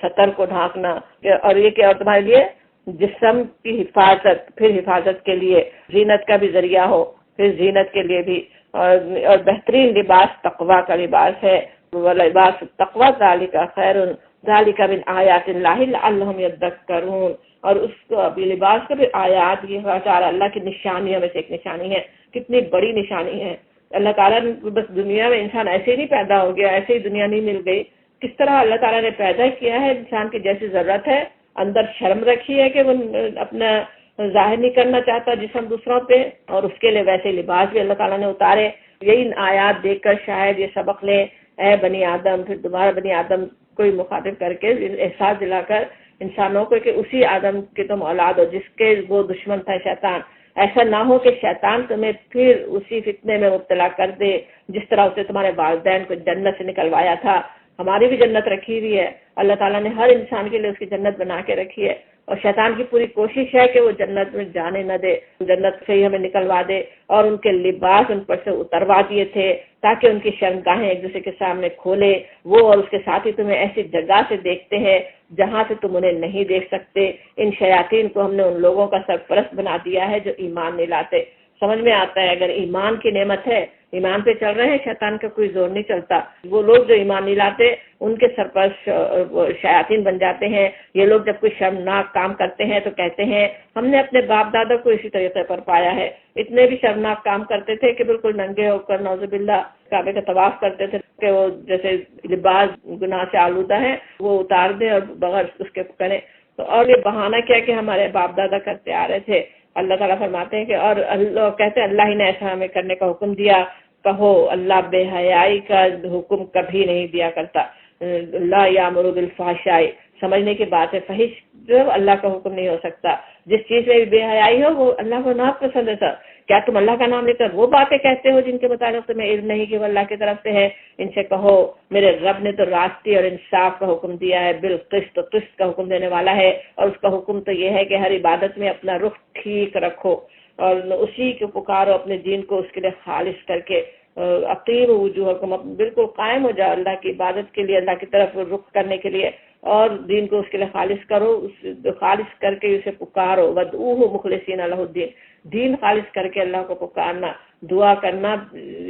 سطر کو ڈھانکنا، اور یہ کہ اور تمہارے لیے جسم کی حفاظت، پھر حفاظت کے لیے زینت کا بھی ذریعہ ہو، پھر زینت کے لیے بھی. اور بہترین لباس تقویٰ کا لباس ہے. لباس تقویٰ ذالک خیر ذالک من آیات اللہ لعلہم یذکرون. اور اس کو ابھی لباس کا بھی آیات، یہ اللہ کی نشانیوں میں سے ایک نشانی ہے. کتنی بڑی نشانی ہے. اللہ تعالیٰ نے بس دنیا میں انسان ایسے ہی نہیں پیدا ہو گیا، ایسے ہی دنیا نہیں مل گئی. کس طرح اللہ تعالیٰ نے پیدا کیا ہے، انسان کی جیسی ضرورت ہے، اندر شرم رکھی ہے کہ وہ اپنا ظاہر نہیں کرنا چاہتا جسم دوسروں پہ، اور اس کے لیے ویسے لباس بھی اللہ تعالیٰ نے اتارے. یہی آیات دیکھ کر شاید یہ سبق لیں، اے بنی آدم، پھر دوبارہ بنی آدم کوئی مخاطب کر کے احساس دلا کر انسانوں کو کہ اسی آدم کے تم اولاد ہو جس کے وہ دشمن تھا شیطان. ایسا نہ ہو کہ شیطان تمہیں پھر اسی فتنے میں مبتلا کر دے جس طرح اسے تمہارے والدین کو جنت سے نکلوایا تھا. ہماری بھی جنت رکھی ہوئی ہے، اللہ تعالیٰ نے ہر انسان کے لیے اس کی جنت بنا کے رکھی ہے، اور شیطان کی پوری کوشش ہے کہ وہ جنت میں جانے نہ دے، جنت سے ہی ہمیں نکلوا دے. اور ان کے لباس ان پر سے اتروا دیے تھے تاکہ ان کی شرمگاہیں ایک دوسرے کے سامنے کھولے. وہ اور اس کے ساتھی تمہیں ایسی جگہ سے دیکھتے ہیں جہاں سے تم انہیں نہیں دیکھ سکتے. ان شیاطین کو ہم نے ان لوگوں کا سرپرست بنا دیا ہے جو ایمان نہیں لاتے. سمجھ میں آتا ہے اگر ایمان کی نعمت ہے، ایمان پہ چل رہے ہیں، شیطان کا کوئی زور نہیں چلتا. وہ لوگ جو ایمان نہیں لاتے ان کے سرپرست شیاطین بن جاتے ہیں. یہ لوگ جب کوئی شرمناک کام کرتے ہیں تو کہتے ہیں ہم نے اپنے باپ دادا کو اسی طریقے پر پایا ہے، اتنے بھی شرمناک کام کرتے تھے کہ بالکل ننگے ہو کر نعوذ باللہ کعبے کا طواف کرتے تھے کہ وہ جیسے لباس گناہ سے آلودہ ہے وہ اتار دیں اور بغیر اس کے کریں. تو اور یہ بہانہ کیا کہ ہمارے باپ دادا کرتے آ رہے تھے. اللہ تعالیٰ فرماتے ہیں کہ اور اللہ کہتے ہیں اللہ ہی نے ایسا ہمیں کرنے کا حکم دیا. کہو اللہ بے حیائی کا حکم کبھی نہیں دیا کرتا. لا یامر بالفحشاء، سمجھنے کی بات ہے. فحش جو اللہ کا حکم نہیں ہو سکتا. جس چیز میں بھی بے حیائی ہو وہ اللہ کو ناپسند ہے. سر کیا تم اللہ کا نام لے کر وہ باتیں کہتے ہو جن کے متعلق تمہیں علم نہیں کہ وہ اللہ کی طرف سے ہے؟ ان سے کہو میرے رب نے تو راستی اور انصاف کا حکم دیا ہے، بالقسط قسط کا حکم دینے والا ہے، اور اس کا حکم تو یہ ہے کہ ہر عبادت میں اپنا رخ ٹھیک رکھو اور اسی کو پکارو، اپنے دین کو اس کے لیے خالص کر کے عقیم وجوہکم، بالکل قائم ہو جاؤ اللہ کی عبادت کے لیے، اللہ کی طرف رخ کرنے کے لیے، اور دین کو اس کے لیے خالص کرو، خالص کر کے اسے پکارو. ودعوہ مخلصین لہ الدین، دین خالص کر کے اللہ کو پکارنا، دعا کرنا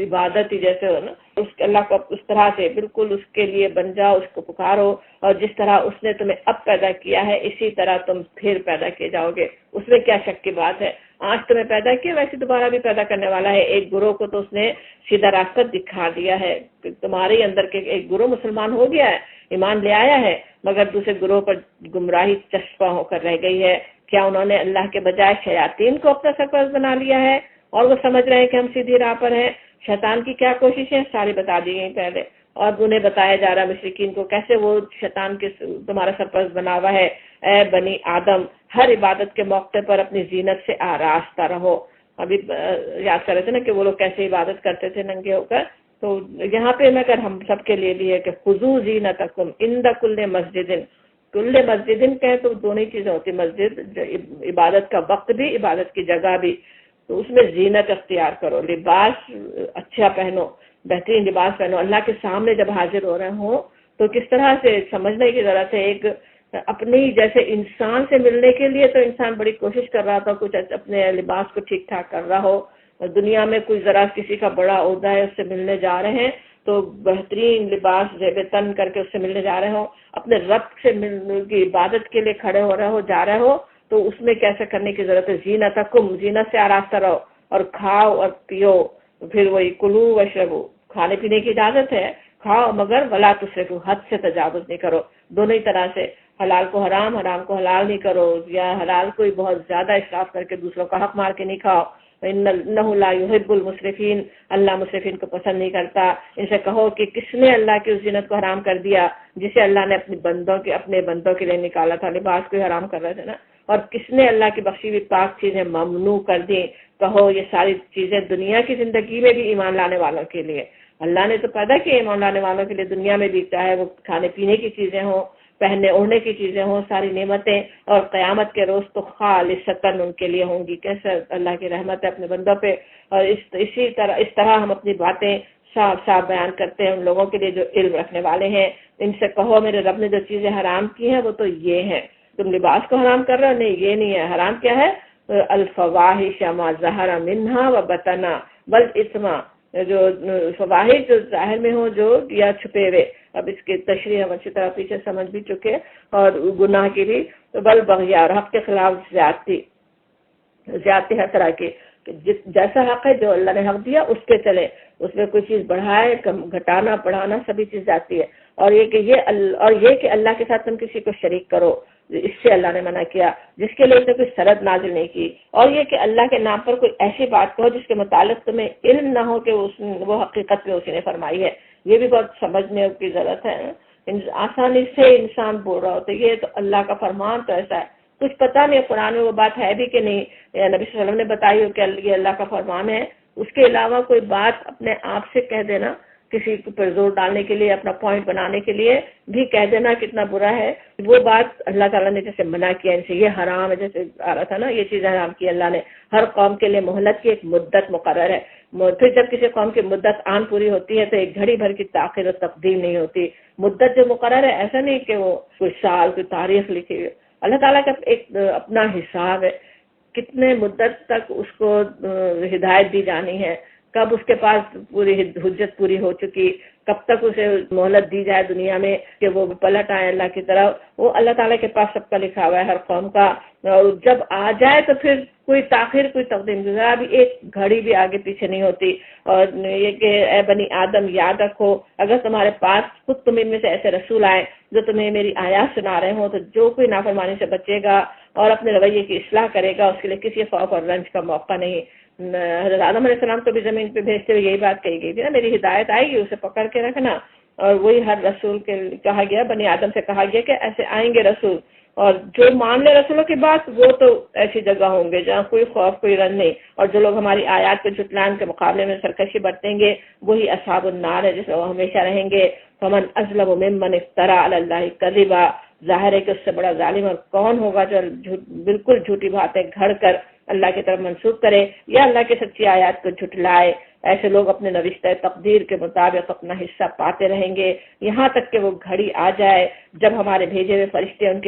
عبادت ہی جیسے ہو نا، اس اللہ کو اس طرح سے بالکل اس کے لیے بن جاؤ، اس کو پکارو، اور جس طرح اس نے تمہیں اب پیدا کیا ہے اسی طرح تم پھر پیدا کیے جاؤ گے. اس میں کیا شک کی بات ہے؟ آج تمہیں پیدا کیا ویسے دوبارہ بھی پیدا کرنے والا ہے. ایک گروہ کو تو اس نے سیدھا راستہ دکھا دیا ہے، تمہارے اندر کے ایک گروہ مسلمان ہو گیا ہے، ایمان لے آیا ہے، مگر دوسرے گروہ پر گمراہی چسپاں ہو کر رہ گئی ہے. کیا انہوں نے اللہ کے بجائے شیاطین کو اپنا سرپرست بنا لیا ہے اور وہ سمجھ رہے ہیں کہ ہم سیدھی راہ پر ہیں؟ شیطان کی کیا کوشش ہے ساری بتا دی گئی پہلے، اور انہیں بتایا جا رہا مشرکین کو کیسے وہ شیطان کے تمہارا سرپرست بنا ہوا ہے. اے بنی آدم، ہر عبادت کے موقع پر اپنی زینت سے آراستہ رہو. ابھی یاد کر رہے تھے نا کہ وہ لوگ کیسے عبادت کرتے تھے ننگے ہو کر، تو یہاں پہ میں اگر ہم سب کے لیے بھی ہے کہ خذو زینتکم عند کل مسجد، کل مسجد کہیں تو دونوں ہی چیزیں ہوتی، مسجد عبادت کا وقت بھی، عبادت کی جگہ بھی، تو اس میں زینت اختیار کرو، لباس اچھا پہنو، بہترین لباس پہنو. اللہ کے سامنے جب حاضر ہو رہے ہوں تو کس طرح سے سمجھنے کی ضرورت ہے. ایک اپنی جیسے انسان سے ملنے کے لیے تو انسان بڑی کوشش کر رہا تھا، کچھ اپنے لباس کو ٹھیک ٹھاک کر رہا ہو، اور دنیا میں کوئی ذرا کسی کا بڑا عہدہ ہے اس سے ملنے جا رہے ہیں تو بہترین لباس زیب تن کر کے اس سے ملنے جا رہے ہو، اپنے رب سے ملنے کی عبادت کے لیے کھڑے ہو رہے ہو، جا رہے ہو، تو اس میں کیسا کرنے کی ضرورت ہے. زینتکم، زینت سے آراستہ رہو اور کھاؤ اور پیو. پھر وہی کلو وشربو، کھانے پینے کی اجازت ہے، کھاؤ مگر ولا تسرفو، حد سے تجاوز نہیں کرو. دونوں ہی طرح سے حلال کو حرام، حرام کو حلال نہیں کرو، یا حلال کو بہت زیادہ اسراف کر کے دوسروں کا حق مار کے نہیں کھاؤ. انہ لا يحب المسرفین، اللہ مسرفین کو پسند نہیں کرتا. ان سے کہو کہ کس نے اللہ کی اس زینت کو حرام کر دیا جسے اللہ نے اپنے بندوں کے لیے نکالا تھا. لباس کو حرام کر رہے تھے نا. اور کس نے اللہ کی بخشی ہوئی پاک چیزیں ممنوع کر دی. کہو یہ ساری چیزیں دنیا کی زندگی میں بھی ایمان لانے والوں کے لیے، اللہ نے تو پیدا کیا ایمان لانے والوں کے لیے، دنیا میں بھی چاہے وہ کھانے پینے کی چیزیں ہوں، پہننے اوڑھنے کی چیزیں ہوں، ساری نعمتیں، اور قیامت کے روز تو خالصتاً ان کے لیے ہوں گی. کیسے اللہ کی رحمت ہے اپنے بندوں پہ. اور اس طرح ہم اپنی باتیں صاف صاف بیان کرتے ہیں ان لوگوں کے لیے جو علم رکھنے والے ہیں. ان سے کہو میرے رب نے جو چیزیں حرام کی ہیں وہ تو یہ ہیں. تم لباس کو حرام کر رہے ہو؟ نہیں، یہ نہیں ہے. حرام کیا ہے؟ الفواحش ما ظہر منہا و بطنا والاثم، جو فواحش جو ظاہر میں ہو جو یا چھپے ہوئے. اب اس کی تشریح ہم اچھی طرح پیچھے سمجھ بھی چکے، اور گناہ کی بھی. بل بغیا، اور حق کے خلاف زیادتی ہر طرح کی. جیسا حق ہے جو اللہ نے حق دیا اس کے چلے، اس میں کوئی چیز بڑھائے گھٹانا بڑھانا سبھی چیز جاتی ہے. اور یہ کہ اللہ کے ساتھ تم کسی کو شریک کرو، اس سے اللہ نے منع کیا جس کے لیے اس نے کوئی سرحد نازل نہیں کی. اور یہ کہ اللہ کے نام پر کوئی ایسی بات کہو جس کے متعلق تمہیں علم نہ ہو کہ وہ حقیقت میں اسی نے فرمائی ہے. یہ بھی بہت سمجھنے کی ضرورت ہے. آسانی سے انسان بول رہا ہوتا ہے یہ تو اللہ کا فرمان تو ایسا ہے، کچھ پتہ نہیں قرآن میں وہ بات ہے بھی کہ نہیں، نبی صلی اللہ علیہ وسلم نے بتائی ہو کہ یہ اللہ کا فرمان ہے. اس کے علاوہ کوئی بات اپنے آپ سے کہہ دینا، کسی پر زور ڈالنے کے لیے، اپنا پوائنٹ بنانے کے لیے بھی کہہ دینا کتنا برا ہے. وہ بات اللہ تعالیٰ نے جیسے منع کیا ان سے، یہ حرام ہے، جیسے آ رہا تھا نا یہ چیز حرام کی. اللہ نے ہر قوم کے لیے مہلت کی ایک مدت مقرر ہے. پھر جب کسی قوم کی مدت آن پوری ہوتی ہے تو ایک گھڑی بھر کی تاخیر و تقدیم نہیں ہوتی. مدت جو مقرر ہے ایسا نہیں کہ وہ کوئی سال کوئی تاریخ لکھی ہوئی. اللہ تعالیٰ کا ایک اپنا حساب ہے، کتنے مدت تک اس کو ہدایت دی جانی ہے، کب اس کے پاس پوری حجت پوری ہو چکی، کب تک اسے مہلت دی جائے دنیا میں کہ وہ پلٹ آئے اللہ کی طرف. وہ اللہ تعالیٰ کے پاس سب کا لکھا ہوا ہے ہر قوم کا. اور جب آ جائے تو پھر کوئی تاخیر کوئی تقدیم ذرا بھی ایک گھڑی بھی آگے پیچھے نہیں ہوتی. اور یہ کہ اے بنی آدم یاد رکھو اگر تمہارے پاس خود تمہیں میں سے ایسے رسول آئے جو تمہیں میری آیات سنا رہے ہوں تو جو کوئی نافرمانی سے بچے گا اور اپنے رویے کی اصلاح کرے گا اس کے لیے کسی خوف اور رنج کا موقع نہیں. حضرت آدم علیہ السلام کو بھی زمین پہ بھیجتے ہوئے یہی بات کہی گئی تھی نا، میری ہدایت آئے گی اسے پکڑ کے رکھنا، اور وہی ہر رسول کے کہا گیا، بنی آدم سے کہا گیا کہ ایسے آئیں گے رسول، اور جو مان لے رسولوں کی بات وہ تو ایسی جگہ ہوں گے جہاں کوئی خوف کوئی رن نہیں، اور جو لوگ ہماری آیات کو جھٹلانے کے مقابلے میں سرکشی برتیں گے وہی اصحاب النار ہے جس میں وہ ہمیشہ رہیں گے۔ فمن اظلم ممن افترى علی اللہ کذبا، ظاہر ہے کہ اس سے بڑا ظالم اور کون ہوگا جو بالکل جھوٹی باتیں گھڑ کر اللہ کی طرف منسوخ کرے یا اللہ کی سچی آیات کو جھٹلائے۔ ایسے لوگ اپنے نوشتہ تقدیر کے مطابق اپنا حصہ پاتے رہیں گے یہاں تک کہ وہ گھڑی آ جائے جب ہمارے بھیجے ہوئے فرشتے ان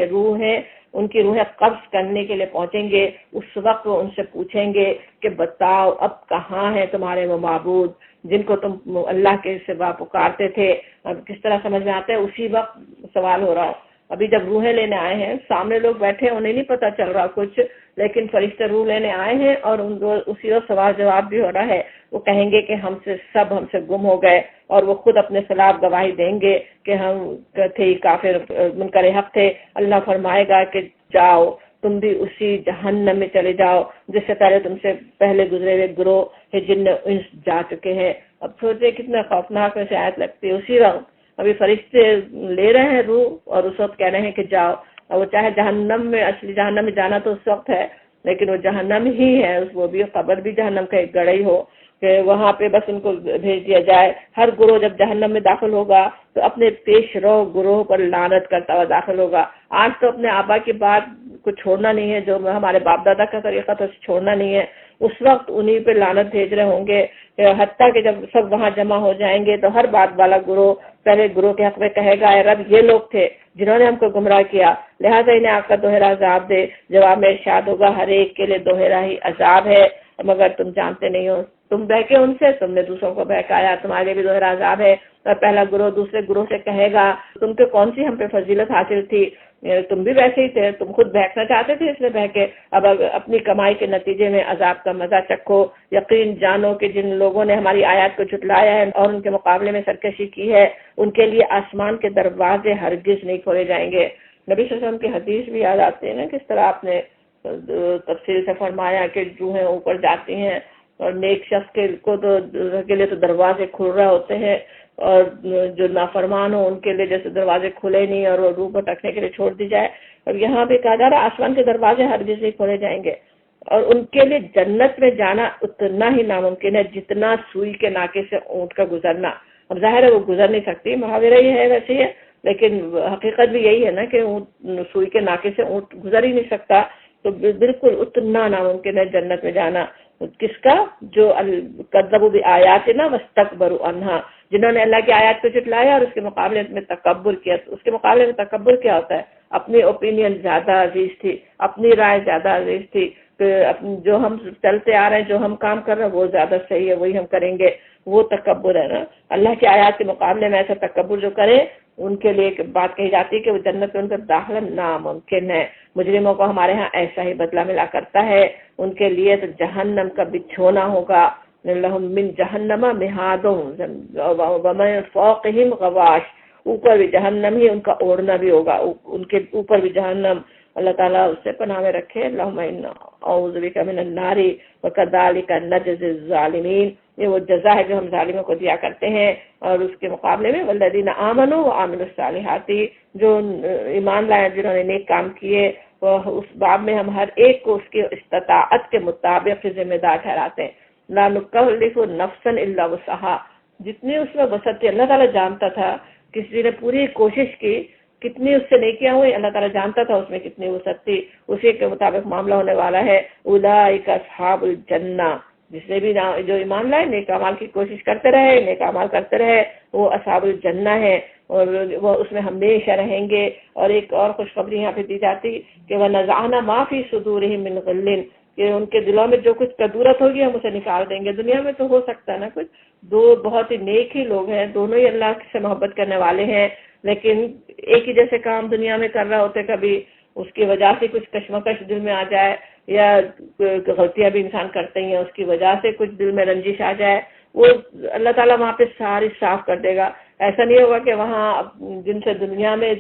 کی روحیں قبض کرنے کے لیے پہنچیں گے۔ اس وقت وہ ان سے پوچھیں گے کہ بتاؤ اب کہاں ہیں تمہارے وہ معبود جن کو تم اللہ کے سوا پکارتے تھے؟ اب کس طرح سمجھ میں آتا ہے؟ اسی وقت سوال ہو رہا ہو۔ ابھی جب روحیں لینے آئے ہیں سامنے لوگ بیٹھے انہیں نہیں پتہ چل رہا کچھ، لیکن فرشتے روح لینے آئے ہیں اور اسی وقت سوال جواب بھی ہو رہا ہے۔ وہ کہیں گے کہ ہم سے گم ہو گئے، اور وہ خود اپنے خلاف گواہی دیں گے کہ ہم تھے کافر منکر حق تھے۔ اللہ فرمائے گا کہ جاؤ تم بھی اسی جہنم میں چلے جاؤ جس سے پہلے گزرے ہوئے گروہ ہے جن نے انس جا چکے ہیں۔ اب سوچے کتنا خوفناک ویسے آیت لگتی ہے۔ اسی وقت ابھی فرشتے لے رہے ہیں روح اور اس وقت کہہ رہے ہیں کہ جاؤ، اور وہ چاہے جہنم میں، اصلی جہنم میں جانا تو اس وقت ہے لیکن وہ جہنم ہی ہے، وہ بھی قبر بھی جہنم کا ایک گڑھ ہی ہو کہ وہاں پہ بس ان کو بھیج دیا جائے۔ ہر گروہ جب جہنم میں داخل ہوگا تو اپنے پیش رو گروہ پر لعنت کرتا ہوا داخل ہوگا۔ آج تو اپنے آبا کی بات کو چھوڑنا نہیں ہے، جو ہمارے باپ دادا کا طریقہ تھا اسے چھوڑنا نہیں ہے۔ اس وقت انہی پہ لعنت بھیج رہے ہوں گے، حتیٰ کہ جب سب وہاں جمع ہو جائیں گے تو ہر بات والا گروہ پہلے گروہ کے حق میں کہے گا اے رب یہ لوگ تھے جنہوں نے ہم کو گمراہ کیا، لہٰذا انہیں آپ کا دوہرا عذاب دے۔ جواب میں ارشاد ہوگا ہر ایک کے لیے دوہرا ہی عذاب ہے مگر تم جانتے نہیں ہو، تم بہکے ان سے، تم نے دوسروں کو بہکایا، تمہارے بھی دوہرا عذاب ہے۔ اور پہلا گروہ دوسرے گروہ سے کہے گا تم کو کون سی ہم پہ فضیلت حاصل تھی، تم بھی ویسے ہی تھے، تم خود بہکنا چاہتے تھے اس لیے بہکے، اب اپنی کمائی کے نتیجے میں عذاب کا مزہ چکھو۔ یقین جانو کہ جن لوگوں نے ہماری آیات کو جھٹلایا ہے اور ان کے مقابلے میں سرکشی کی ہے ان کے لیے آسمان کے دروازے ہرگز نہیں کھولے جائیں گے۔ نبی صلی اللہ علیہ وسلم کی حدیث بھی یاد آتی ہے نا، کس طرح آپ نے تفصیل سے فرمایا کہ روحیں اوپر جاتی ہیں اور نیک شخص کے لیے تو دروازے کھل رہے ہوتے ہیں، اور جو نافرمان ہو ان کے لیے جیسے دروازے کھلے نہیں اور وہ روح بھٹکنے کے لیے چھوڑ دی جائے۔ اور یہاں بھی کہا جا رہا ہے آسمان کے دروازے ہرگز نہیں کھولے جائیں گے، اور ان کے لیے جنت میں جانا اتنا ہی ناممکن ہے جتنا سوئی کے ناکے سے اونٹ کا گزرنا۔ اب ظاہر ہے وہ گزر نہیں سکتی، محاورہ ہی ہے ویسے ہے، لیکن حقیقت بھی یہی ہے نا کہ سوئی کے ناکے سے اونٹ گزر ہی نہیں سکتا، تو بالکل اتنا ناممکن ہے جنت میں جانا۔ کس کا؟ جو کذبوا بآیاتنا واستکبروا عنہا، جنہوں نے اللہ کی آیات کو جھٹلایا اور اس کے مقابلے میں تکبر کیا۔ اس کے مقابلے میں تکبر کیا ہوتا ہے؟ اپنی اوپینین زیادہ عزیز تھی، اپنی رائے زیادہ عزیز تھی، کہ جو ہم چلتے آ رہے ہیں، جو ہم کام کر رہے ہیں وہ زیادہ صحیح ہے، وہی ہم کریں گے، وہ تکبر ہے نا۔ اللہ کی آیات کے مقابلے میں ایسا تکبر جو کرے ان کے لیے ایک بات کہی جاتی ہے کہ وہ جنت میں ان کا داخلہ ناممکن ہے۔ مجرموں کو ہمارے ہاں ایسا ہی بدلہ ملا کرتا ہے، ان کے لیے تو جہنم کا بچھونا ہوگا، لہم من جہنم مہاد ومن فوقہم غواش، اوپر بھی جہنم ہی ان کا اوڑھنا بھی ہوگا، ان کے اوپر بھی جہنم۔ اللہ تعالیٰ اس سے پناہ میں رکھے۔ اللہم انا اعوذ بک من النار وکذالک نجزی الظالمین، یہ وہ جزا ہے جو ہم ظالموں کو دیا کرتے ہیں۔ اور اس کے مقابلے میں والذین آمنوا وعملوا الصالحات، جو ایمان لائے جنہوں نے نیک کام کیے، اس باب میں ہم ہر ایک کو اس کی استطاعت کے مطابق ذمہ دار ٹھہراتے ہیں۔ لا نکلف نفسا الا وسعها، جتنی اس میں وسعت تھی اللہ تعالیٰ جانتا تھا، کسی نے پوری کوشش کی، کتنی اس سے نیکیاں ہوئی اللہ تعالیٰ جانتا تھا اس میں کتنی وسعت تھی، اسی کے مطابق معاملہ ہونے والا ہے۔ اولئک اصحاب الجنہ، جس نے بھی جو ایمان لائے نیک اعمال کی کوشش کرتے رہے، نیک اعمال کرتے رہے، وہ اصحاب الجنہ ہے اور وہ اس میں ہمیشہ رہیں گے۔ اور ایک اور خوشخبری یہاں پہ دی جاتی کہ وَنَزَعْنَا مَا فِي صُدُورِهِم مِّن غِلٍّ، کہ ان کے دلوں میں جو کچھ کدورت ہوگی ہم اسے نکال دیں گے۔ دنیا میں تو ہو سکتا ہے نا کچھ، دو بہت ہی نیک ہی لوگ ہیں، دونوں ہی اللہ سے محبت کرنے والے ہیں، لیکن ایک ہی جیسے کام دنیا میں کر رہے ہوتے، کبھی اس کی وجہ سے کچھ کشمکش دل میں آ جائے، یا غلطیاں بھی انسان کرتے ہیں اس کی وجہ سے کچھ دل میں رنجش آ جائے، وہ اللہ تعالیٰ وہاں پہ ساری صاف کر دے گا۔ ایسا نہیں ہوگا کہ وہاں جن سے دنیا میں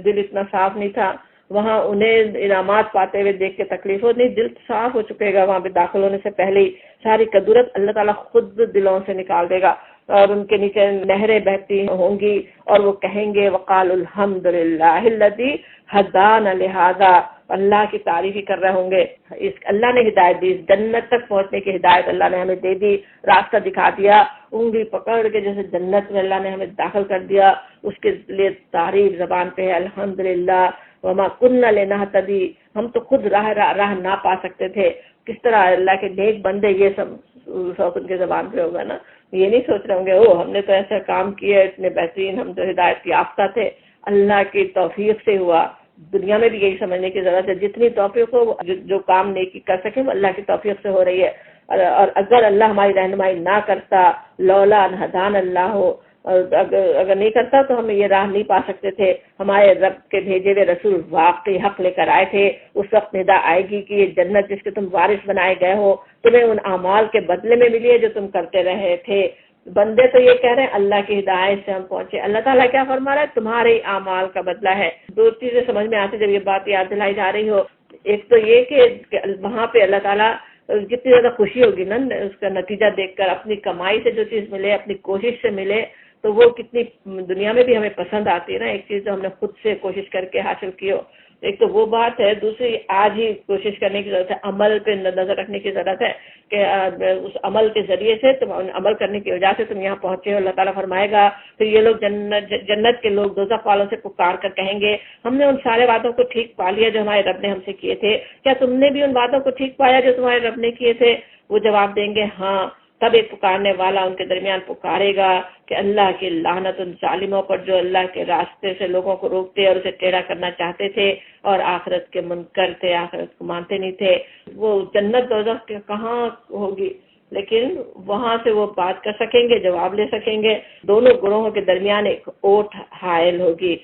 دل اتنا صاف نہیں تھا وہاں انہیں انعامات پاتے ہوئے دیکھ کے تکلیف ہو، نہیں، دل صاف ہو چکے گا، وہاں پہ داخل ہونے سے پہلے ہی ساری قدرت اللہ تعالیٰ خود دلوں سے نکال دے گا۔ اور ان کے نیچے نہریں بہتی ہوں گی، اور وہ کہیں گے وقال الحمدللہ الذی ہدانا لہذا، اللہ کی تعریف ہی کر رہے ہوں گے، اس اللہ نے ہدایت دی، جنت تک پہنچنے کی ہدایت اللہ نے ہمیں دے دی، راستہ دکھا دیا، انگلی پکڑ کے جیسے جنت میں اللہ نے ہمیں داخل کر دیا، اس کے لیے تعریف زبان پہ ہے الحمدللہ وما کننا لنہتدی، ہم تو خود راہ نہ پا سکتے تھے، کس طرح اللہ کے نیک بندے، یہ سب ان کے زبان پہ ہوگا نا، یہ نہیں سوچ رہے ہوں گے او ہم نے تو ایسا کام کیا اتنے بہترین، ہم تو ہدایت یافتہ تھے، اللہ کی توفیق سے ہوا۔ دنیا میں بھی یہی سمجھنے کی ضرورت ہے، جتنی توفیق ہو جو کام نیکی کر سکے وہ اللہ کی توفیق سے ہو رہی ہے، اور اگر اللہ ہماری رہنمائی نہ کرتا، لولا ان ہدان اللہ ہو، اگر نہیں کرتا تو ہم یہ راہ نہیں پا سکتے تھے، ہمارے رب کے بھیجے ہوئے رسول واقعی حق لے کر آئے تھے، اس وقت ندا آئے گی کہ یہ جنت جس کے تم وارث بنائے گئے ہو تمہیں ان اعمال کے بدلے میں ملی ہے جو تم کرتے رہے تھے۔ بندے تو یہ کہہ رہے ہیں اللہ کی ہدایت سے ہم پہنچے، اللہ تعالیٰ کیا فرما رہا ہے تمہارے اعمال کا بدلہ ہے۔ دو چیزیں سمجھ میں آتی جب یہ بات یاد دلائی جا رہی ہو، ایک تو یہ کہ وہاں پہ اللہ تعالیٰ کتنی زیادہ خوشی ہوگی نا اس کا نتیجہ دیکھ کر، اپنی کمائی سے جو چیز ملے، اپنی کوشش سے ملے تو وہ کتنی دنیا میں بھی ہمیں پسند آتی ہے نا، ایک چیز جو ہم نے خود سے کوشش کر کے حاصل کی ہو، ایک تو وہ بات ہے، دوسری آج ہی کوشش کرنے کی ضرورت ہے، عمل پہ نظر رکھنے کی ضرورت ہے کہ اس عمل کے ذریعے سے تم عمل کرنے کی وجہ سے تم یہاں پہنچے ہو۔ اللہ تعالیٰ فرمائے گا پھر یہ لوگ جنت کے لوگ دوزخ والوں سے پکار کر کہیں گے ہم نے ان سارے وعدوں کو ٹھیک پا لیا جو ہمارے رب نے ہم سے کیے تھے، کیا تم نے بھی ان وعدوں کو ٹھیک پایا جو تمہارے رب نے کیے تھے؟ وہ جواب دیں گے ہاں۔ تب ایک پکارنے والا ان کے درمیان پکارے گا کہ اللہ کی لعنت ان ظالموں پر جو اللہ کے راستے سے لوگوں کو روکتے اور اسے ٹیڑھا کرنا چاہتے تھے اور آخرت کے منکر تھے، آخرت کو مانتے نہیں تھے۔ وہ جنت دوزخ کے کہاں ہوگی، لیکن وہاں سے وہ بات کر سکیں گے، جواب لے سکیں گے، دونوں گروہوں کے درمیان ایک اوٹ حائل ہوگی،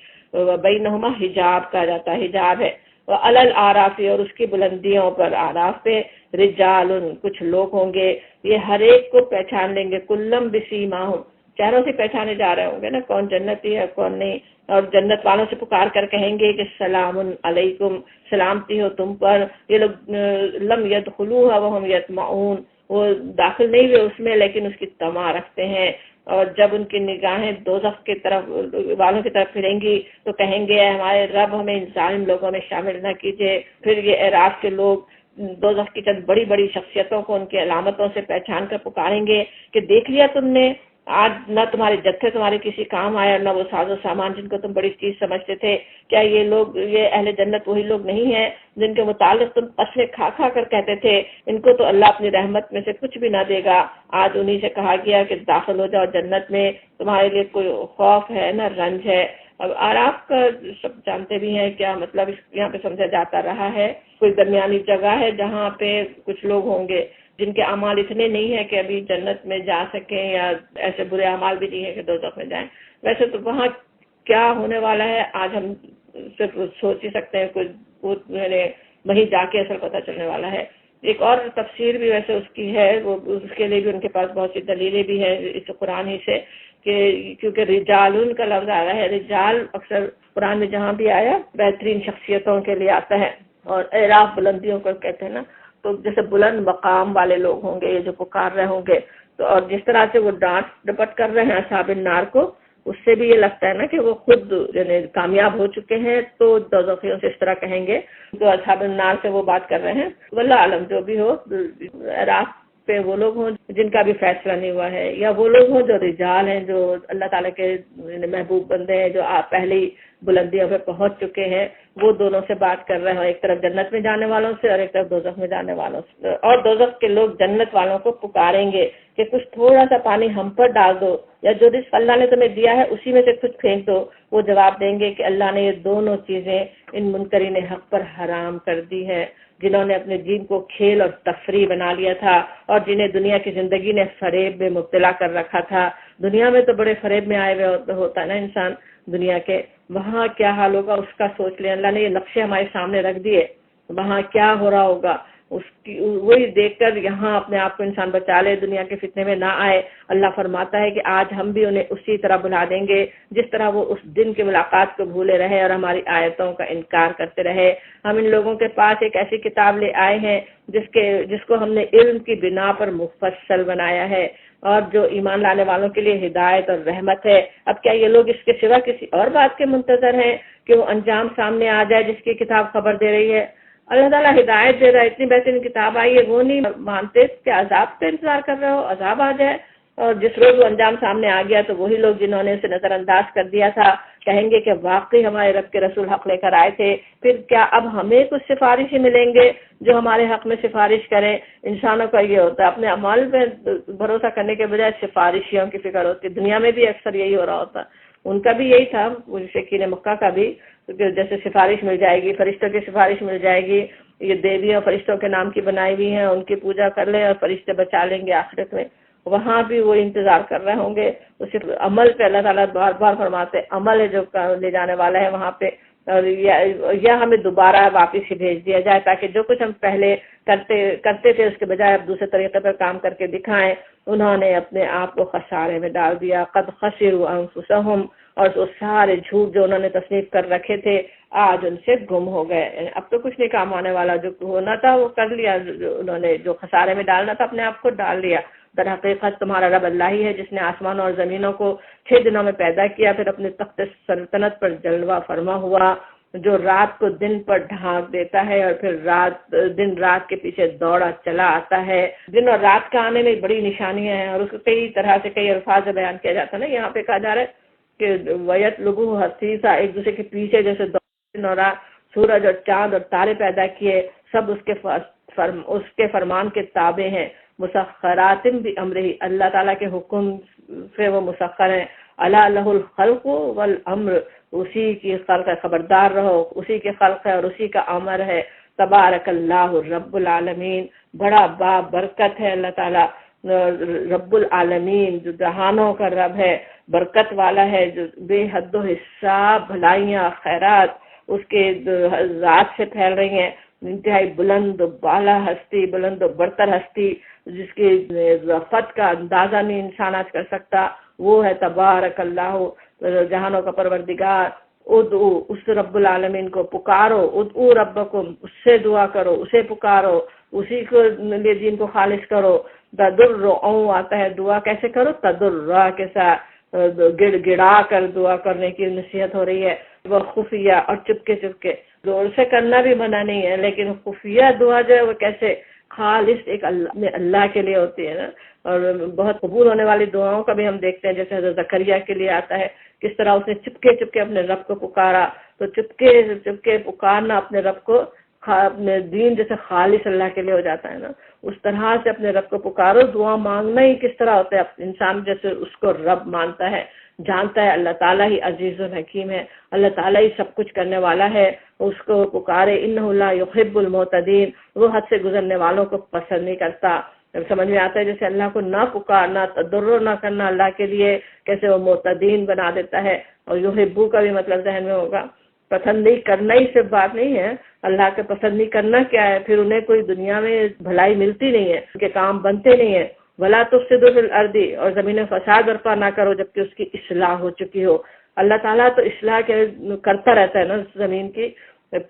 بینہما حجاب کہا جاتا ہے، حجاب ہے، وعلی الاعراف اور اس کی بلندیوں پر، اعراف پہ رجال کچھ لوگ ہوں گے، یہ ہر ایک کو پہچان لیں گے، کلم بسیماہم چہروں سے پہچانے جا رہے ہوں گے نا کون جنتی ہے کون نہیں، اور جنت والوں سے پکار کر کہیں گے کہ سلام علیکم، سلامتی ہو تم پر، یہ لوگ لم یدخلوها وهم یطمعون، وہ داخل نہیں ہوئے اس میں لیکن اس کی طمع رکھتے ہیں، اور جب ان کی نگاہیں دوزخ کی طرف والوں کی طرف پھریں گی تو کہیں گے اے ہمارے رب ہمیں ان ظالم لوگوں میں شامل نہ کیجیے۔ پھر یہ اعراف کے لوگ دوزخ کی چند بڑی بڑی شخصیتوں کو ان کی علامتوں سے پہچان کر پکاریں گے کہ دیکھ لیا تم نے، آج نہ تمہارے جتھے تمہارے کسی کام آیا، نہ وہ ساز و سامان جن کو تم بڑی چیز سمجھتے تھے، کیا یہ لوگ، یہ اہل جنت وہی لوگ نہیں ہیں جن کے متعلق تم قسمیں کھا کھا کر کہتے تھے ان کو تو اللہ اپنی رحمت میں سے کچھ بھی نہ دے گا؟ آج انہی سے کہا گیا کہ داخل ہو جاؤ جنت میں، تمہارے لیے کوئی خوف ہے نہ رنج ہے۔ اب آراف کا سب جانتے بھی ہیں کیا مطلب یہاں پہ سمجھا جاتا رہا ہے، کوئی درمیانی جگہ ہے جہاں پہ کچھ لوگ ہوں گے جن کے اعمال اتنے نہیں ہیں کہ ابھی جنت میں جا سکیں، یا ایسے برے اعمال بھی نہیں ہیں کہ دوزخ میں جائیں۔ ویسے تو وہاں کیا ہونے والا ہے آج ہم صرف سوچ ہی سکتے ہیں، کچھ وہیں جا کے اصل پتہ چلنے والا ہے۔ ایک اور تفسیر بھی ویسے اس کی ہے، وہ اس کے لیے بھی ان کے پاس بہت سی دلیلیں بھی ہیں اس قرآن ہی سے، کہ کیونکہ رجالن کا لفظ آ رہا ہے، رجال اکثر قرآن میں جہاں بھی آیا بہترین شخصیتوں کے لیے آتا ہے، اور اعراف بلندیوں کو کہتے ہیں نا، تو جیسے بلند مقام والے لوگ ہوں گے یہ جو پکار رہے ہوں گے، تو اور جس طرح سے وہ ڈانٹ ڈپٹ کر رہے ہیں اصحاب النار کو، اس سے بھی یہ لگتا ہے نا کہ وہ خود یعنی کامیاب ہو چکے ہیں، تو دوزخیوں سے اس طرح کہیں گے جو اصحاب النار سے وہ بات کر رہے ہیں۔ واللہ عالم، جو بھی ہو، اعراف پہ وہ لوگ ہوں جن کا بھی فیصلہ نہیں ہوا ہے، یا وہ لوگ ہوں جو رجال ہیں، جو اللہ تعالیٰ کے محبوب بندے ہیں، جو پہلے ہی بلندیوں پہ پہنچ چکے ہیں، وہ دونوں سے بات کر رہے ہوں، ایک طرف جنت میں جانے والوں سے اور ایک طرف دوزخ میں جانے والوں سے، اور دوزخ کے لوگ جنت والوں کو پکاریں گے کہ کچھ تھوڑا سا پانی ہم پر ڈال دو، یا جو رزق اللہ نے تمہیں دیا ہے اسی میں سے کچھ پھینک دو۔ وہ جواب دیں گے کہ اللہ نے یہ دونوں چیزیں ان منکرین حق پر حرام کر دی ہے، جنہوں نے اپنے دین کو کھیل اور تفریح بنا لیا تھا، اور جنہیں دنیا کی زندگی نے فریب میں مبتلا کر رکھا تھا۔ دنیا میں تو بڑے فریب میں آئے ہوئے ہوتا ہے نا انسان دنیا کے، وہاں کیا حال ہوگا اس کا سوچ لیں، اللہ نے یہ نقشے ہمارے سامنے رکھ دیے، وہاں کیا ہو رہا ہوگا اس کی وہی دیکھ کر یہاں اپنے آپ کو انسان بچا لے، دنیا کے فتنے میں نہ آئے۔ اللہ فرماتا ہے کہ آج ہم بھی انہیں اسی طرح بلا دیں گے جس طرح وہ اس دن کی ملاقات کو بھولے رہے اور ہماری آیتوں کا انکار کرتے رہے۔ ہم ان لوگوں کے پاس ایک ایسی کتاب لے آئے ہیں جس کو ہم نے علم کی بنا پر مفصل بنایا ہے، اور جو ایمان لانے والوں کے لیے ہدایت اور رحمت ہے۔ اب کیا یہ لوگ اس کے سوا کسی اور بات کے منتظر ہیں کہ وہ انجام سامنے آ جائے جس کی کتاب خبر دے رہی ہے؟ اللہ تعالیٰ ہدایت دے رہا ہے، اتنی بہترین کتاب آئی ہے، وہ نہیں مانتے کہ عذاب کا انتظار کر رہے ہو، عذاب آ جائے؟ اور جس روز وہ انجام سامنے آ گیا تو وہی لوگ جنہوں نے اسے نظر انداز کر دیا تھا کہیں گے کہ واقعی ہمارے رب کے رسول حق لے کر آئے تھے، پھر کیا اب ہمیں کچھ سفارشی ملیں گے جو ہمارے حق میں سفارش کریں؟ انسانوں کا یہ ہوتا ہے، اپنے اعمال پہ بھروسہ کرنے کے بجائے سفارشیوں کی فکر ہوتی ہے۔ دنیا میں بھی اکثر یہی ہو رہا ہوتا ہے، ان کا بھی یہی تھا، مشرکین مکہ کا بھی، جیسے سفارش مل جائے گی، فرشتوں کی سفارش مل جائے گی، یہ دیویاں فرشتوں کے نام کی بنائی ہوئی ہیں، ان کی پوجا کر لیں اور فرشتے بچا لیں گے آخرت میں۔ وہاں بھی وہ انتظار کر رہے ہوں گے، صرف عمل پہ اللہ تعالیٰ بار بار فرماتے عمل ہے جو لے جانے والا ہے وہاں پہ، اور یا ہمیں دوبارہ واپس ہی بھیج دیا جائے تاکہ جو کچھ ہم پہلے کرتے تھے اس کے بجائے اب دوسرے طریقے پر کام کر کے دکھائیں۔ انہوں نے اپنے آپ کو خسارے میں ڈال دیا، قد خسروا انفسهم، اور وہ سارے جھوٹ جو انہوں نے تصنیف کر رکھے تھے آج ان سے گم ہو گئے، یعنی اب تو کچھ نہیں کام آنے والا، جو ہونا تھا وہ کر لیا، انہوں نے جو خسارے میں ڈالنا تھا اپنے آپ کو ڈال لیا۔ در حقیقت تمہارا رب اللہ ہی ہے جس نے آسمان اور زمینوں کو 6 دنوں میں پیدا کیا، پھر اپنے تخت سلطنت پر جلوہ فرما ہوا، جو رات کو دن پر ڈھانک دیتا ہے اور پھر دن رات کے پیچھے دوڑا چلا آتا ہے۔ دن اور رات کا آنے میں بڑی نشانیاں ہیں اور اس کو کئی طرح سے کئی الفاظ بیان کیا جاتا ہے نا۔ یہاں پہ کہا جا رہا ہے کہ وَيَطْلُبُهُ حَثِيثًا، ایک دوسرے کے پیچھے جیسے دن اور رات، سورج اور چاند اور تارے پیدا کیے، سب اس کے فرمان کے تابع ہیں۔ مسخرات بِأَمْرِهِ، اللہ تعالیٰ کے حکم سے وہ مسخر ہیں۔ الا لہ الخلق والامر، اسی کی خلق ہے، خبردار رہو، اسی کے خلق ہے اور اسی کا امر ہے۔ تبارک اللہ رب العالمین، بڑا برکت ہے اللہ تعالیٰ رب العالمین، جو جہانوں کا رب ہے، برکت والا ہے، جو بے حد و حساب بھلائیاں خیرات اس کے ذات سے پھیل رہی ہیں۔ انتہائی بلند و بالا ہستی، بلند و برتر ہستی، جس کی رفعت کا اندازہ نہیں انسان آج کر سکتا، وہ ہے تبارک اللہ جہانوں کا پروردگار۔ ادعو، اس رب العالمین کو پکارو، ادعو ربکم، اس سے دعا کرو، اسے پکارو، اسی کو لیے دین کو خالص کرو۔ تضرعوا آتا ہے، دعا کیسے کرو؟ تضرع کے ساتھ، گڑ گڑا کر دعا کرنے کی نصیحت ہو رہی ہے۔ وہ خفیہ اور چپکے چپکے، زور سے کرنا بھی منع نہیں ہے، لیکن خفیہ دعا جو ہے وہ کیسے خالص ایک اللہ کے لیے ہوتی ہے نا، اور بہت قبول ہونے والی دعاؤں کا بھی ہم دیکھتے ہیں، جیسے حضرت زکریا کے لیے آتا ہے کس طرح اس نے چپکے چپکے اپنے رب کو پکارا، تو چپکے چپکے پکارنا اپنے رب کو، اپنے دین جیسے خالص اللہ کے لیے ہو جاتا ہے نا، اس طرح سے اپنے رب کو پکارو۔ دعا مانگنا ہی کس طرح ہوتا ہے، انسان جیسے اس کو رب مانتا ہے، جانتا ہے اللہ تعالیٰ ہی عزیز الحکیم ہے، اللہ تعالیٰ ہی سب کچھ کرنے والا ہے، اس کو پکارے۔ انہ لا یحب المعتدین، وہ حد سے گزرنے والوں کو پسند نہیں کرتا۔ سمجھ میں آتا ہے جیسے اللہ کو نہ پکارنا، تضرع نہ کرنا اللہ کے لیے کیسے وہ معتدین بنا دیتا ہے۔ اور یحبو کا بھی مطلب ذہن میں ہوگا، پسند نہیں کرنا ہی صرف بات نہیں ہے، اللہ کے پسند نہیں کرنا کیا ہے، پھر انہیں کوئی دنیا میں بھلائی ملتی نہیں ہے، ان کے کام بنتے نہیں ہیں۔ وَلَا تُفْسِدُوا فِي الْأَرْضِ، اور زمین میں فساد برپا نہ کرو جبکہ اس کی اصلاح ہو چکی ہو۔ اللہ تعالیٰ تو اصلاح کرتا رہتا ہے نا زمین کی۔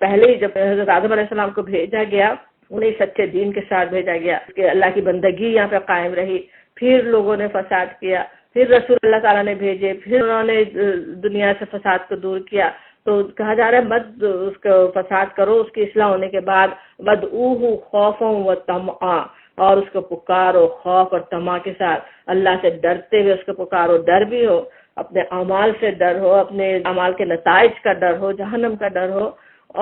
پہلے ہی جب حضرت آدم علیہ السلام کو بھیجا گیا، انہیں سچے دین کے ساتھ بھیجا گیا کہ اللہ کی بندگی یہاں پہ قائم رہی، پھر لوگوں نے فساد کیا، پھر رسول اللہ تعالیٰ نے بھیجے، پھر انہوں نے دنیا سے فساد کو دور کیا۔ تو کہا جا رہا ہے مت اس کو فساد کرو، اس کی اصلاح ہونے کے بعد وَادْعُوهُ خَوْفًا وَطَمْعًا، اور اس کو پکارو خوف اور طمع کے ساتھ، اللہ سے ڈرتے ہوئے اس کو پکارو، ڈر بھی ہو، اپنے اعمال سے ڈر ہو، اپنے اعمال کے نتائج کا ڈر ہو، جہنم کا ڈر ہو،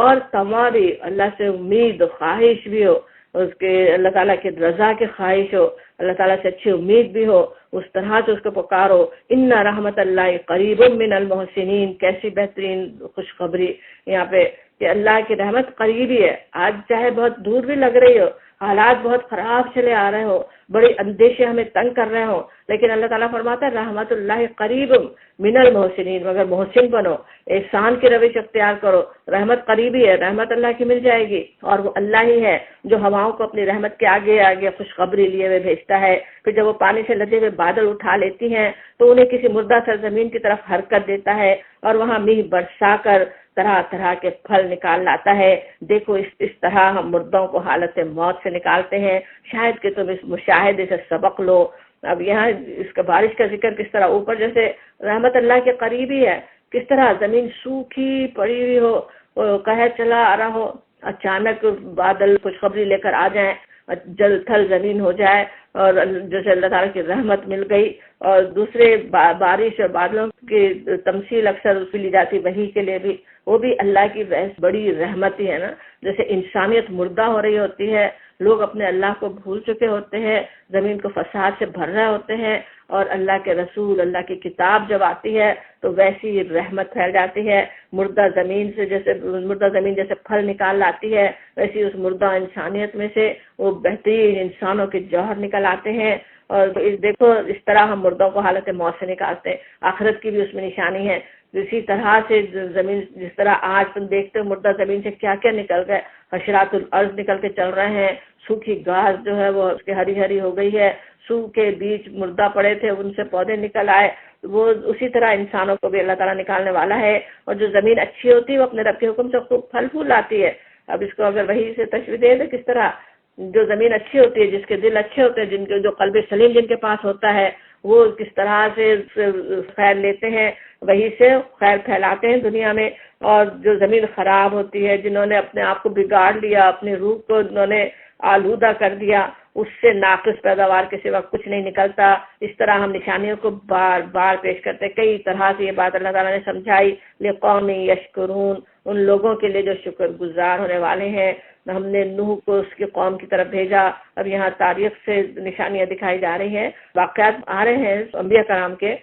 اور طمع بھی، اللہ سے امید خواہش بھی ہو، اس کے اللہ تعالیٰ کی رضا کی خواہش ہو، اللہ تعالیٰ سے اچھی امید بھی ہو، اس طرح سے اس کو پکارو۔ ان رحمت اللہ قریب من المحسنین، کیسی بہترین خوشخبری یہاں پہ کہ اللہ کی رحمت قریبی ہے، آج چاہے بہت دور بھی لگ رہی ہو، حالات بہت خراب چلے آ رہے ہو، بڑے اندیشے ہمیں تنگ کر رہے ہوں، لیکن اللہ تعالیٰ فرماتا ہے رحمت اللہ قریب من المحسنین، مگر محسن بنو، احسان کی روش اختیار کرو، رحمت قریبی ہے، رحمت اللہ کی مل جائے گی۔ اور وہ اللہ ہی ہے جو ہواؤں کو اپنی رحمت کے آگے آگے خوشخبری لیے ہوئے بھیجتا ہے، پھر جب وہ پانی سے لدے ہوئے بادل اٹھا لیتی ہیں تو انہیں کسی مردہ سرزمین کی طرف حرکت دیتا ہے اور وہاں میہ برسا کر طرح طرح کے پھل نکال لاتا ہے۔ دیکھو اس طرح ہم مردوں کو حالت موت سے نکالتے ہیں، شاید کہ تم اس مشاہدے سے سبق لو۔ اب یہاں اس کا بارش کا ذکر کس طرح اوپر جیسے رحمت اللہ کے قریب ہی ہے، کس طرح زمین سوکھی پڑی ہوئی ہو، قہر چلا آ رہا ہو، اچانک بادل خوشخبری لے کر آ جائیں، جل تھل زمین ہو جائے، اور جیسے اللہ تعالیٰ کی رحمت مل گئی. اور دوسرے بارش اور بادلوں کی تمثیل اکثر اس کی لی جاتی وحی کے لیے بھی، وہ بھی اللہ کی بڑی رحمت ہی ہے نا. جیسے انسانیت مردہ ہو رہی ہوتی ہے، لوگ اپنے اللہ کو بھول چکے ہوتے ہیں، زمین کو فساد سے بھر رہے ہوتے ہیں، اور اللہ کے رسول اللہ کی کتاب جب آتی ہے تو ویسی رحمت پھیل جاتی ہے. مردہ زمین جیسے پھل نکال لاتی ہے، ویسی اس مردہ انسانیت میں سے وہ بہترین انسانوں کے جوہر نکل آتے ہیں. اور دیکھو اس طرح ہم مردوں کو حالت موت سے نکالتے ہیں، آخرت کی بھی اس میں نشانی ہے. اسی طرح سے زمین جس طرح آج تم دیکھتے ہو مردہ زمین سے کیا کیا نکل گئے، حشرات الارض نکل کے چل رہے ہیں، سوکھی گھاس جو ہے وہ اس کی ہری ہری ہو گئی ہے، سوکھے بیج مردہ پڑے تھے ان سے پودے نکل آئے. وہ اسی طرح انسانوں کو بھی اللہ تعالیٰ نکالنے والا ہے. اور جو زمین اچھی ہوتی ہے وہ اپنے رب کے حکم سے خوب پھل پھول لاتی ہے. اب اس کو اگر وہی سے تشریح دے تو کس طرح جو زمین اچھی ہوتی ہے، جس کے دل اچھے ہوتے ہیں، جن کے جو قلب سلیم جن کے پاس ہوتا ہے، وہ کس طرح سے خیر لیتے ہیں، وہی سے خیر پھیلاتے ہیں دنیا میں. اور جو زمین خراب ہوتی ہے، جنہوں نے اپنے آپ کو بگاڑ لیا، اپنی روح کو انہوں نے آلودہ کر دیا، اس سے ناقص پیداوار کے سوا کچھ نہیں نکلتا. اس طرح ہم نشانیوں کو بار بار پیش کرتے. کئی طرح سے یہ بات اللہ تعالیٰ نے سمجھائی. لقوم یشکرون، ان لوگوں کے لیے جو شکر گزار ہونے والے ہیں. ہم نے نوح کو اس کی قوم کی طرف بھیجا. اب یہاں تاریخ سے نشانیاں دکھائی جا رہی ہیں، واقعات آ رہے ہیں انبیاء کرام کے.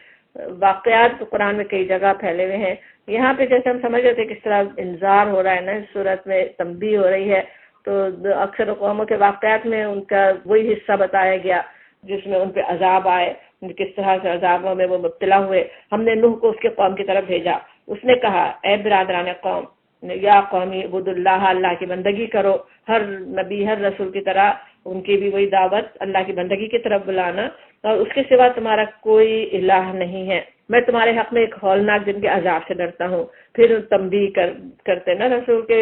واقعات قرآن میں کئی جگہ پھیلے ہوئے ہیں. یہاں پہ جیسے ہم سمجھ رہے تھے کس طرح انذار ہو رہا ہے نا، اس صورت میں تنبیہ ہو رہی ہے. تو اکثر قوموں کے واقعات میں ان کا وہی حصہ بتایا گیا جس میں ان پہ عذاب آئے، کس طرح سے عذابوں میں وہ مبتلا ہوئے. ہم نے نوح کو اس کے قوم کی طرف بھیجا. اس نے کہا اے برادران قوم، یا قومی عبد اللہ، اللہ کی بندگی کرو. ہر نبی ہر رسول کی طرح ان کی بھی وہی دعوت، اللہ کی بندگی کی طرف بلانا، اور اس کے سوا تمہارا کوئی الہ نہیں ہے. میں تمہارے حق میں ایک ہولناک دن کے عذاب سے ڈرتا ہوں. پھر تنبیہ کرتے نا رسول کے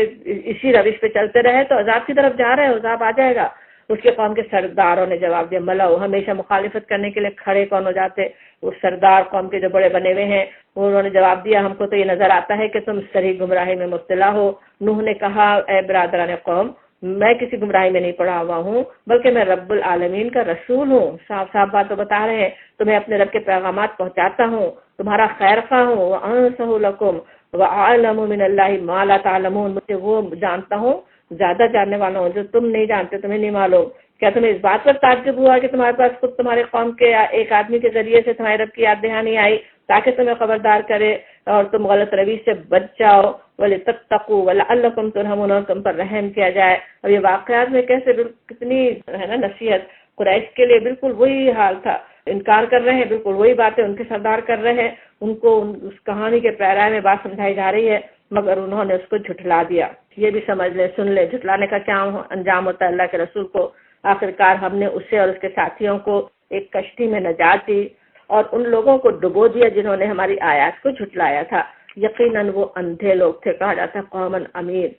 اسی روش پہ چلتے رہے تو عذاب کی طرف جا رہے، عذاب آ جائے گا. اس کے قوم کے سرداروں نے جواب دیا، ملاؤ ہمیشہ مخالفت کرنے کے لیے کھڑے کون ہو جاتے، وہ سردار قوم کے جو بڑے بنے ہوئے ہیں، انہوں نے جواب دیا ہم کو تو یہ نظر آتا ہے کہ تم صریح گمراہی میں مبتلا ہو. نوح نے کہا اے برادران قوم، میں کسی گمراہی میں نہیں پڑا ہوا ہوں، بلکہ میں رب العالمین کا رسول ہوں. صاف صاف بات تو بتا رہے ہیں، تمہیں اپنے رب کے پیغامات پہنچاتا ہوں، تمہارا خیر خواہ ہوں. وَأَنصَحُ لَكُمْ وَأَعْلَمُ مِنَ اللَّهِ مَا لَا تَعْلَمُونَ، مجھے وہ جانتا ہوں، زیادہ جاننے والا ہوں جو تم نہیں جانتے، تمہیں نہیں معلوم. کیا تمہیں اس بات پر تعجب ہوا کہ تمہارے پاس خود تمہارے قوم کے ایک آدمی کے ذریعے سے تمہارے رب کی یاد دہانی آئی تاکہ تمہیں خبردار کرے اور تم غلط روی سے بچ جاؤ. وَلِتَتَّقُوا وَلَعَلَّكُمْ تُرْحَمُونَ، اور تم پر رحم کیا جائے. اور یہ واقعات میں کیسے کتنی ہے نا نصیحت. قریش کے لیے بالکل وہی حال تھا، انکار کر رہے ہیں، بالکل وہی باتیں ان کے سردار کر رہے ہیں. ان کو اس کہانی کے پیرائے میں بات سمجھائی جا رہی ہے، مگر انہوں نے اس کو جھٹلا دیا. یہ بھی سمجھ لیں، سن لیں، جھٹلانے کا کیا انجام ہوتا ہے اللہ کے رسول کو. آخرکار ہم نے اسے اور اس کے ساتھیوں کو ایک کشتی میں نجات دی اور ان لوگوں کو ڈبو دیا جنہوں نے ہماری آیات کو جھٹلایا تھا. یقیناً وہ اندھے لوگ تھے، کہا جاتا ہے قومن امیر.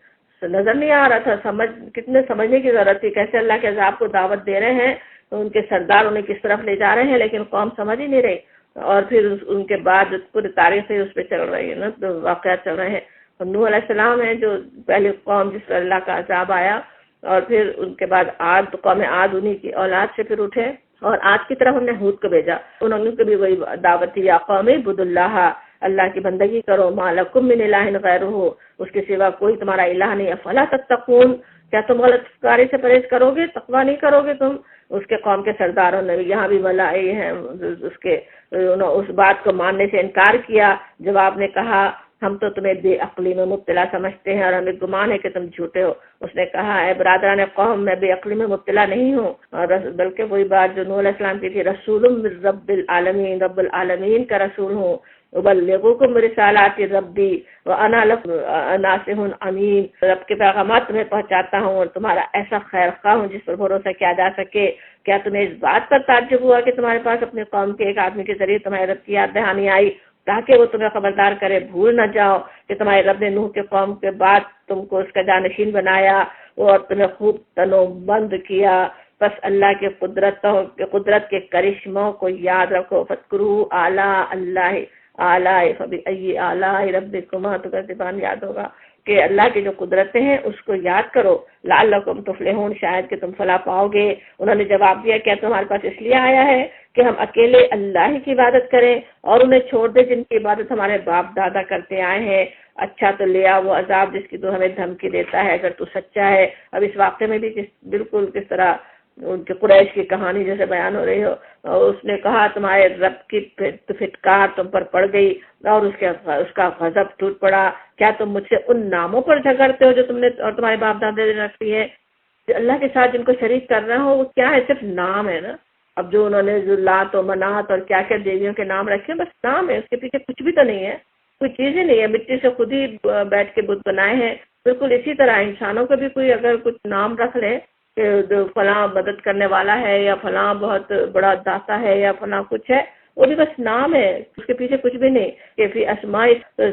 نظر نہیں آ رہا تھا، کتنے سمجھنے کی ضرورت تھی. کیسے اللہ کے عذاب کو دعوت دے رہے ہیں، ان کے سردار انہیں کس طرف لے جا رہے ہیں، لیکن قوم سمجھ ہی نہیں رہی. اور پھر ان کے بعد پوری تاریخ اس پہ چل رہی ہے نا، تو واقعات چل رہے ہیں. نوح علیہ السلام ہے جو پہلی قوم جس پر اللہ کا عذاب آیا، اور پھر ان کے بعد عاد، قوم عاد انہی کی اولاد سے پھر اٹھے. اور آج کی طرف ہم نے ہود کو بھیجا، انہوں نے بھی وہی دعوت دی، یا قوم اعبدوا اللہ، اللہ کی بندگی کرو. ما لکم من الہ غیرہ، اس کے سوا کوئی تمہارا الہ نہیں. افلا تتقون، کیا تم غلط کاری سے پرہیز کرو گے، تقوی نہیں کرو گے تم. اس کے قوم کے سرداروں نے یہاں بھی ملائے ہیں، اس بات کو ماننے سے انکار کیا. جواب نے کہا ہم تو تمہیں بے عقلی میں مبتلا سمجھتے ہیں اور ہمیں گمان ہے کہ تم جھوٹے ہو. اس نے کہا اے برادران قوم، میں بے عقلی میں مبتلا نہیں ہوں، بلکہ وہی بات جو نوح علیہ السلام کی تھی، رسول من رب العالمین، رب العالمین کا رسول ہوں. ابلغکم رسالات ربی وانا لکم ناصح امین، رب کے پیغامات تمہیں پہنچاتا ہوں اور تمہارا ایسا خیر خواہ ہوں جس پر بھروسہ کیا جا سکے. کیا تمہیں اس بات پر تعجب ہوا کہ تمہارے پاس اپنے قوم کے ایک آدمی کے ذریعے تمہارے رب کی یاد دہانی آئی تاکہ وہ تمہیں خبردار کرے، بھول نہ جاؤ کہ تمہارے رب نے نوح کے قوم کے بعد تم کو اس کا جانشین بنایا اور تمہیں خوب تنو بند کیا بس اللہ کے قدرت کے کرشموں کو یاد رکھو. فذکروا آلاء اللہ آلاء فبأی آلاء ربکما تکذبان، یاد ہوگا کہ اللہ کی جو قدرتیں ہیں اس کو یاد کرو. لعلکم تفلحون، شاید کہ تم فلاح پاؤ گے. انہوں نے جواب دیا کیا تمہارے پاس اس لیے آیا ہے کہ ہم اکیلے اللہ کی عبادت کریں اور انہیں چھوڑ دیں جن کی عبادت ہمارے باپ دادا کرتے آئے ہیں؟ اچھا تو لیا وہ عذاب جس کی تو ہمیں دھمکی دیتا ہے اگر تو سچا ہے. اب اس واقعے میں بھی بالکل کس طرح ان کے قریش کی کہانی جیسے بیان ہو رہی ہو. اس نے کہا تمہارے رب کی پھٹکار تم پر پڑ گئی اور اس کا غضب ٹوٹ پڑا. کیا تم مجھ سے ان ناموں پر جھگڑتے ہو جو تم نے اور تمہارے باپ دادے نے رکھی ہے؟ اللہ کے ساتھ جن کو شریک کر رہے ہو وہ کیا ہے؟ صرف نام ہے نا. اب جو انہوں نے لات و منات اور کیا کیا دیویوں کے نام رکھے بس نام ہے، اس کے پیچھے کچھ بھی تو نہیں ہے، کوئی چیز ہی نہیں ہے. مٹی سے خود ہی بیٹھ کے بت بنائے ہیں. بالکل اسی طرح انسانوں کا بھی کوئی اگر کچھ نام رکھ لے کہ فلاں مدد کرنے والا ہے یا فلاں بہت بڑا داتا ہے یا فلاں کچھ ہے، وہ بھی بس نام ہے، اس کے پیچھے کچھ بھی نہیں. کہ فی اسماء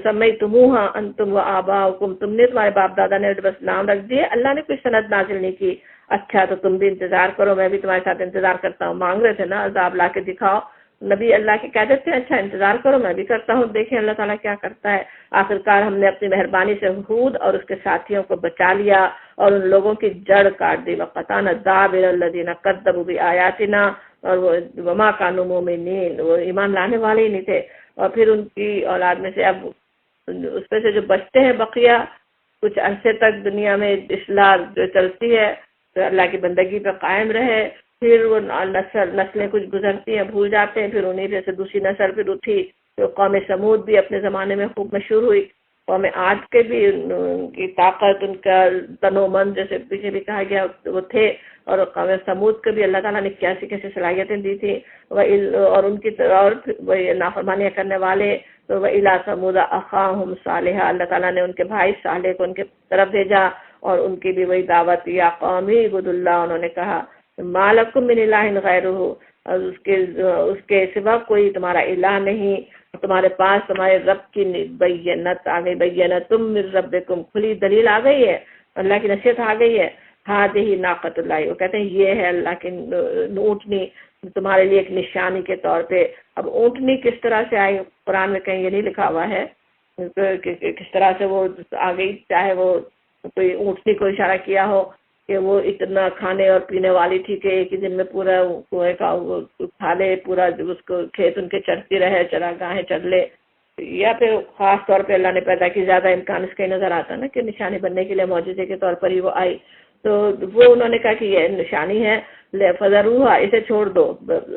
سمیتموہا انتم و آباؤکم، تم نے تمہارے باپ دادا نے بس نام رکھ دیے، اللہ نے کوئی سند نازل نہیں کی. اچھا تو تم بھی انتظار کرو، میں بھی تمہارے ساتھ انتظار کرتا ہوں. مانگ رہے تھے نا عذاب لا کے دکھاؤ، نبی اللہ کے کہہ دیتے ہیں اچھا انتظار کرو میں بھی کرتا ہوں، دیکھیں اللہ تعالیٰ کیا کرتا ہے. آخرکار ہم نے اپنی مہربانی سے ہود اور اس کے ساتھیوں کو بچا لیا اور ان لوگوں کی جڑ کاٹ دی. وقطعنا دابر الذین کذبوا بآیاتنا، اور وہ وما کانوا مؤمنین، وہ ایمان لانے والے ہی نہیں تھے. اور پھر ان کی اولاد میں سے اب اس میں سے جو بچتے ہیں بقیہ کچھ عرصے تک دنیا میں اصلاح جو چلتی ہے تو اللہ کی بندگی پہ قائم رہے. پھر وہ نسلیں کچھ گزرتی ہیں بھول جاتے ہیں، پھر انہیں جیسے دوسری نسل پھر اٹھی تو قوم سمود بھی اپنے زمانے میں خوب مشہور ہوئی. قوم عاد کے بھی ان کی طاقت، ان کا تن و من جیسے پیچھے بھی کہا گیا وہ تھے، اور قوم سمود کو بھی اللہ تعالیٰ نے کیسی کیسی صلاحیتیں دی تھی. اور ان کی اور نافرمانیاں کرنے والے تو وَإِلَىٰ ثَمُودَ أَخَاهُمْ صَالِحًا، اللہ تعالیٰ نے ان کے بھائی صالح کو ان کے طرف بھیجا اور ان کی بھی وہی دعوت یا قومی عبدوا اللہ، انہوں نے کہا مَا لَكُم مِّنْ إِلَٰهٍ غَيْرُهُ، اور اس کے سوا کوئی تمہارا الہ نہیں. تمہارے پاس تمہارے رب کی بینت آ گئی، بینتم من ربکم، کھلی دلیل آ گئی ہے، اللہ کی نصیحت آ گئی ہے. ہذہ ناقۃ اللہ، وہ کہتے ہیں یہ ہے اللہ کی اونٹنی تمہارے لیے ایک نشانی کے طور پہ. اب اونٹنی کس طرح سے آئی قرآن میں کہیں یہ نہیں لکھا ہوا ہے کہ کس طرح سے وہ آ گئی، چاہے وہ کوئی اونٹنی کو اشارہ کیا ہو کہ وہ اتنا کھانے اور پینے والی تھی کہ ایک ہی دن میں پورا کنویں کا کھا لے، پورا اس کو کھیت ان کے چرتی رہے، چراگاہیں چر لے، یا پھر خاص طور پہ اللہ نے پیدا کی. زیادہ امکان اس کا ہی نظر آتا نا کہ نشانی بننے کے لیے معجزے کے طور پر ہی وہ آئی. تو وہ انہوں نے کہا کہ یہ نشانی ہے، فَذَرُوهَا، اسے چھوڑ دو،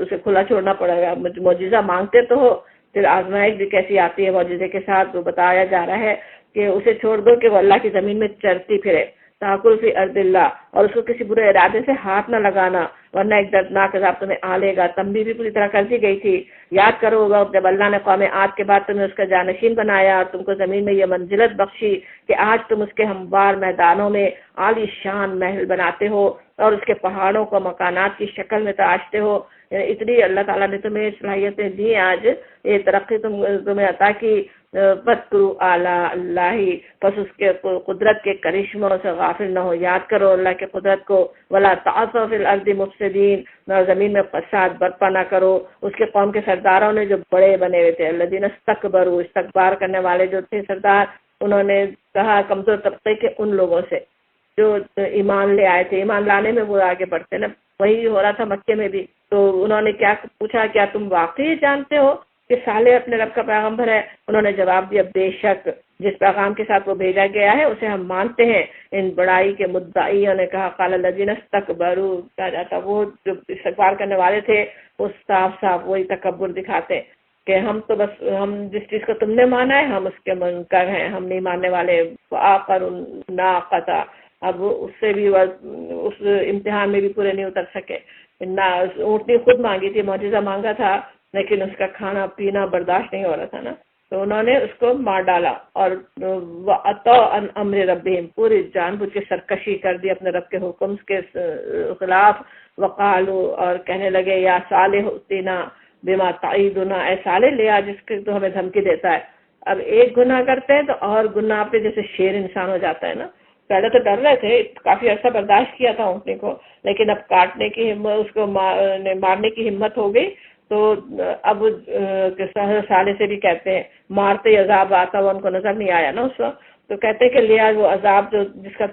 اسے کھلا چھوڑنا پڑے گا. معجزہ مانگتے تو ہو، پھر آزمائش بھی کیسی آتی ہے معجزے کے ساتھ، وہ بتایا جا رہا ہے کہ اسے چھوڑ دو کہ وہ اللہ کی زمین میں چرتی پھرے. تاکل فی ارض اللہ، اور اس کو کسی برے ارادے سے ہاتھ نہ لگانا ورنہ ایک دردناک عذاب تمہیں آ لے گا. تنبیہ بھی پوری طرح کر دی گئی تھی. یاد کرو ہوگا جب اللہ نے قوم عاد کے بعد تمہیں اس کا جانشین بنایا اور تم کو زمین میں یہ منزلت بخشی کہ آج تم اس کے ہموار میدانوں میں عالی شان محل بناتے ہو اور اس کے پہاڑوں کو مکانات کی شکل میں تراشتے ہو. اتنی اللہ تعالیٰ نے تمہیں صلاحیتیں دی، آج یہ ترقی تمہیں عطا کی. فَاذْكُرُوا آلَاءَ اللَّهِ، پس اس کے قدرت کے کرشموں سے غافل نہ ہو، یاد کرو اللہ کے قدرت کو. وَلَا تَعْثَوْا فِي الْأَرْضِ مُفْسِدِينَ، اور زمین میں فساد برپا نہ کرو. اس کے قوم کے سرداروں نے جو بڑے بنے ہوئے تھے، الَّذِينَ اسْتَكْبَرُوا، استکبار کرنے والے جو تھے سردار، انہوں نے کہا کمزور طبقے کے ان لوگوں سے جو ایمان لے آئے تھے، ایمان لانے میں وہ آگے بڑھتے نا، وہی ہو رہا تھا مکے میں بھی. تو انہوں نے کیا پوچھا کیا تم واقعی جانتے ہو کہ صالح اپنے رب کا پیغمبر ہے؟ انہوں نے جواب دیا بے شک جس پیغام کے ساتھ وہ بھیجا گیا ہے اسے ہم مانتے ہیں. ان بڑائی کے مدعیوں نے کہا قال الذین استکبروا، کہا جاتا وہ جو استکبار کرنے والے تھے وہ صاف صاف وہی تکبر دکھاتے کہ ہم تو بس ہم جس چیز کو تم نے مانا ہے ہم اس کے منکر ہیں، ہم نہیں ماننے والے. آخر ناقتا، اب اس سے بھی اس امتحان میں بھی پورے نہیں اتر سکے. اونٹنی خود مانگی تھی، معجزہ مانگا تھا لیکن اس کا کھانا پینا برداشت نہیں ہو رہا تھا نا، تو انہوں نے اس کو مار ڈالا. اور وَأَطَاعُوا عَنْ أَمْرِ رَبِّهِمْ، پوری جان بوجھ کے سرکشی کر دی اپنے رب کے حکم کے خلاف. وقالوا، اور کہنے لگے یا صالح ائتنا بما تعیدنا، اے صالح لے آ جس کے تو ہمیں دھمکی دیتا ہے. اب ایک گناہ کرتے ہیں تو اور گناہ پہ جیسے شیر انسان ہو جاتا ہے نا. پہلے تو ڈر رہے تھے، کافی عرصہ برداشت کیا تھا اونٹنی کو، لیکن اب کاٹنے کی ہمت، اس کو مارنے کی ہمت ہو گئی، تو اب سالے سے بھی کہتے ہیں، مارتے عذاب آتا ہوا ان کو نظر نہیں آیا نا اس وقت، تو کہتے ہیں کہ لیا وہ عذاب جو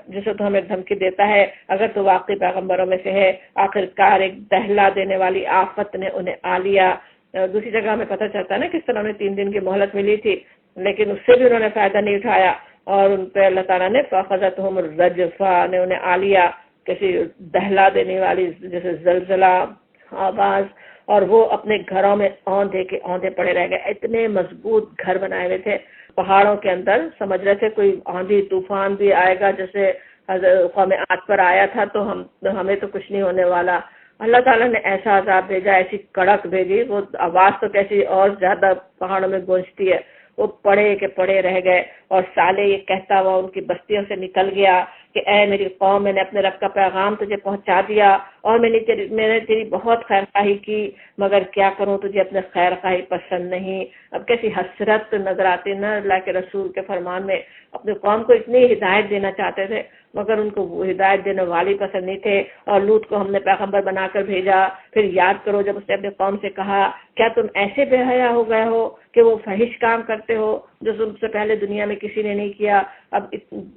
جسے تو ہمیں دھمکی دیتا ہے، اگر تو واقعی پیغمبروں میں سے ہے، آخر کار ایک دہلا دینے والی آفت نے انہیں آ لیا۔ دوسری جگہ ہمیں پتہ چلتا ہے نا کس طرح انہیں 3 دن کی مہلت ملی تھی، لیکن اس سے بھی انہوں نے فائدہ نہیں اٹھایا، اور ان پہ اللہ تعالیٰ نے فَأَخَذَتْهُمُ الرَّجْفَةُ نے انہیں آ لیا، کسی دہلا دینے والی جیسے زلزلہ آواز، اور وہ اپنے گھروں میں اوندھے پڑے رہ گئے۔ اتنے مضبوط گھر بنائے ہوئے تھے پہاڑوں کے اندر، سمجھ رہے تھے کوئی آندھی طوفان بھی آئے گا جیسے قوم عاد پر آیا تھا، تو ہمیں تو کچھ نہیں ہونے والا۔ اللہ تعالیٰ نے ایسا عذاب بھیجا، ایسی کڑک بھیجی، وہ آواز تو کیسی اور زیادہ پہاڑوں میں گونجتی ہے، وہ پڑے رہ گئے، اور سالے یہ کہتا ہوا ان کی بستیوں سے نکل گیا کہ اے میری قوم، میں نے اپنے رب کا پیغام تجھے پہنچا دیا، اور میں نے تیری بہت خیر خواہی کی، مگر کیا کروں، تجھے اپنے خیر خواہی پسند نہیں۔ اب کیسی حسرت نظر آتی نا اللہ کے رسول کے فرمان میں، اپنی قوم کو اتنی ہدایت دینا چاہتے تھے مگر ان کو وہ ہدایت دینے والی پسند نہیں تھے، اور لوط کو ہم نے پیغمبر بنا کر بھیجا۔ پھر یاد کرو جب اس نے اپنے قوم سے کہا، کیا تم ایسے بے حیا ہو گئے ہو کہ وہ فحش کام کرتے ہو جو تم سے پہلے دنیا میں کسی نے نہیں کیا؟ اب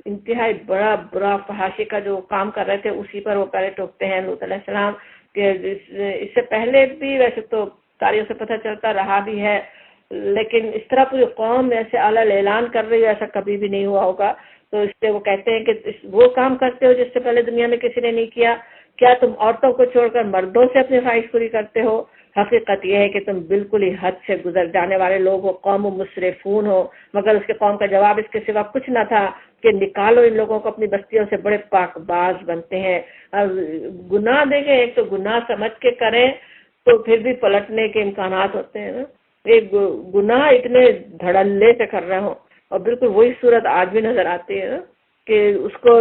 انتہائی برا فحاشی کا جو کام کر رہے تھے اسی پر وہ پہلے ٹوکتے ہیں لوط علیہ السلام، کہ اس سے پہلے بھی ویسے تو تاریخ سے پتہ چلتا رہا بھی ہے، لیکن اس طرح پوری قوم ایسے اعلیٰ اعلان کر رہی ہے ایسا کبھی بھی نہیں ہوا ہوگا۔ تو اس سے وہ کہتے ہیں کہ وہ کام کرتے ہو جس سے پہلے دنیا میں کسی نے نہیں کیا، کیا تم عورتوں کو چھوڑ کر مردوں سے اپنی خواہش پوری کرتے ہو؟ حقیقت یہ ہے کہ تم بالکل ہی حد سے گزر جانے والے لوگ ہو، قوم مسرفون ہو۔ مگر اس کے قوم کا جواب اس کے سوا کچھ نہ تھا کہ نکالو ان لوگوں کو اپنی بستیوں سے، بڑے پاک باز بنتے ہیں۔ گناہ دیکھیں، ایک تو گناہ سمجھ کے کریں تو پھر بھی پلٹنے کے امکانات ہوتے ہیں نا، ایک گناہ اتنے دھڑلے سے کر رہے ہوں، اور بالکل وہی صورت آج بھی نظر آتی ہے نا کہ اس کو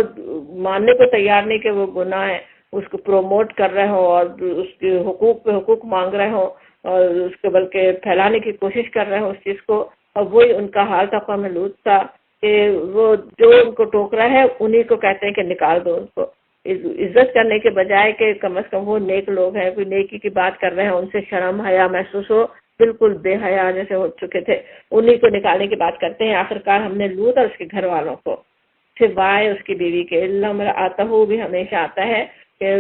ماننے کو تیار نہیں کہ وہ گناہ ہے، اس کو پروموٹ کر رہے ہوں اور اس کے حقوق پہ حقوق مانگ رہے ہوں، اور اس کو بلکہ پھیلانے کی کوشش کر رہے ہوں اس چیز کو۔ اور وہی ان کا حال تھا قوم لوط کا، کہ وہ جو ان کو ٹوک رہا ہے انہی کو کہتے ہیں کہ نکال دو ان کو، عزت کرنے کے بجائے کہ کم از کم وہ نیک لوگ ہیں، کوئی نیکی کی بات کر رہے ہیں، ان سے شرم حیا محسوس ہو، بالکل بے حیا جیسے ہو چکے تھے، انہی کو نکالنے کی بات کرتے ہیں۔ آخرکار ہم نے لوط اور اس کے گھر والوں کو، سوائے اس کی بیوی کے، اللہ آتا ہو بھی ہمیشہ آتا ہے کہ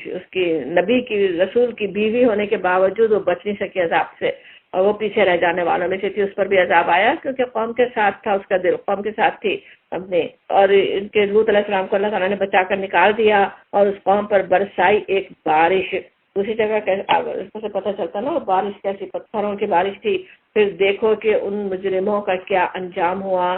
اس کی نبی کی رسول کی بیوی ہونے کے باوجود وہ بچ نہیں سکی عذاب سے، اور وہ پیچھے رہ جانے والوں میں سے تھی، اس پر بھی عذاب آیا کیونکہ قوم کے ساتھ تھا، اس کا دل قوم کے ساتھ تھی اپنے، اور ان کے لوط علیہ السلام کو اللہ تعالیٰ نے بچا کر نکال دیا، اور اس قوم پر برسائی ایک بارش۔ دوسری جگہ اس سے پتہ چلتا نا وہ بارش کیسی، پتھروں کی بارش تھی۔ پھر دیکھو کہ ان مجرموں کا کیا انجام ہوا۔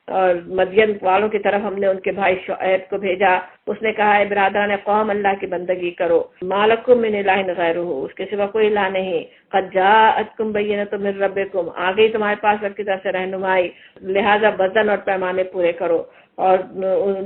اور مدین والوں کی طرف ہم نے ان کے بھائی شعیب کو بھیجا، اس نے کہا، اے برادران قوم، اللہ کی بندگی کرو، مالکم من الہ غیرہ، اس کے سوا کوئی الہ نہیں، قد جاءتکم بینۃ من ربکم، آ گئی تمہارے پاس رب کی طرف سے رہنمائی، لہذا وزن اور پیمانے پورے کرو، اور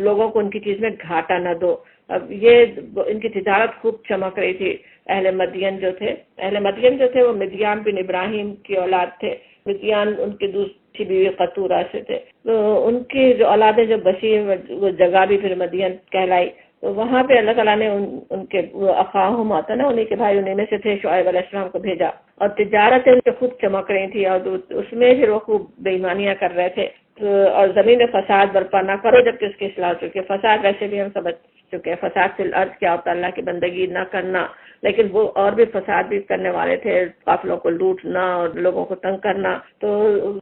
لوگوں کو ان کی چیز میں گھاٹا نہ دو۔ اب یہ ان کی تجارت خوب چمک رہی تھی۔ اہل مدین جو تھے وہ مدیان بن ابراہیم کی اولاد تھے، مدیان ان کی دوسری بیوی قطورہ سے تھے، تو ان کی جو اولادیں جو بچی وہ جگہ بھی پھر مدین کہلائی۔ تو وہاں پہ اللہ تعالیٰ نے ان کے اخاہم آتا نا، انہیں کے بھائی انہیں میں سے تھے، شعیب علیہ السلام کو بھیجا، اور تجارتیں ان کے خوب چمک رہی تھی، اور اس میں پھر وہ خوب بے ایمانیاں کر رہے تھے۔ اور زمین میں فساد برپا نہ کرو جبکہ اس کی اصلاح ہو چکی ہے۔ فساد ویسے بھی ہم سمجھ چکے ہیں، فساد فی الارض کیا ہوتا ہے، اللہ کی بندگی نہ کرنا، لیکن وہ اور بھی فساد بھی کرنے والے تھے، قافلوں کو لوٹنا اور لوگوں کو تنگ کرنا۔ تو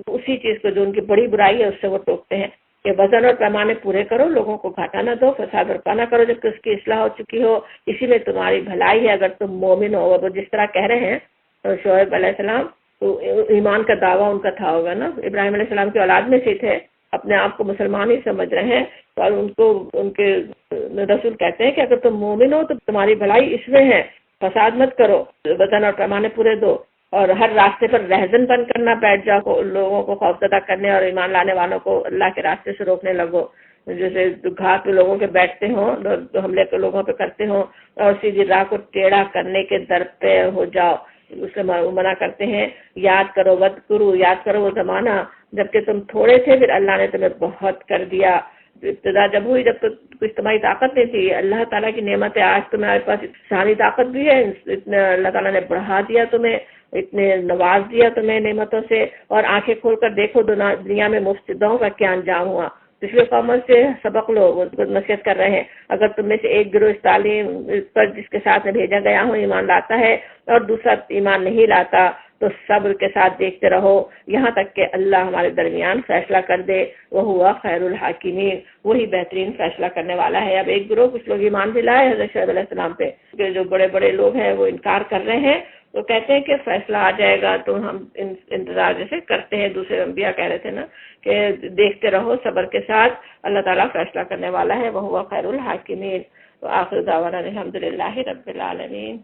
اسی چیز کو جو ان کی بڑی برائی ہے اس سے وہ ٹوکتے ہیں کہ وزن اور پیمانے پورے کرو، لوگوں کو گھاٹا نہ دو، فساد برپا نہ کرو جبکہ اس کی اصلاح ہو چکی ہو، اسی میں تمہاری بھلائی ہے اگر تم مومن ہو۔ وہ جس طرح کہہ رہے ہیں شعیب علیہ السلام، تو ایمان کا دعویٰ ان کا تھا ہوگا نا، ابراہیم علیہ السلام کی اولاد میں سے تھے، اپنے آپ کو مسلمان ہی سمجھ رہے ہیں، اور ان کو ان کے رسول کہتے ہیں کہ اگر تم مومن ہو تو تمہاری بھلائی اس میں ہے، فساد مت کرو، وزن اور پیمانے پورے دو، اور ہر راستے پر رہزن بن کرنا بیٹھ جاؤ، لوگوں کو خوفزدہ کرنے اور ایمان لانے والوں کو اللہ کے راستے سے روکنے لگو، جیسے گھاٹ پہ لوگوں کے بیٹھتے ہوں، حملے کے لوگوں پہ کرتے ہوں، اور سیدھی راہ کو ٹیڑھا کرنے کے در پہ ہو جاؤ، اس سے منع کرتے ہیں۔ یاد کرو وذکروا، یاد کرو وہ زمانہ جبکہ تم تھوڑے تھے، پھر اللہ نے تمہیں بہت کر دیا، ابتدا جب ہوئی جب تو کچھ تمہاری طاقت نہیں تھی، اللہ تعالیٰ کی نعمت ہے، آج تمہارے پاس ساری طاقت بھی ہے، اتنے اللہ تعالیٰ نے بڑھا دیا تمہیں، اتنے نواز دیا تمہیں نعمتوں سے، اور آنکھیں کھول کر دیکھو دنیا میں مفسدوں کا کیا انجام ہوا۔ پچھلے قوموں سے سبق لو، وہ نصیحت کر رہے ہیں، اگر تم میں سے ایک گروہ اس تعلیم پر جس کے ساتھ میں بھیجا گیا ہوں ایمان لاتا ہے اور دوسرا ایمان نہیں لاتا تو صبر کے ساتھ دیکھتے رہو یہاں تک کہ اللہ ہمارے درمیان فیصلہ کر دے، وہ ہوا خیر الحاکمین، وہی بہترین فیصلہ کرنے والا ہے۔ اب ایک گروہ کچھ لوگ ایمان بھی لائے حضرت شعیب علیہ السلام پہ، جو بڑے بڑے لوگ ہیں وہ انکار کر رہے ہیں، تو کہتے ہیں کہ فیصلہ آ جائے گا تو ہم انتظار جیسے کرتے ہیں، دوسرے انبیاء کہہ رہے تھے نا کہ دیکھتے رہو صبر کے ساتھ، اللہ تعالیٰ فیصلہ کرنے والا ہے، وہ ہوا خیر الحاکمین۔ وآخر دعوانا الحمدللہ رب العالمین۔